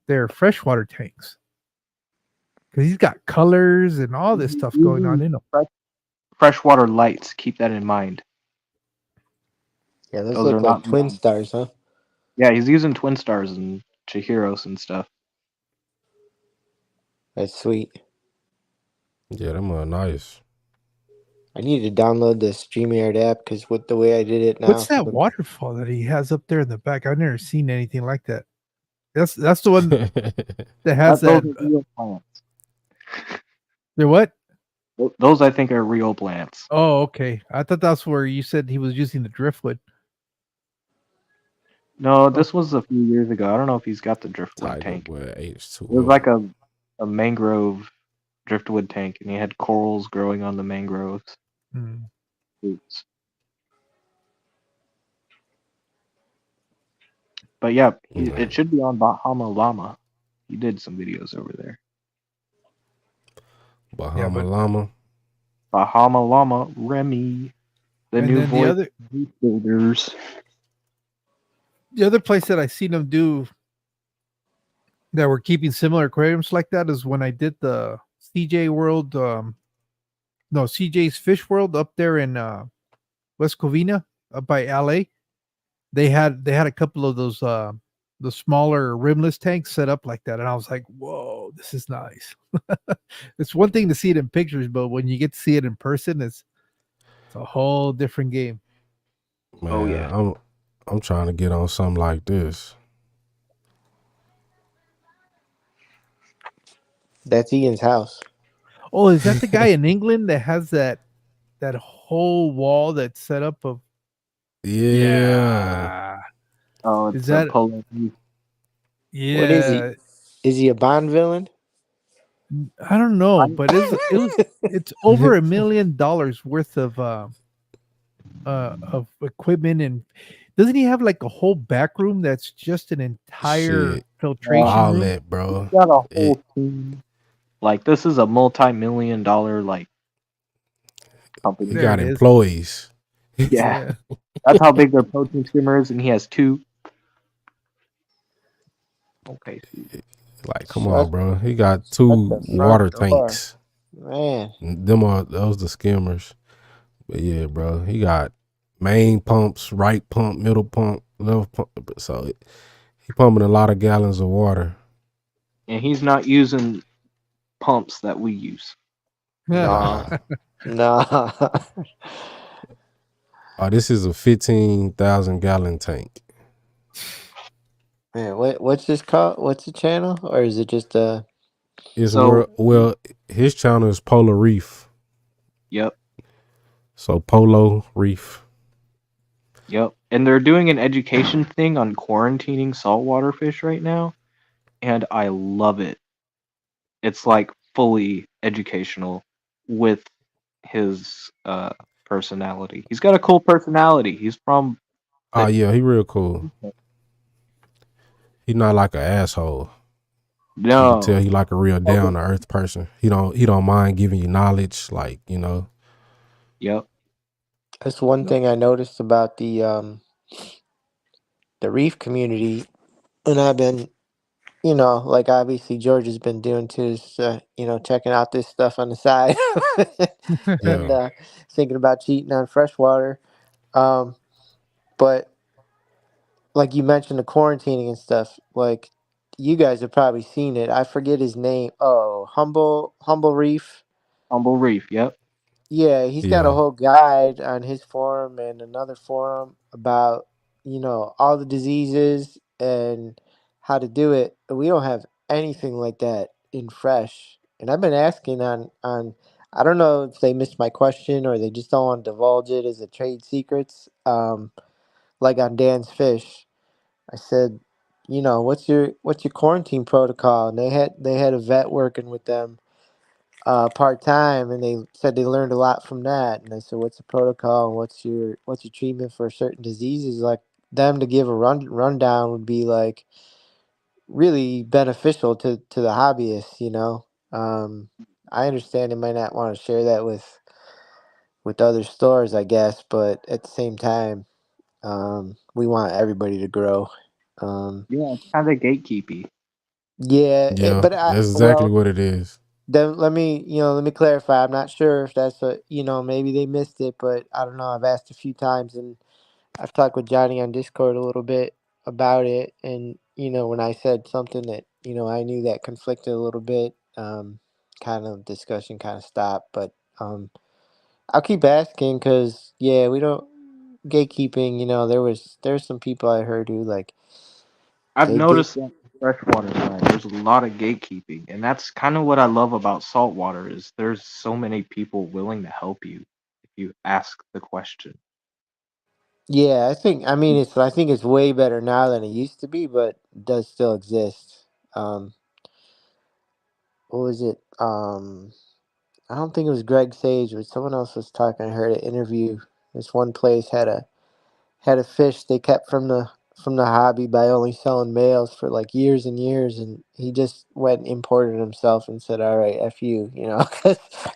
they're freshwater tanks. Because he's got colors and all this stuff going on in them. Freshwater lights. Keep that in mind. Yeah, those Those look are like not twin mine. stars, huh? Yeah, he's using twin stars and Chihiros and stuff. That's sweet. Yeah, them are nice. I need to download the StreamYard app because with the way I did it now. What's that waterfall that he has up there in the back? I've never seen anything like that. That's the one that has Those that. are real plants. They're what? Those I think are real plants. Oh, okay. I thought that's where you said he was using the driftwood. No, this was a few years ago. I don't know if he's got the driftwood Tiger tank. with H2O. It was like a mangrove driftwood tank, and he had corals growing on the mangroves. Hmm. Roots. But yeah, it should be on Bahama Llama. He did some videos over there. Bahama but- Llama. Bahama Llama, Remy, the And new then voice of Reef builders. the other place that I seen them do that were keeping similar aquariums like that is when I did the CJ World, CJ's Fish World up there in West Covina, up by LA. They had a couple of those the smaller rimless tanks set up like that, and I was like, "Whoa, this is nice." It's one thing to see it in pictures, but when you get to see it in person, it's a whole different game. Man, Oh, yeah. I'm trying to get on something like this. That's Ian's house. Oh, is that the guy in England that has that whole wall that's set up of? Yeah. Oh, Is it's that- a Polo Reef. Yeah. What is he? Is he a Bond villain? I don't know, but it's over $1 million worth of equipment, and doesn't he have like a whole back room that's just an entire Shit. filtration All room? that, bro. He's got a whole team. Like, this is a multi-million-dollar, like, company. He There got it is. employees. Yeah, that's how big their protein skimmer is, and he has 2. Okay, Like, come on, Shut, bro. He got shut 2 the water front door, tanks. man. Those the skimmers. But yeah, bro, he got main pumps, right pump, middle pump, left pump. So he pumping a lot of gallons of water. and he's not using pumps that we use. Nah, Nah. nah. Oh, this is a 15,000 gallon tank. Man, what's this called? What's the channel, or is it just a? It's So, well, his channel is Polar Reef. yep, So Polo Reef. yep. And they're doing an education thing on quarantining saltwater fish right now, and I love it. It's like fully educational with his personality. He's got a cool personality. He's from Oh the yeah, he real cool. He not like an asshole. You can tell no. he like a real down to earth person. He don't mind giving you knowledge, like, Yep. That's one thing I noticed about the reef community, and I've been, like obviously George has been doing too, is checking out this stuff on the side, and Yeah. thinking about cheating on freshwater. Um, but like you mentioned the quarantining and stuff, like you guys have probably seen it. I forget his name. Oh, Humble Reef. Humble Reef. Yep. Yeah, he's got a Yeah. whole guide on his forum and another forum about, all the diseases and how to do it. We don't have anything like that in fresh. And I've been asking on I don't know if they missed my question or they just don't want to divulge it as a trade secrets. Like on Dan's Fish. I said, what's your quarantine protocol? And they had a vet working with them part time, and they said they learned a lot from that. And I said, "What's the protocol? And what's your treatment for certain diseases?" Like them to give a rundown would be like really beneficial to the hobbyists. I understand they might not want to share that with other stores, I guess, but at the same time, we want everybody to grow. Um, Yeah, it's kind of gatekeepy. yeah, Yeah. but That's exactly well, what it is. then let me clarify. I'm not sure if that's maybe they missed it, but I don't know. I've asked a few times, and I've talked with Johnny on Discord a little bit about it. And when I said something that I knew that conflicted a little bit, kind of discussion kind of stopped. But I'll keep asking because yeah, we don't gatekeeping. There's some people I heard who like I've they did. noticed that the freshwater side, there's a lot of gatekeeping, and that's kind of what I love about saltwater is there's so many people willing to help you if you ask the question. Yeah, I think it's way better now than it used to be, but it does still exist. Um, what was it? I don't think it was Greg Sage, but someone else was talking. I heard an interview. This one place had a fish they kept from the hobby by only selling males for like years and years, and he just went and imported himself and said, "All right, f you,"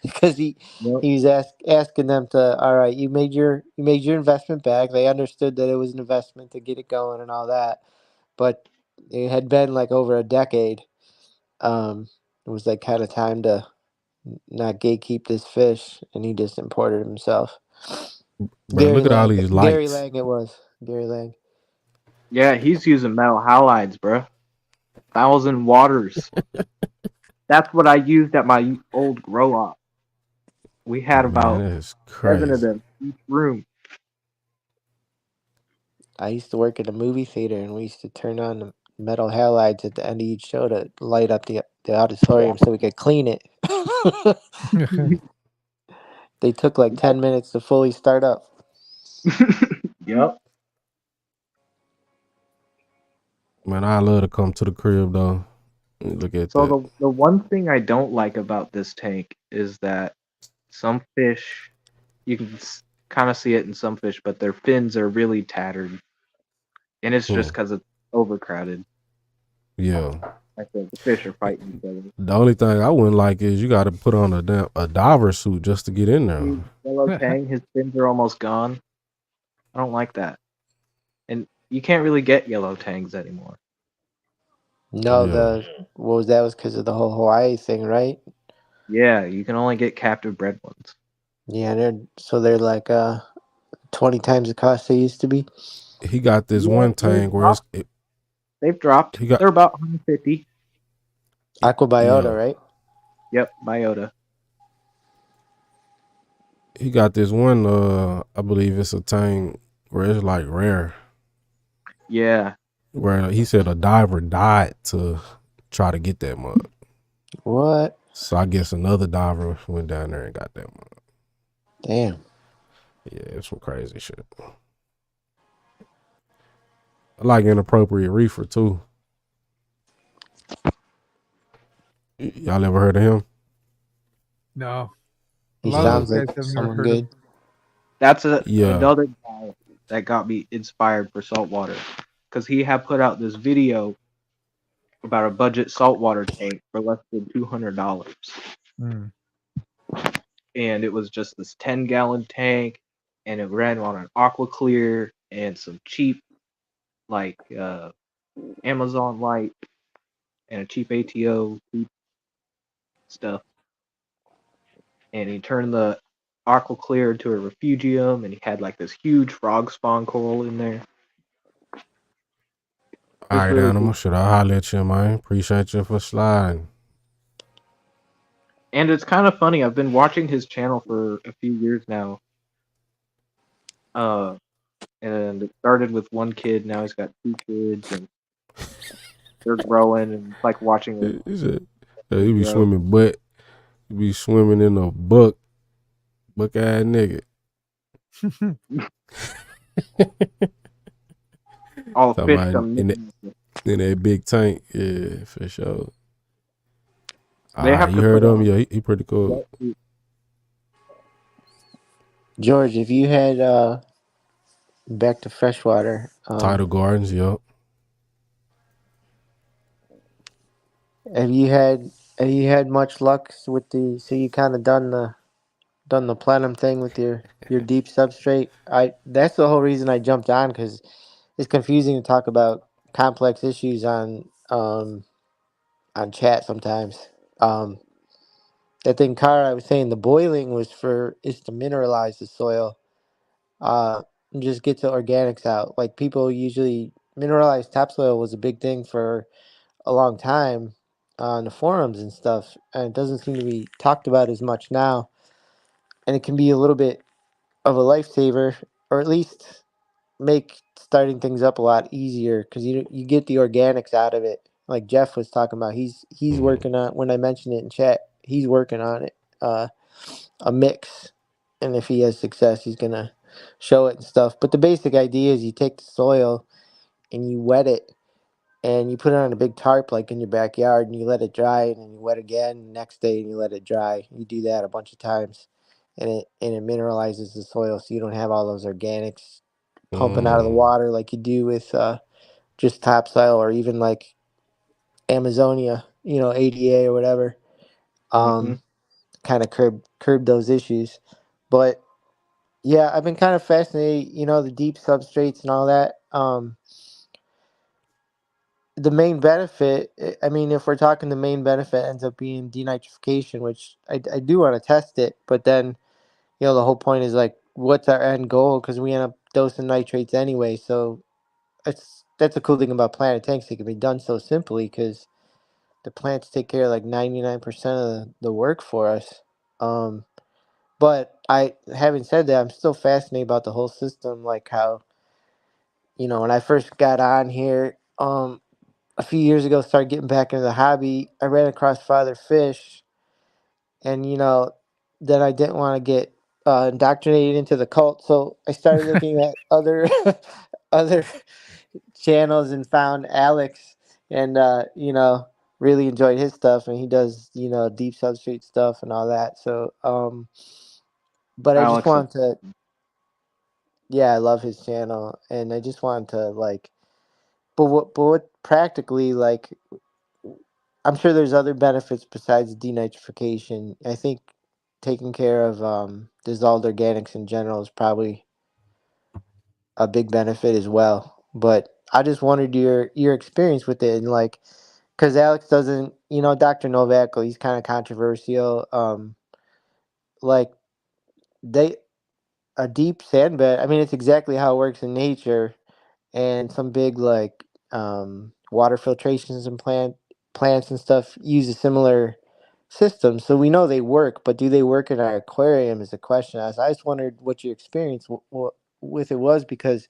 because Yep. he was asking them to, "All right, you made your investment back." They understood that it was an investment to get it going and all that, but it had been like over a decade. It was like kind of time to not gatekeep this fish, and he just imported himself. Bro, look at all these Gary lights. Lang, it was Gary Lang. Yeah, he's using metal halides, bro. 1,000 waters. That's what I used at my old grow up. We had Man, about that's 7 of crazy. them each room. I used to work at a movie theater, and we used to turn on the metal halides at the end of each show to light up the auditorium so we could clean it. They took like 10 minutes to fully start up. Yep. Man, I love to come to the crib though. Look at So that. the one thing I don't like about this tank is that some fish you can kind of see it in some fish, but their fins are really tattered, and it's just Hmm. because it's overcrowded. Yeah. I think the fish are fighting each other. The only thing I wouldn't like is you got to put on a diver suit just to get in there. See, yellow tang, his fins are almost gone. I don't like that. And you can't really get yellow tangs anymore. No, Yeah. what was that? Was because of the whole Hawaii thing, right? Yeah, you can only get captive bred ones. Yeah, they're like 20 times the cost they used to be. He got this Yeah, one tank where they've dropped. he got They're about 150. Aquabiota, yeah right? Yep, biota. he got this one. I believe it's a tank where it's like rare. Yeah. Where he said a diver died to try to get that mug. What? So I guess another diver went down there and got that mug. Damn. Yeah, it's some crazy shit. I like Inappropriate Reefer too. Y'all ever heard of him? No. He A lot of sounds those like guys I've never someone heard of. good. That's Yeah. another guy that got me inspired for saltwater. Because he had put out this video about a budget saltwater tank for less than $200. Mm. And it was just this 10-gallon tank, and it ran on an aqua clear and some cheap like Amazon light and a cheap ATO stuff. And he turned the aqua clear into a refugium, and he had like this huge frog spawn coral in there. All It's right, really Animal. cool. Should I holler at you, man? Appreciate you for sliding. And it's kind of funny. I've been watching his channel for a few years now. And it started with one kid. Now he's got 2 kids, and they're growing. And it's like watching He a said, he be grow. swimming he be swimming in a buck ass nigga. All Talking fish about come. in that big tank. Yeah, for sure. They have You to heard put him? on. Yeah, he pretty cool. George, if you had back to freshwater, Tidal Gardens, yup. have you had much luck with so you kind of done the platinum thing with your deep substrate? That's the whole reason I jumped on, because it's confusing to talk about complex issues on chat sometimes. That thing C.A.R I was saying, the boiling is to mineralize the soil, and just get the organics out. Like, people usually, mineralized topsoil was a big thing for a long time on the forums and stuff, and it doesn't seem to be talked about as much now. And it can be a little bit of a lifesaver, or at least make starting things up a lot easier, because you get the organics out of it. Like Jeff was talking about, he's working on, when I mentioned it in chat, he's working on it, a mix, and if he has success, he's gonna show it and stuff. But the basic idea is you take the soil and you wet it, and you put it on a big tarp like in your backyard, and you let it dry, and then you wet again the next day, and you let it dry. You do that a bunch of times, and it mineralizes the soil, so you don't have all those organics pumping out of the water like you do with just topsoil, or even like Amazonia, ADA or whatever. Mm-hmm. Kind of curb those issues. But yeah, I've been kind of fascinated, the deep substrates and all that. The main benefit, I mean, if we're talking, the main benefit ends up being denitrification, which I do want to test it, but then, the whole point is like, what's our end goal? Because we end up dosing nitrates anyway. So that's a cool thing about planted tanks. It can be done so simply, because the plants take care of like 99% of the work for us. But having said that, I'm still fascinated about the whole system, like how, when I first got on here, a few years ago, started getting back into the hobby, I ran across Father Fish, and then I didn't want to get indoctrinated into the cult, so I started looking at other other channels and found Alex, and really enjoyed his stuff, and he does deep substrate stuff and all that. So but I just Alex is wanted to, yeah, I love his channel, and I just wanted to, like, but what practically, like, I'm sure there's other benefits besides denitrification. I think taking care of dissolved organics in general is probably a big benefit as well. But I just wondered your experience with it, and like, because Alex doesn't, Dr. Novak, he's kind of controversial. Like they a deep sand bed. I mean, it's exactly how it works in nature, and some big like water filtrations and plants and stuff use a similar system. So we know they work, but do they work in our aquarium is the question. I just wondered what your experience with it was, because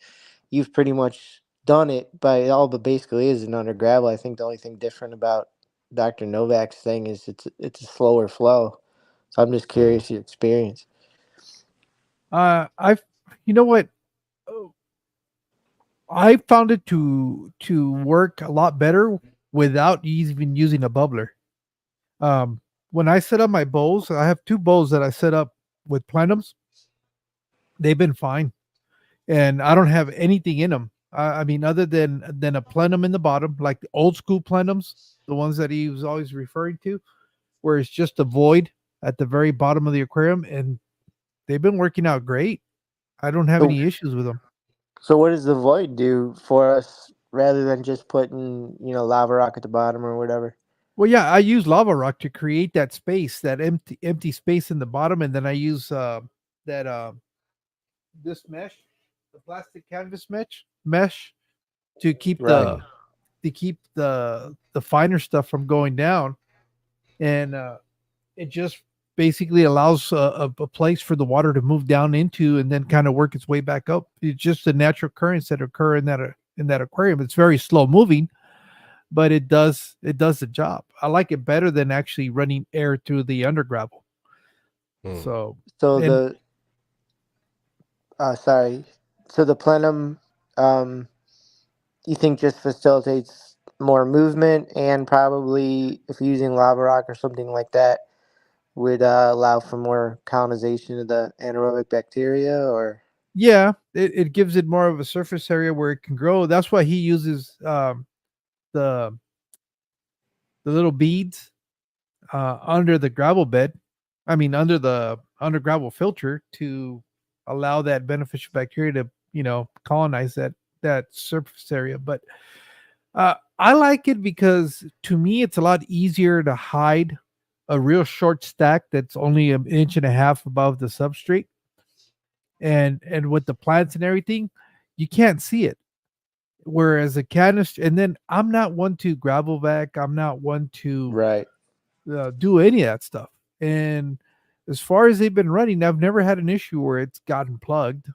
you've pretty much done it by all, but basically is an under gravel. I think the only thing different about Dr. Novak's thing is it's a slower flow. So I'm just Mm. curious your experience. I've, you know what? Oh, I found it to work a lot better without even using a bubbler. Um, when I set up my bowls, I have two bowls that I set up with plenums. They've been fine, and I don't have anything in them. I mean, other than a plenum in the bottom, like the old school plenums, the ones that he was always referring to, where it's just a void at the very bottom of the aquarium, and they've been working out great. I don't have So any issues with them. So what does the void do for us rather than just putting, lava rock at the bottom or whatever? Well, yeah, I use lava rock to create that space, that empty space in the bottom, and then I use that this mesh, the plastic canvas mesh to keep Right. Mm. the finer stuff from going down, and it just basically allows a place for the water to move down into and then kind of work its way back up. It's just the natural currents that occur in that aquarium. It's very slow moving, but it does the job. I like it better than actually running air through the under gravel. Mm. So So and sorry. So the plenum, um, you think just facilitates more movement, and probably if you're using lava rock or something like that would allow for more colonization of the anaerobic bacteria, or yeah, it gives it more of a surface area where it can grow. That's why he uses the the little beads under the gravel bed. I mean, under the under gravel filter to allow that beneficial bacteria to colonize that surface area. But I like it because to me it's a lot easier to hide a real short stack that's only an inch and a half above the substrate, and with the plants and everything, you can't see it. Whereas a canister, and then I'm not one to gravel vac. I'm not one to right? do any of that stuff. And as far as they've been running, I've never had an issue where it's gotten plugged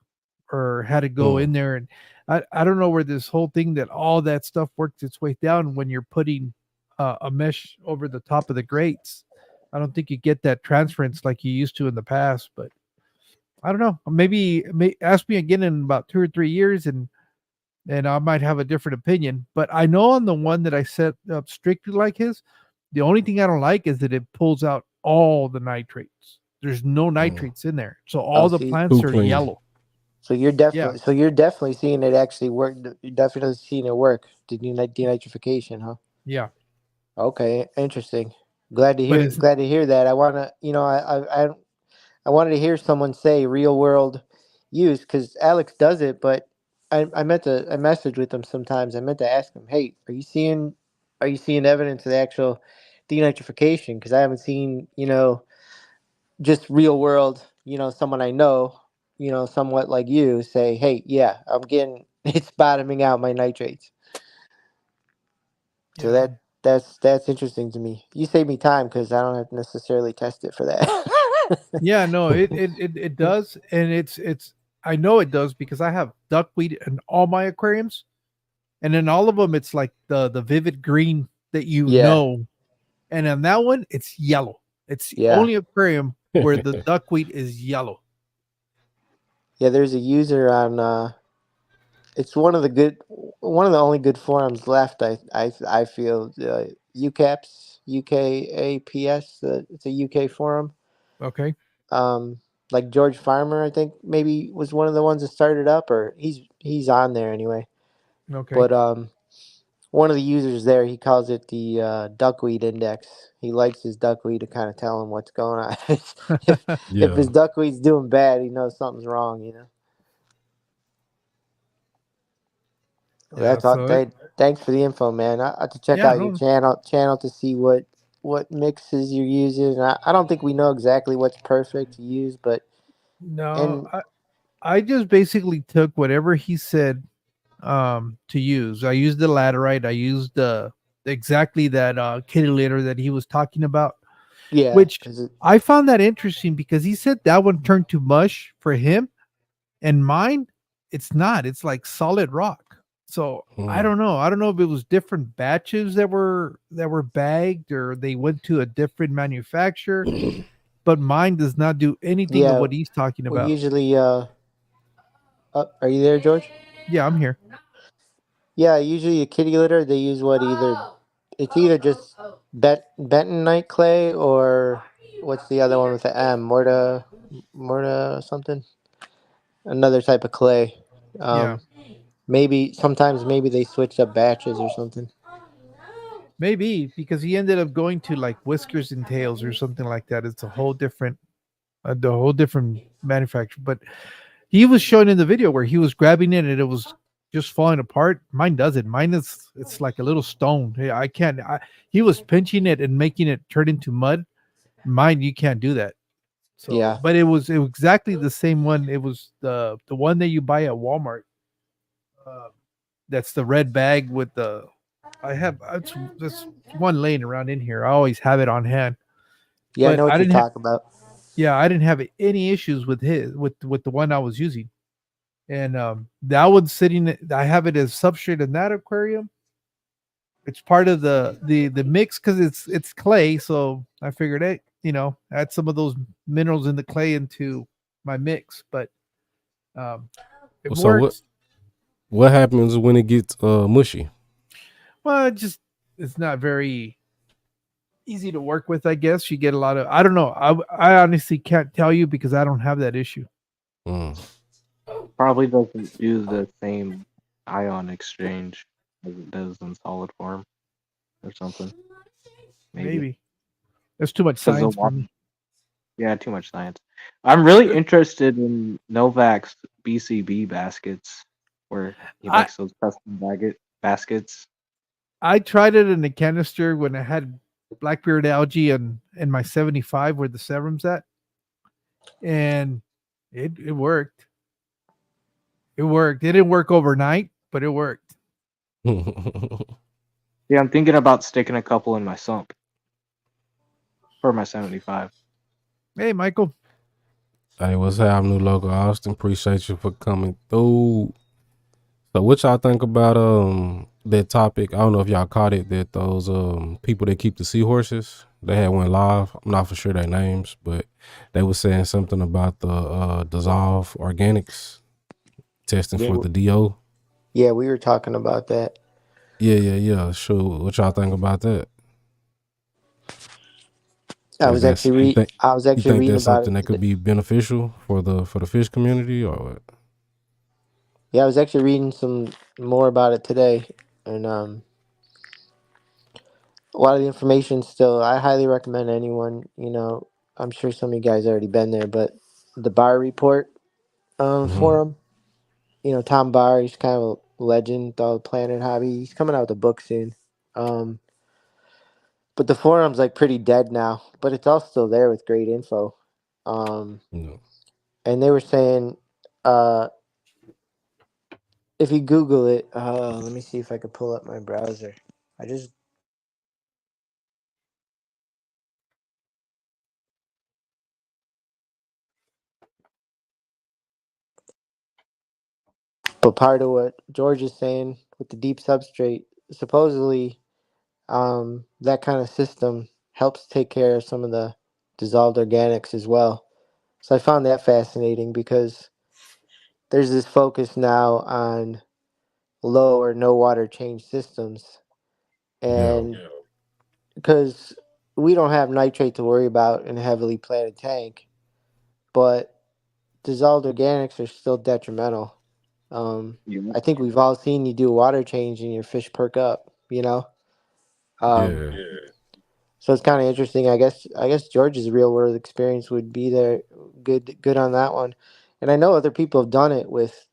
or had to go Mm. in there. And I don't know where this whole thing that all that stuff works its way down when you're putting a mesh over the top of the grates. I don't think you get that transference like you used to in the past, but I don't know. Maybe ask me again in about 2 or 3 years, and I might have a different opinion. But I know on the one that I set up strictly like his, the only thing I don't like is that it pulls out all the nitrates. There's no Mm. nitrates in there, so Oh, all the see, plants Too are clean. yellow. Yeah, so you're definitely seeing it actually work. You're definitely seeing it work. The denitrification, huh? yeah. Okay, interesting. Glad to But hear. it's Glad to hear that. I wanna, I wanted to hear someone say real world use, because Alex does it, but I message with him sometimes. I meant to ask him, hey, are you seeing evidence of the actual denitrification? Because I haven't seen, just real world, someone I know, somewhat like you, say, hey, yeah, I'm getting it's bottoming out my nitrates. So yeah, that's interesting to me. You save me time because I don't have to necessarily test it for that. yeah. No, it does, and it's. I know it does because I have duckweed in all my aquariums, and in all of them, it's like the vivid green that Yeah, and on that one, it's yellow. It's the yeah, only aquarium where the duckweed is yellow. yeah. There's a user on. It's one of the only good forums left. I feel UCAPS UKAPS. It's a UK forum. Okay, Um, like George Farmer, I think maybe was one of the ones that started up, or he's on there anyway. okay. But one of the users there, he calls it the duckweed index. He likes his duckweed to kind of tell him what's going on. If Yeah. his duckweed's doing bad, he knows something's wrong. Well, Yeah, that's all. so Thanks for the info, man. I have to check yeah, out your no, channel to see what mixes you're using. I don't think we know exactly what's perfect to use, but no, and I just basically took whatever he said to use. I used the laterite. I used exactly that kitty litter that he was talking about, yeah, which because I found that interesting because he said that one turned to mush for him, and mine, it's not. It's like solid rock. So I Hmm. don't know. I don't know if it was different batches that were bagged or they went to a different manufacturer, but mine does not do anything of yeah, what he's talking we about. usually are you there, George? Yeah, I'm here. Yeah, usually a kitty litter they use what either it's either just bentonite clay or what's the other one with the M? Morta something? Another type of clay. Yeah. Um, maybe sometimes maybe they switch up batches or something. Maybe because he ended up going to like Whiskers and Tails or something like that. It's a whole different, the whole different manufacturer. But he was showing in the video where he was grabbing it and it was just falling apart. Mine doesn't. Mine is it's like a little stone. Hey, I can't. He was pinching it and making it turn into mud. Mine, you can't do that. So, Yeah, but it was exactly the same one. It was the one that you buy at Walmart. Uh, that's the red bag with the. I have it's one laying around in here. I always have it on hand. yeah, I But know I what you're didn't have. talking about. Yeah, I didn't have any issues with with the one I was using. And that one's sitting. I have it as substrate in that aquarium. It's part of the mix because it's clay. So I figured, hey, add some of those minerals in the clay into my mix. But um, it So works. what happens when it gets mushy? Well, it's not very easy to work with. I guess you get a lot of. I don't know. I honestly can't tell you because I don't have that issue. Mm. Probably doesn't do the same ion exchange as it does in solid form or something. Maybe Maybe there's too much because the science for water. me. Yeah, too much science. I'm really interested in Novak's BCB baskets, where he I makes those custom baskets. I tried it in a canister when I had blackbeard algae and my 75 where the serum's at, and it worked. It worked. It didn't work overnight, but it worked. Yeah, I'm thinking about sticking a couple in my sump for my 75. Hey, Michael. Hey, what's happening, local Austin? Appreciate you for coming through. So, what y'all think about that topic? I don't know if y'all caught it. That those people that keep the seahorses, they had went live. I'm not for sure their names, but they were saying something about the dissolve organics testing Yeah, for the DO. yeah, we were talking about that. Yeah. Sure. What y'all think about that? Is that I was you actually think reading that's about something it that could today. be beneficial for the fish community or what? Yeah, I was actually reading some more about it today, and a lot of the information still. I highly recommend anyone. I'm sure some of you guys already been there, but the Bar Report Mm-hmm. forum. Tom Barr, he's kind of a legend, with all the planet hobby. He's coming out with a book soon. Um, but the forum's like pretty dead now, but it's all still there with great info. Um, No. and they were saying, uh, if you Google it, let me see if I could pull up my browser. I just, but part of what George is saying with the deep substrate, supposedly, that kind of system helps take care of some of the dissolved organics as well. So I found that fascinating because there's this focus now on low or no water change systems, Yeah. and because we don't have nitrate to worry about in a heavily planted tank, but dissolved organics are still detrimental. You know? I think we've all seen you do a water change and your fish perk up. you know. Um, Yeah. so it's kind of interesting. I guess George's real world experience would be there good on that one. And I know other people have done it with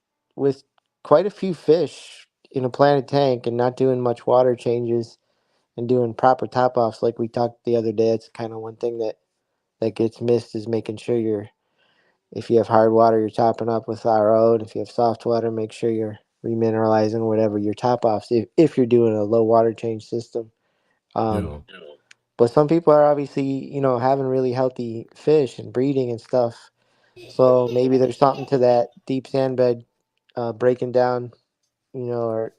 quite a few fish in a planted tank and not doing much water changes and doing proper top offs like we talked the other day. It's kind of one thing that gets missed is making sure you're if you have hard water you're topping up with RO, and if you have soft water make sure you're remineralizing whatever your top offs if you're doing a low water change system. Um, Yeah. but some people are obviously, having really healthy fish and breeding and stuff. So maybe there's something to that deep sand bed breaking down,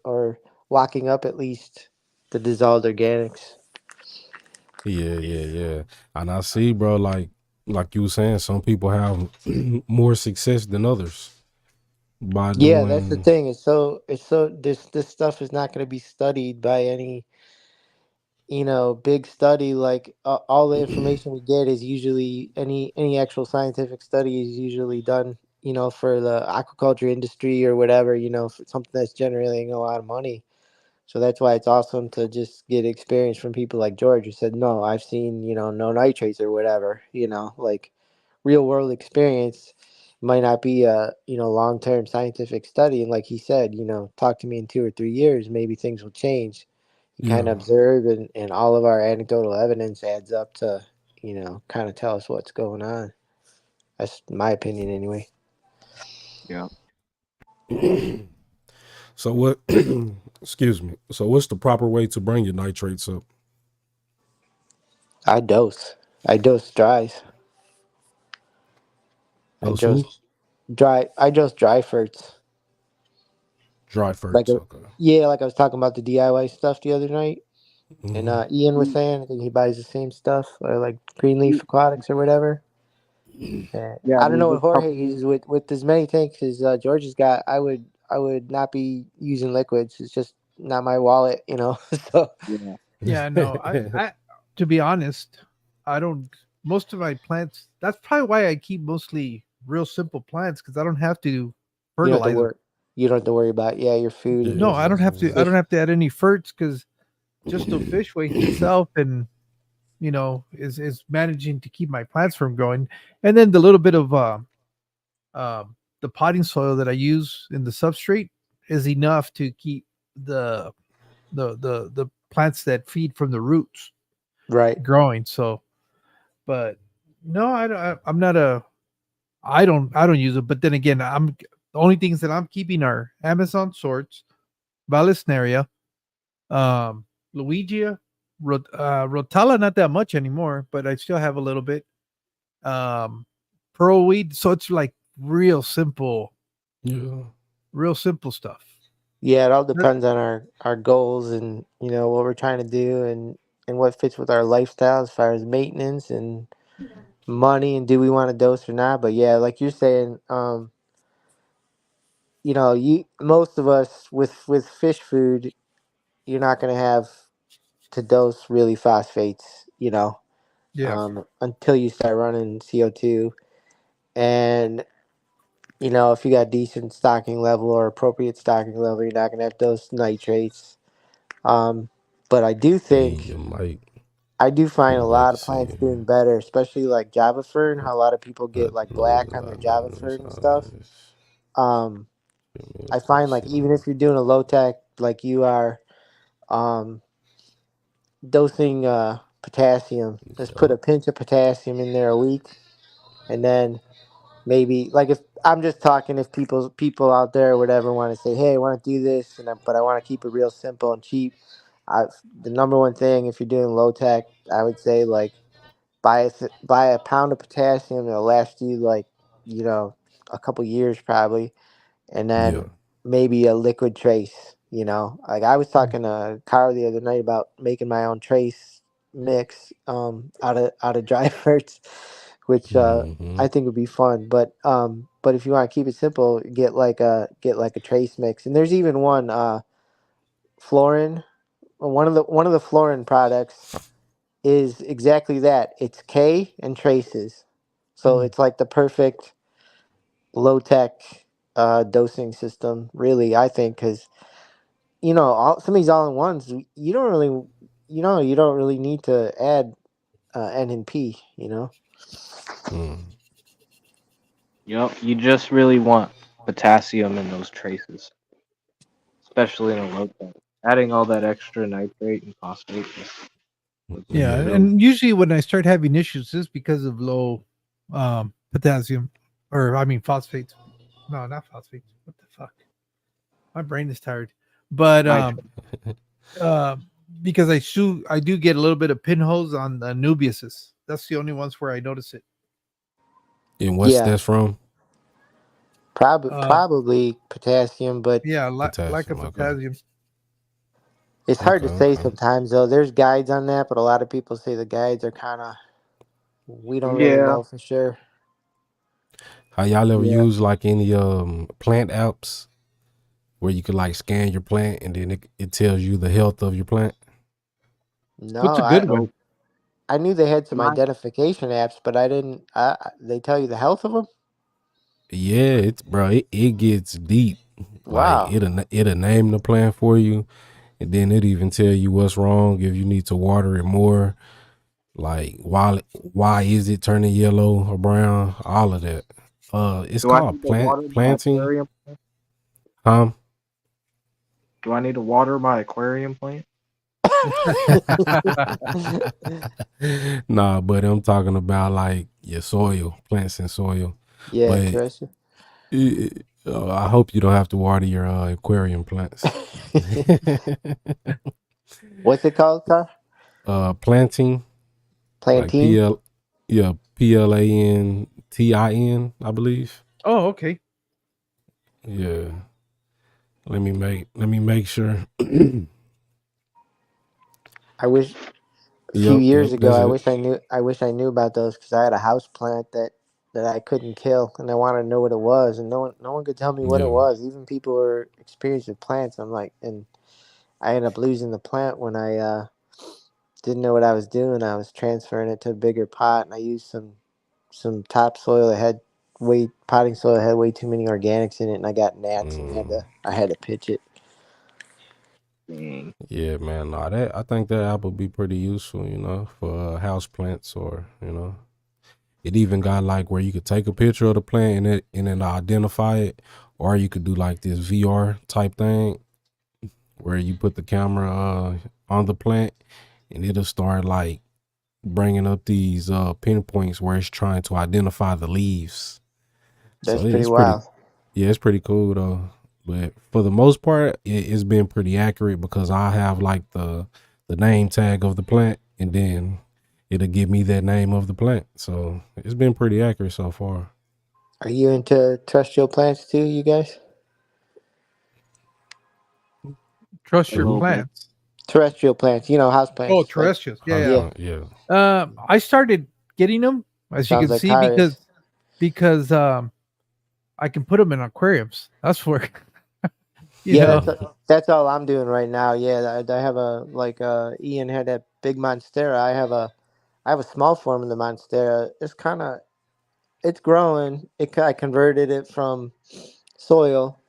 or locking up at least the dissolved organics. Yeah, yeah, yeah. And I see, bro, like you were saying, some people have more success than others by Yeah, that's the doing. thing. It's so this stuff is not going to be studied by any, big study. Like all the information we get is usually any actual scientific study is usually done, for the aquaculture industry or whatever, for something that's generating a lot of money. So that's why it's awesome to just get experience from people like George who said, no, I've seen, no nitrates or whatever, like real world experience might not be a, long term scientific study. And like he said, talk to me in 2 or 3 years, maybe things will change. You kind Yeah. of observe, and all of our anecdotal evidence adds up to, kind of tell us what's going on. That's my opinion anyway. Yeah. So what? Excuse me. So what's the proper way to bring your nitrates up? I dose. I dose dries. I Those who? dose dry fruits. Dry Like ferts. a, Okay. yeah, like I was talking about the DIY stuff the other night, and Hmm. Ian was saying I think he buys the same stuff, or like Greenleaf Aquatics or whatever. Yeah, I don't there's know a what Jorge couple. uses with as many tanks as George has got. I would not be using liquids. It's just not my wallet. So Yeah. Yeah, no, I to be honest, I don't. Most of my plants. That's probably why I keep mostly real simple plants because I don't have to you don't have to fertilize them. worry. You don't have to worry about your food and No, I don't have to. I don't fish. have to add any ferts because just the fish waste itself and is managing to keep my plants from growing. And then the little bit of the potting soil that I use in the substrate is enough to keep the the plants that feed from the roots Right. growing. So, but no, I'm not a. I don't use it. But then again, the only things that I'm keeping are Amazon sorts, Vallisneria, um, Luigia, Rotala, not that much anymore, but I still have a little bit. Um, Pearlweed. So it's like Yeah. real simple stuff. Yeah, it all That- depends on our goals and what we're trying to do and what fits with our lifestyle as far as maintenance and money and do we want to dose or not. But yeah, like you're saying, you most of us with fish food, you're not gonna have to dose really phosphates, yeah. until you start running CO2. And if you got decent stocking level or appropriate stocking level, you're not gonna have dose nitrates. Um, but Hey, I do you find a might lot of see. plants doing better, especially like Java fern. How a lot of people I get like know black that on I their know Java them fern and stuff. size. Um, Give me I a find like second. even if you're doing a low tech like you are, um, dosing potassium, just put Yup. a pinch of potassium in there a week, and then maybe like if I'm just talking if people out there or whatever want to say, hey, I want to do this, but I want to keep it real simple and cheap. I the number one thing if you're doing low tech, I would say like buy a pound of potassium. It'll last you like you know a couple years probably, and then Yeah. maybe a liquid trace. Like I was talking to Carl the other night about making my own trace mix out of dry fruits, which Mm-hmm. I think would be fun. But if you want to keep it simple, get like a trace mix. And there's even one Florin. One of the Florin products is exactly that. It's K and traces, so Mm. it's like the perfect low tech dosing system. Really, I think because some of these all in ones, you don't really, you don't really need to add N and P. Mm. Yep, you just really want potassium in those traces, especially in a low tank. Adding all that extra nitrate and phosphate was Yeah, Yeah. real. and usually when I start having issues, it's because of low potassium, or I mean phosphates. No, not phosphates. What the fuck? My brain is tired. But Nitrate. uh, because I do get a little bit of pinholes on the nubiuses. That's the only ones where I notice it. And what's Yeah, that from? Uh, probably potassium, but yeah, lack of Potassium. Okay. potassium. it's hard Okay. to say Okay. sometimes. Though there's guides on that, but a lot of people say the guides are kind of, we don't really Yeah, know for sure. How y'all ever yeah. use like any plant apps where you could like scan your plant and then it tells you the health of your plant? No, What's a good No, one? I knew they had some my identification apps, but I didn't. They tell you the health of them. Yeah, it's bro, it gets deep. Like Wow, it'll name the plant for you, and then it even tell you what's wrong if you need to water it more. Like why is it turning yellow or brown? All of that. It's do I called need to water my planting. aquarium plant? Um, Do I need to water my aquarium plant? nah, but I'm talking about like your soil, plants and soil. yeah, But terrestrial. I hope you don't have to water your aquarium plants. What's it called, Car? Planting like Plantain. yeah, PLANTIN, I believe. Oh, okay. Yeah. Let me make sure. I wish a few Yep, years yep, ago. that's I it. wish I knew. I wish I knew about those because I had a house plant that I couldn't kill, and I wanted to know what it was, and no one could tell me what it Yeah. was. Even people who are experienced with plants. I'm like, and I ended up losing the plant when I didn't know what I was doing. I was transferring it to a bigger pot, and I used some topsoil that had potting soil that had way too many organics in it, and I got gnats, and Mm, I had to pitch it. Dang. yeah, man. Nah, that I think that app would be pretty useful, for house plants or, it even got like where you could take a picture of the plant and then identify it, or you could do like this VR type thing where you put the camera on the plant and it'll start like bringing up these pinpoints where it's trying to identify the leaves. That's So pretty it's pretty, wild. yeah, it's pretty cool though. But for the most part, it's been pretty accurate because I have like the name tag of the plant, and then it'll give me that name of the plant. So it's been pretty accurate so far. Are you into terrestrial plants too, you guys? Trust A your little bit. plants. Terrestrial plants, house Oh, plants. Like, terrestrials. Yeah, yeah, Houseplant, yeah. yeah. I started getting them, as you sounds can like see, C.A.R.I. because I can put them in aquariums. That's where you Yeah, know. that's all I'm doing right now. Yeah, I have a like Ian had that big monstera. I have a small form of the monstera. It's growing. I converted it from soil.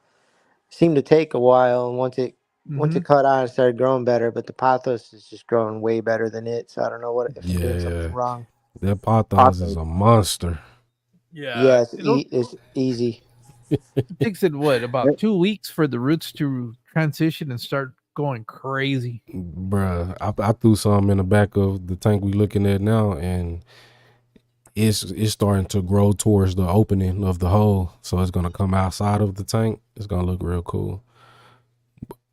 Seemed to take a while, and once Hmm. it caught on, it started growing better. But the pothos is just growing way better than it. So I don't know what if I'm doing something Yeah, wrong. that pothos is Pothos. a monster. Yeah, Yeah, it's easy. it takes it what about Yep. 2 weeks for the roots to transition and start going crazy. Bruh, I threw some in the back of the tank we looking at now, and it's starting to grow towards the opening of the hole, so it's gonna come outside of the tank. It's gonna look real cool.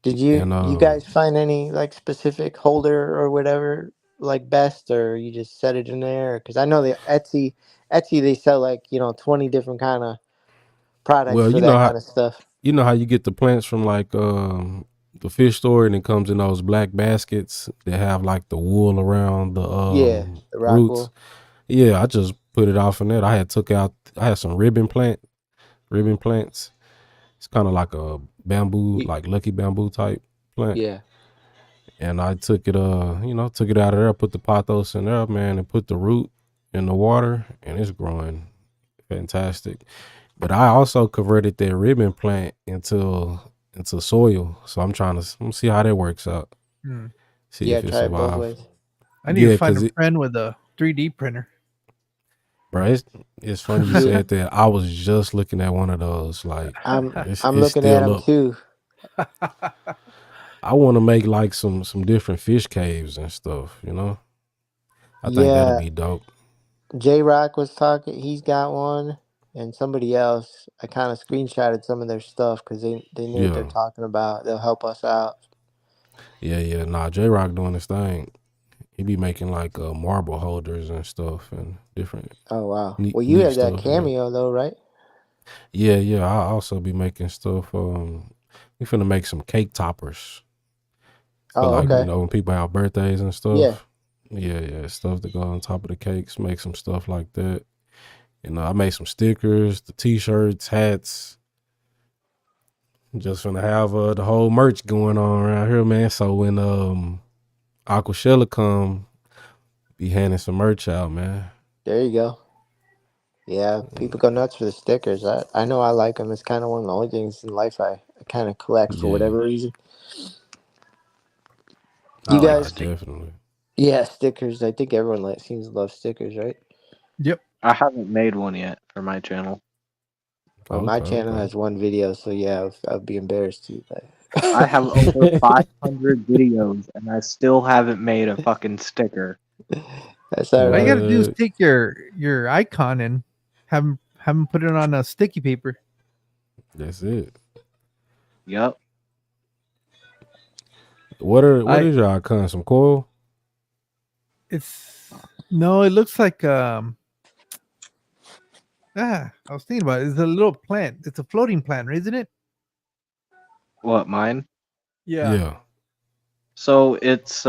Did you And you guys find any like specific holder or whatever like best, or you just set it in there? Because I know the Etsy they sell like 20 different kind of products well, for that kind of stuff. you know how you get the plants from like the fish store, and it comes in those black baskets that have like the wool around the Yeah, the rock roots. wool. Yeah, I just put it off in that. I had some ribbon plants. It's kind of like a bamboo, Y- like lucky bamboo type plant. Yeah, And I took it took it out of there, put the pothos in there, man, and put the root in the water, and it's growing fantastic. But I also converted that ribbon plant into soil. So I'm trying to see how that works out. Hmm. See Yeah, if it try it both survives. ways. I need Yeah, to find cause a friend with a 3D printer. bro, it's funny you Yeah. said that. I was just looking at one of those. Like I'm it's looking at still them up. too. I want to make like some different fish caves and stuff. You know, I think that'll Yeah, be dope. J Rock was talking. He's got one, and somebody else. I kind of screenshotted some of their stuff because they know what they're Yeah, talking about. They'll help us out. yeah. Nah, J Rock doing his thing. He be making like marble holders and stuff and different Oh wow. neat, Well, you neat have that stuff. Yeah, cameo though, right? yeah. I also be making stuff. We finna make some cake toppers for Oh like okay. when people have birthdays and Yeah. stuff. Yeah, stuff to go on top of the cakes. Make some stuff like that. I made some stickers, the t-shirts, hats. Just finna have the whole merch going on around here, man. So when Aquashella come, be handing some merch out, man. There you go. Yeah, people go nuts for the stickers. I know I like them. It's kind of one of the only things in life I kind of collect for Yeah, whatever reason. I You like nah, guys, stick. definitely. yeah, stickers. I think everyone seems to love stickers, right? Yep. I haven't made one yet for my channel. Well, my Okay, channel okay. has one video, so yeah, I'd be embarrassed to. I have over But 500 videos and I still haven't made a fucking sticker. that's all All you right. gotta do is What? take your icon and have 'em put it on a sticky paper. That's it. Yup. What I is your icon? Some coil? it's no, it looks like I was thinking about it. It's a little plant. It's a floating plant, isn't it? What, mine? Yeah. Yeah. So it's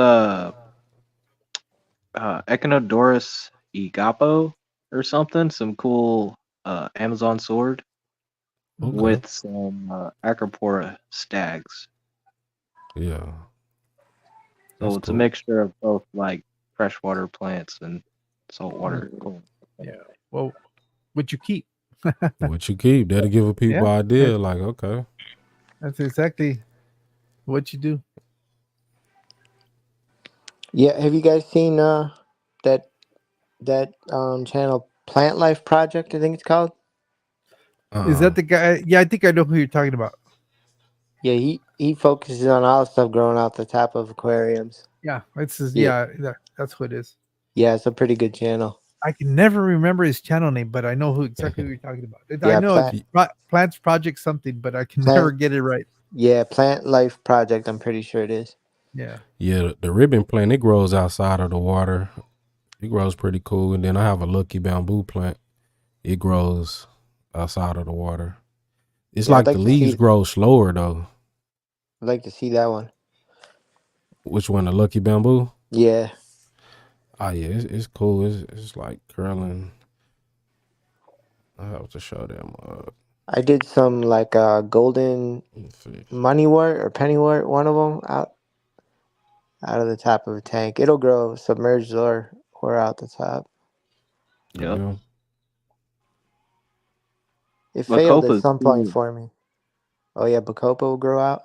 Echinodorus igapo or something. Some cool Amazon sword Okay. with some Acropora stags. Yeah. So That's it's a cool. mixture of both like freshwater plants and saltwater. Cool. Yeah. Well, what you keep. What you keep, that'll give a people Yeah. idea. Like, okay. That's exactly what you do. Yeah, have you guys seen that channel Plant Life Project? I think it's called. Is that the guy? Yeah, I think I know who you're talking about. Yeah, he focuses on all the stuff growing out the top of aquariums. Yeah, Yeah, that's who it is. yeah, it's a pretty good channel. I can never remember his channel name, but I know who exactly who you're talking about. I Yeah, know it's Plants Project something, but I can never get it right. Yeah, Plant Life Project. I'm pretty sure it is. Yeah. Yeah, the ribbon plant, it grows outside of the water. It grows pretty cool. And then I have a lucky bamboo plant. It grows outside of the water. It's Yeah, like the leaves grow slower though. I'd like to see that one. Which one, the lucky bamboo? Yeah, Oh yeah, it's cool. It's like curling. I have to show them. I did some like golden Let's see. moneywort or pennywort, one of them out of the top of a tank. It'll grow submerged or out the top. Yep. Yeah. It failed at Bacopa's some point cool. for me. Oh yeah, Bacopa will grow out.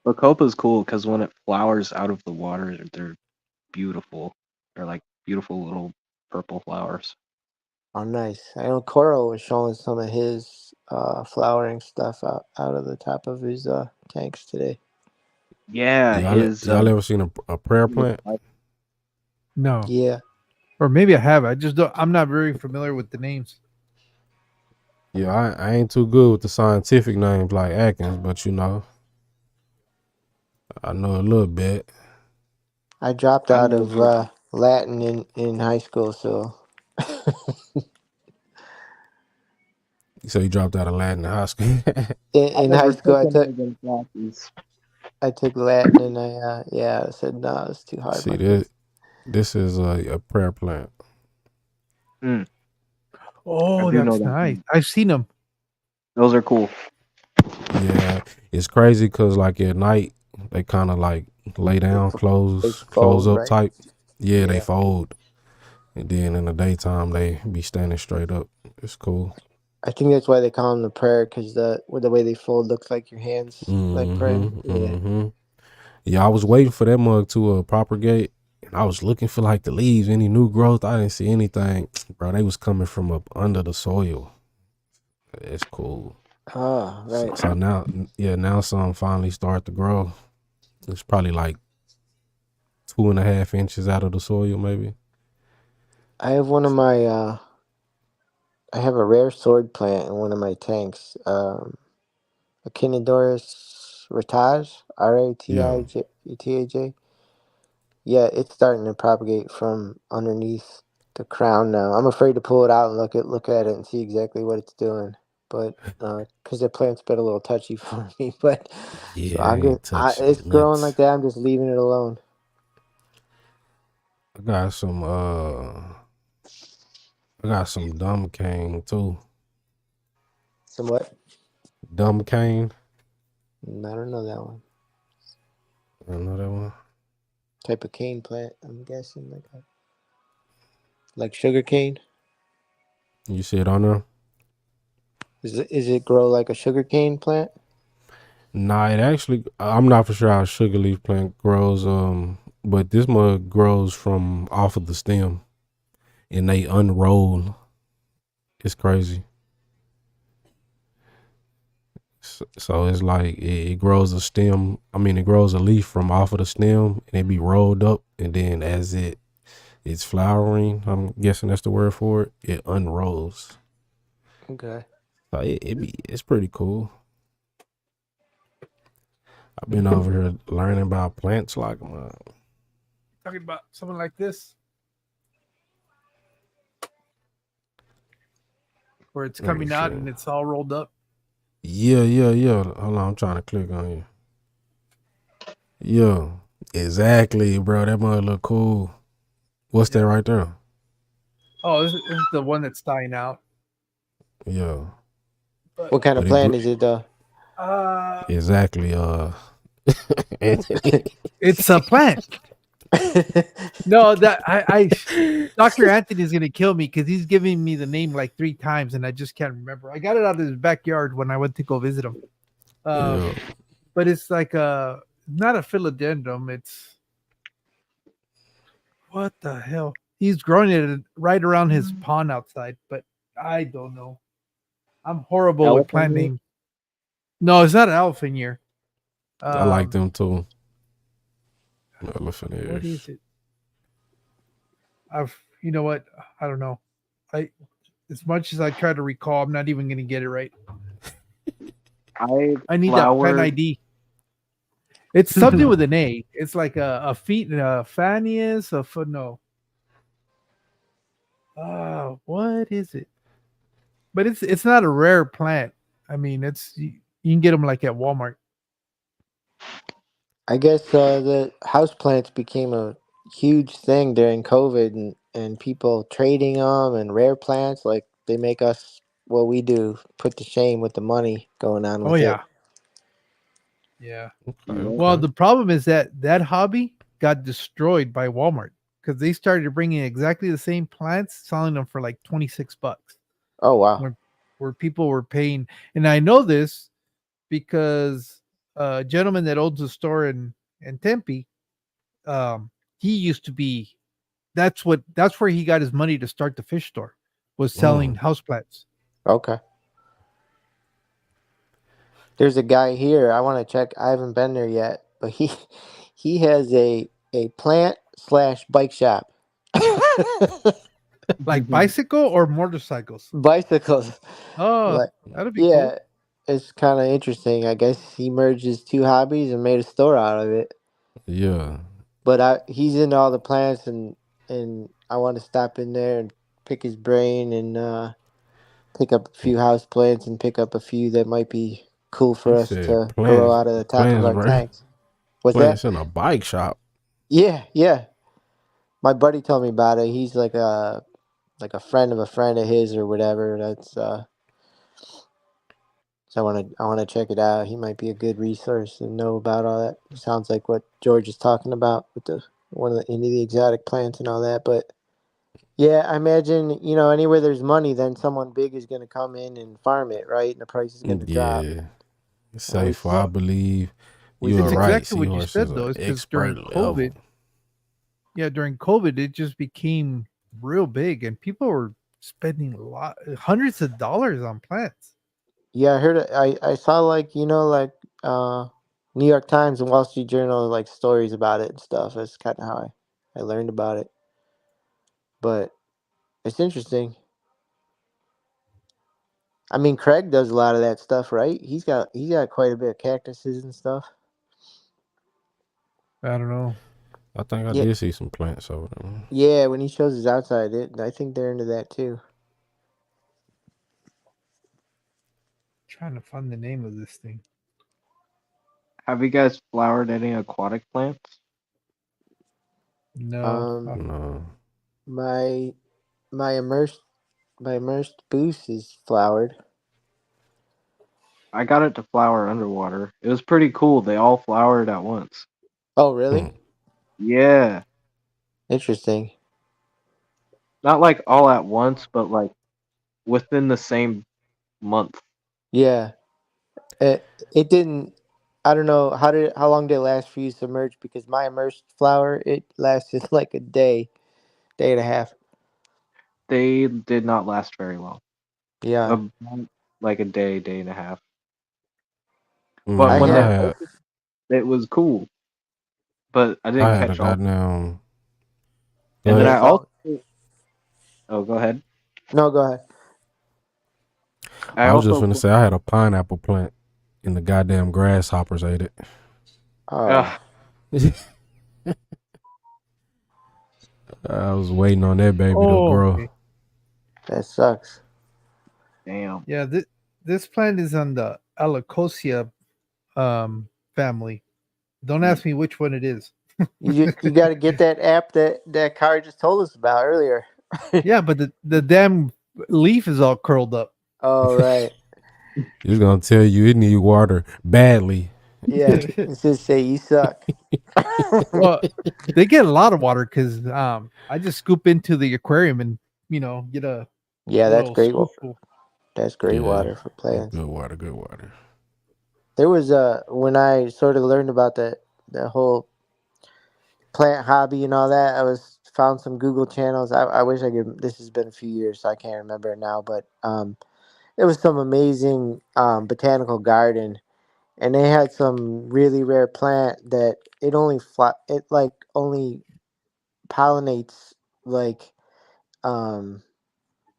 Bacopa's cool because when it flowers out of the water, they're beautiful. They're like beautiful little purple flowers. Oh nice. I know Coral was showing some of his flowering stuff out of the top of his tanks today. Yeah, his Y'all ever seen a prayer plant? No. Yeah. Or maybe I have. I just don't. I'm not very familiar with the names. Yeah, I ain't too good with the scientific names like Atkins, but I know a little bit. I dropped I out know of Latin in high school, so So you dropped out of Latin in high school. in high never school took any of those classes. I took Latin and I said no, it's too hard. See, this is a prayer plant. Oh, do know that's that nice. one. I've seen them. Those are cool. Yeah, it's crazy because like at night they kind of like lay down, close fold, up right? tight. Yeah, they Yeah. fold, and then in the daytime they be standing straight up. It's cool. I think that's why they call them the prayer, because the way they fold looks like your hands, like praying. Yeah. Mm-hmm. Yeah, I was waiting for that mug to propagate, and I was looking for like the leaves, any new growth. I didn't see anything, bro. They was coming from up under the soil. It's cool. Oh, right. So now, yeah, now some finally start to grow. It's probably like 2.5 inches out of the soil, maybe. I have one of my I have a rare sword plant in one of my tanks. Echinodorus ratage, Yeah, Ratajj. Yeah, it's starting to propagate from underneath the crown now. I'm afraid to pull it out and look at it and see exactly what it's doing. But because the plant's been a little touchy for me, but so yeah, I ain't touching it's it growing like nuts. that. I'm just leaving it alone. I got some dumb cane too. Somewhat. Dumb cane. I don't know that one. I know that one. Type of cane plant. I'm guessing like sugar cane. You see it on there? Is it grow like a sugar cane plant? Nah, it actually. I'm not for sure how sugar leaf plant grows. But this mug grows from off of the stem, and they unroll. It's crazy. So it's like it grows a stem. I mean, it grows a leaf from off of the stem, and it be rolled up, and then as it's flowering, I'm guessing that's the word for it. It unrolls. Okay. So it's pretty cool. I've been over here learning about plants like Talking about something like this, where it's let me coming out see. and it's all rolled up. Yeah. Hold on, I'm trying to click on you. Yeah, exactly, bro. That mug look cool. What's that right there? Oh, this is the one that's dying out. Yeah, What kind of but plant is it though? exactly. Anthony. It's a plant. No, that Dr. Anthony is gonna kill me because he's giving me the name like 3 times and I just can't remember. I got it out of his backyard when I went to go visit him. Yeah. But it's like not a philodendron. It's what the hell? He's growing it right around his pond outside, but I don't know. I'm horrible with plant Elephant? names. No, it's not an elephant year. I like them too. Elephant What ears. is it? You know what? I don't know. As much as I try to recall, I'm not even gonna get it right. I need that plant ID. It's something with an A. It's like a feet, a Phanius, a foot. No. What is it? But it's not a rare plant. I mean, you can get them like at Walmart. I guess the houseplants became a huge thing during COVID, and people trading them and rare plants. Like they make us what we do, put to shame with the money going on Oh with it. yeah. Well, Okay. the problem is that hobby got destroyed by Walmart because they started bringing exactly the same plants, selling them for like $26. Oh wow. Where people were paying, and I know this because a gentleman that owns a store in Tempe, he used to be. That's where he got his money to start the fish store, was selling houseplants. Okay. There's a guy here. I want to check. I haven't been there yet, but he has a plant / bike shop. Like bicycle or motorcycles. Bicycles. Oh, Like that'd be yeah, cool. it's kind of interesting. I guess he merged his two hobbies and made a store out of it. Yeah. But he's into all the plants, and I want to stop in there and pick his brain and pick up a few house plants and pick up a few that might be cool for He us said to grow out of the top of plants, our right? tanks. What's that? Plants in a bike shop. Yeah. My buddy told me about it. He's like a friend of a friend of his or whatever. That's so I wanna check it out. He might be a good resource and know about all that. Sounds like what George is talking about with the any of the exotic plants and all that. But Yeah, I imagine, anywhere there's money, then someone big is going to come in and farm it, right? And the price is going to drop. Yeah, At safe. least I Well, believe we you are it's see. right. exactly what you Seahorses said are though. It's because expert during COVID, level. during COVID, it just became real big, and people were spending hundreds of dollars on plants. Yeah, I heard it. I saw like, uh, New York Times and Wall Street Journal, like stories about it and stuff. That's kind of how I learned about it. But it's interesting. I mean, Craig does a lot of that stuff, right? He's got quite a bit of cactuses and stuff. I don't know. I think I Yeah, did see some plants over there. yeah. When he shows his outside, I think they're into that too. Trying to find the name of this thing. Have you guys flowered any aquatic plants? No, Um, No, my my immersed boost is flowered. I got it to flower underwater. It was pretty cool. They all flowered at once. Oh, really? mm, Yeah. Interesting. Not like all at once, but like within the same month. Yeah. It didn't. I don't know how long did it last for you submerged? Because my immersed flower, it lasted like a day and a half. They did not last very long. Yeah, About like a day, day and a half. But I man. when I they had. had it was cool, but I didn't I had a catch all. goddamn. And then Yeah, But I it's also all. oh, go ahead. No, go ahead. I I was just also gonna say I had a pineapple plant, and the goddamn grasshoppers ate it. Oh, I was waiting on that baby to oh, grow. okay. that sucks. damn. Yeah, this plant is on the Alacosia family. Don't Mm. ask me which one it is. You got to get that app that Car just told us about earlier. Yeah, but the damn leaf is all curled up. Oh, right. It's gonna tell you it need water badly. Yeah, it says say you suck. Well, they get a lot of water because I just scoop into the aquarium and get a Yeah, that's little great. spoonful. That's great Yeah, water for plants. good water, good water. There was when I sort of learned about the whole plant hobby and all that. I was found some Google channels. I wish I could. This has been a few years, so I can't remember it now. But it was some amazing botanical garden, and they had some really rare plant that it like only pollinates like um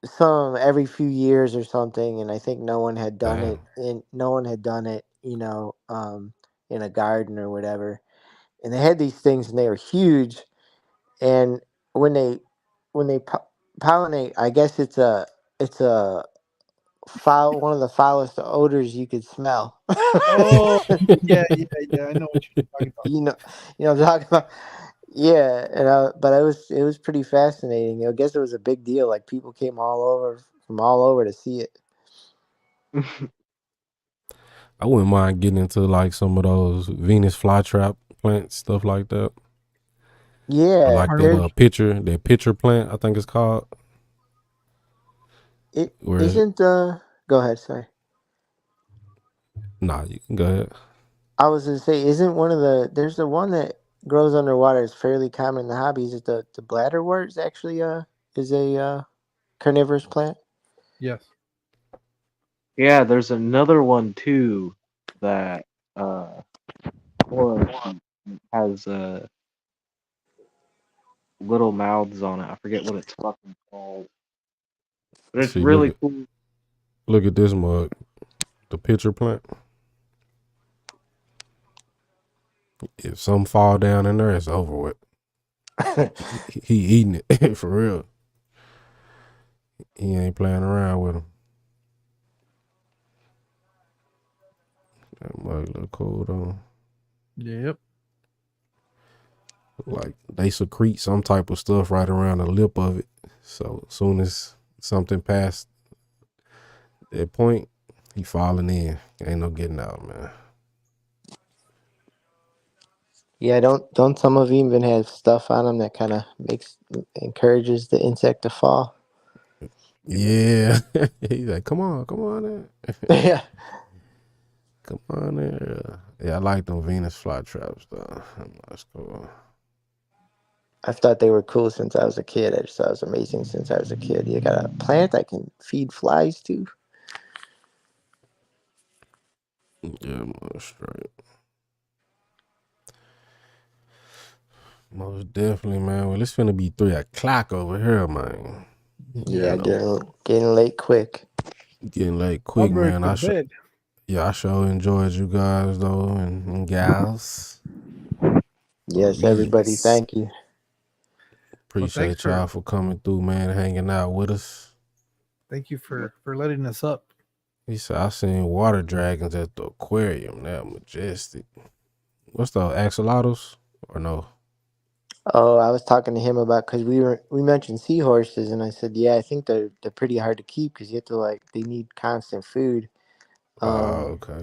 some every few years or something. And I think Damn. no one had done it, in a garden or whatever. And they had these things, and they were huge. And when they pollinate, I guess it's a foul one of the foulest odors you could smell. Oh, yeah, yeah, yeah. I know what you're talking about. you know, I'm talking about. Yeah, but it was pretty fascinating. I guess it was a big deal. Like people came from all over to see it. I wouldn't mind getting into like some of those Venus flytrap plants, stuff like that. I Yeah, like that Carnivores. pitcher plant, I think it's called. it Where isn't. Go ahead, sorry. nah, you can go ahead. I was gonna say, isn't one of there's the one that grows underwater. It's fairly common in the hobby. Is it the bladderwort? Is actually is a carnivorous plant. Yes. Yeah, there's another one too that Cora has little mouths on it. I forget what it's fucking called, but Let's it's see, really cool. look at this mug. The pitcher plant. If some fall down in there, it's over with. He eating it for real. He ain't playing around with them. That mug look cool though. Yep. Like they secrete some type of stuff right around the lip of it. So as soon as something past that point, he falling in. Ain't no getting out, man. Yeah, don't some of them even have stuff on them that kind of encourages the insect to fall? Yeah. He's like, come on in. Yeah. Come on in. Yeah, I like them Venus flytraps though. That's cool. I've thought they were cool since I was a kid. I just thought it was amazing since I was a kid. You got a plant that can feed flies too. Yeah, most right. Most definitely, man. Well, it's finna be 3:00 over here, man. Yeah, You getting late quick. getting late quick, I'm ready man. for bed. I sure enjoyed you guys though, and gals. Yes, everybody, Yes. thank you. Appreciate y'all for coming through, man, hanging out with us. Thank you for letting us up. He said I seen water dragons at the aquarium. They're majestic. What's the axolotls or no? Oh, I was talking to him about because we mentioned seahorses, and I said, yeah, I think they're pretty hard to keep because you have to they need constant food. Okay.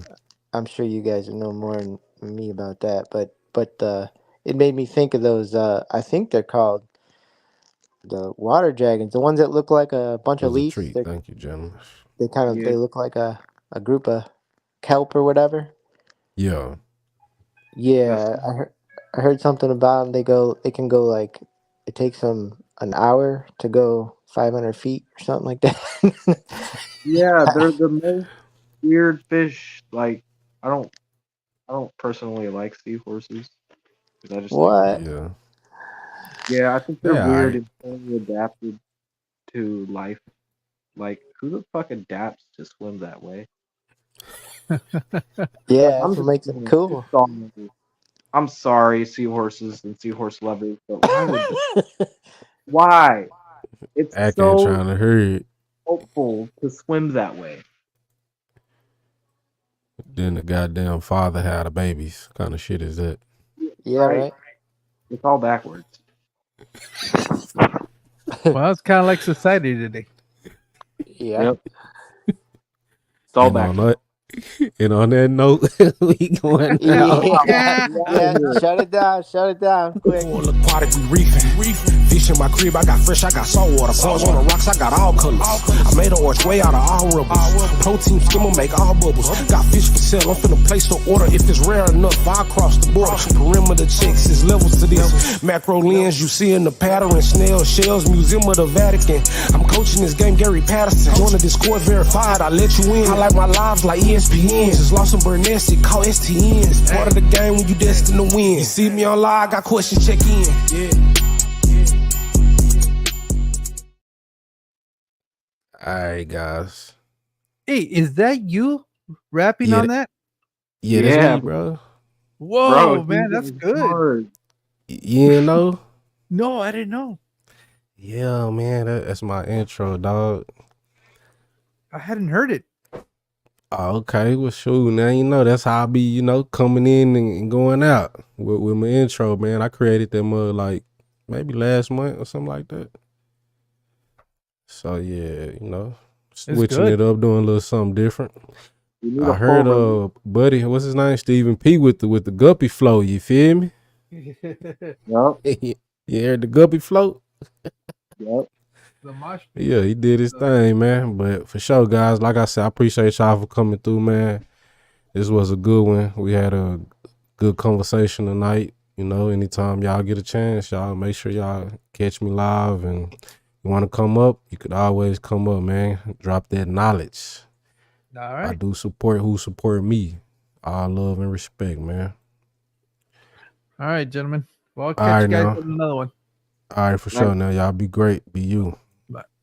I'm sure you guys know more than me about that, but it made me think of those. I think they're called the water dragons, the ones that look like a bunch It of was a leaves. treat. Thank you, gentlemen. They look like a group of kelp or whatever. Yeah. Yeah, I heard something about them. They can go it takes them an hour to go 500 feet or something like that. Yeah, they're the most weird fish. Like, I don't personally like seahorses because I just think What? Yeah. yeah, I think they're Yeah, weird I and only adapted to life. Like, who the fuck adapts to swim that way? Yeah, I'm that's what just makes them saying, cool. I'm sorry, seahorses and seahorse lovers, but why? It's Ack ain't so trying to hear it. helpful to swim that way. Then the goddamn father had a babies. What kind of shit is that? Yeah, right. It's all backwards. Well, it's kind of like society today. Yeah. Yep. It's all And on backwards. that note, we going out. Yeah, yeah. Shut it down, quick. Full aquatic, we reefing. Fish in my crib, I got fresh, I got saltwater. Ponds on the rocks, I got all colors. I made an arch way out of all rubbles. Protein skimmer make all bubbles. Got fish for sale, I'm finna place the order. If it's rare enough, I'll cross the border. Perimeter checks is levels to this. Macro lens, you see in the pattern. Snail shells, Museum of the Vatican. I'm coaching this game, Gary Patterson. Join the Discord verified, I let you in. I like my lives like ESPNs. It's lost some Burnett, it call STNs. Part of the game when you destined to win. You see me on live, got questions, check in. Yeah. All right, guys. Hey, is that you rapping Yeah, on that? Yeah, that's Yeah, me, bro. Whoa, bro, man, that's good. hard. You know? No, I didn't know. Yeah, man, that's my intro, dog. I hadn't heard it. Oh, okay, well, shoot, now you know that's how I be, coming in and going out with my intro, man. I created that mug like maybe last month or something like that. So yeah, switching good. it up, doing a little something different. You need I a heard full buddy, what's his name? Stephen P with the guppy flow, you feel me? Yep. You heard the guppy float? Yep. The mosh pit. Yeah, he did his thing, man. But for sure, guys, like I said, I appreciate y'all for coming through, man. This was a good one. We had a good conversation tonight. Anytime y'all get a chance, y'all make sure y'all catch me live. And you want to come up, you could always come up, man. Drop that knowledge. All right. I do support who support me. All love and respect, man. All right, gentlemen. Well, I'll All catch right, you guys now. on another one. All right, for sure. Now, y'all be great. Be you.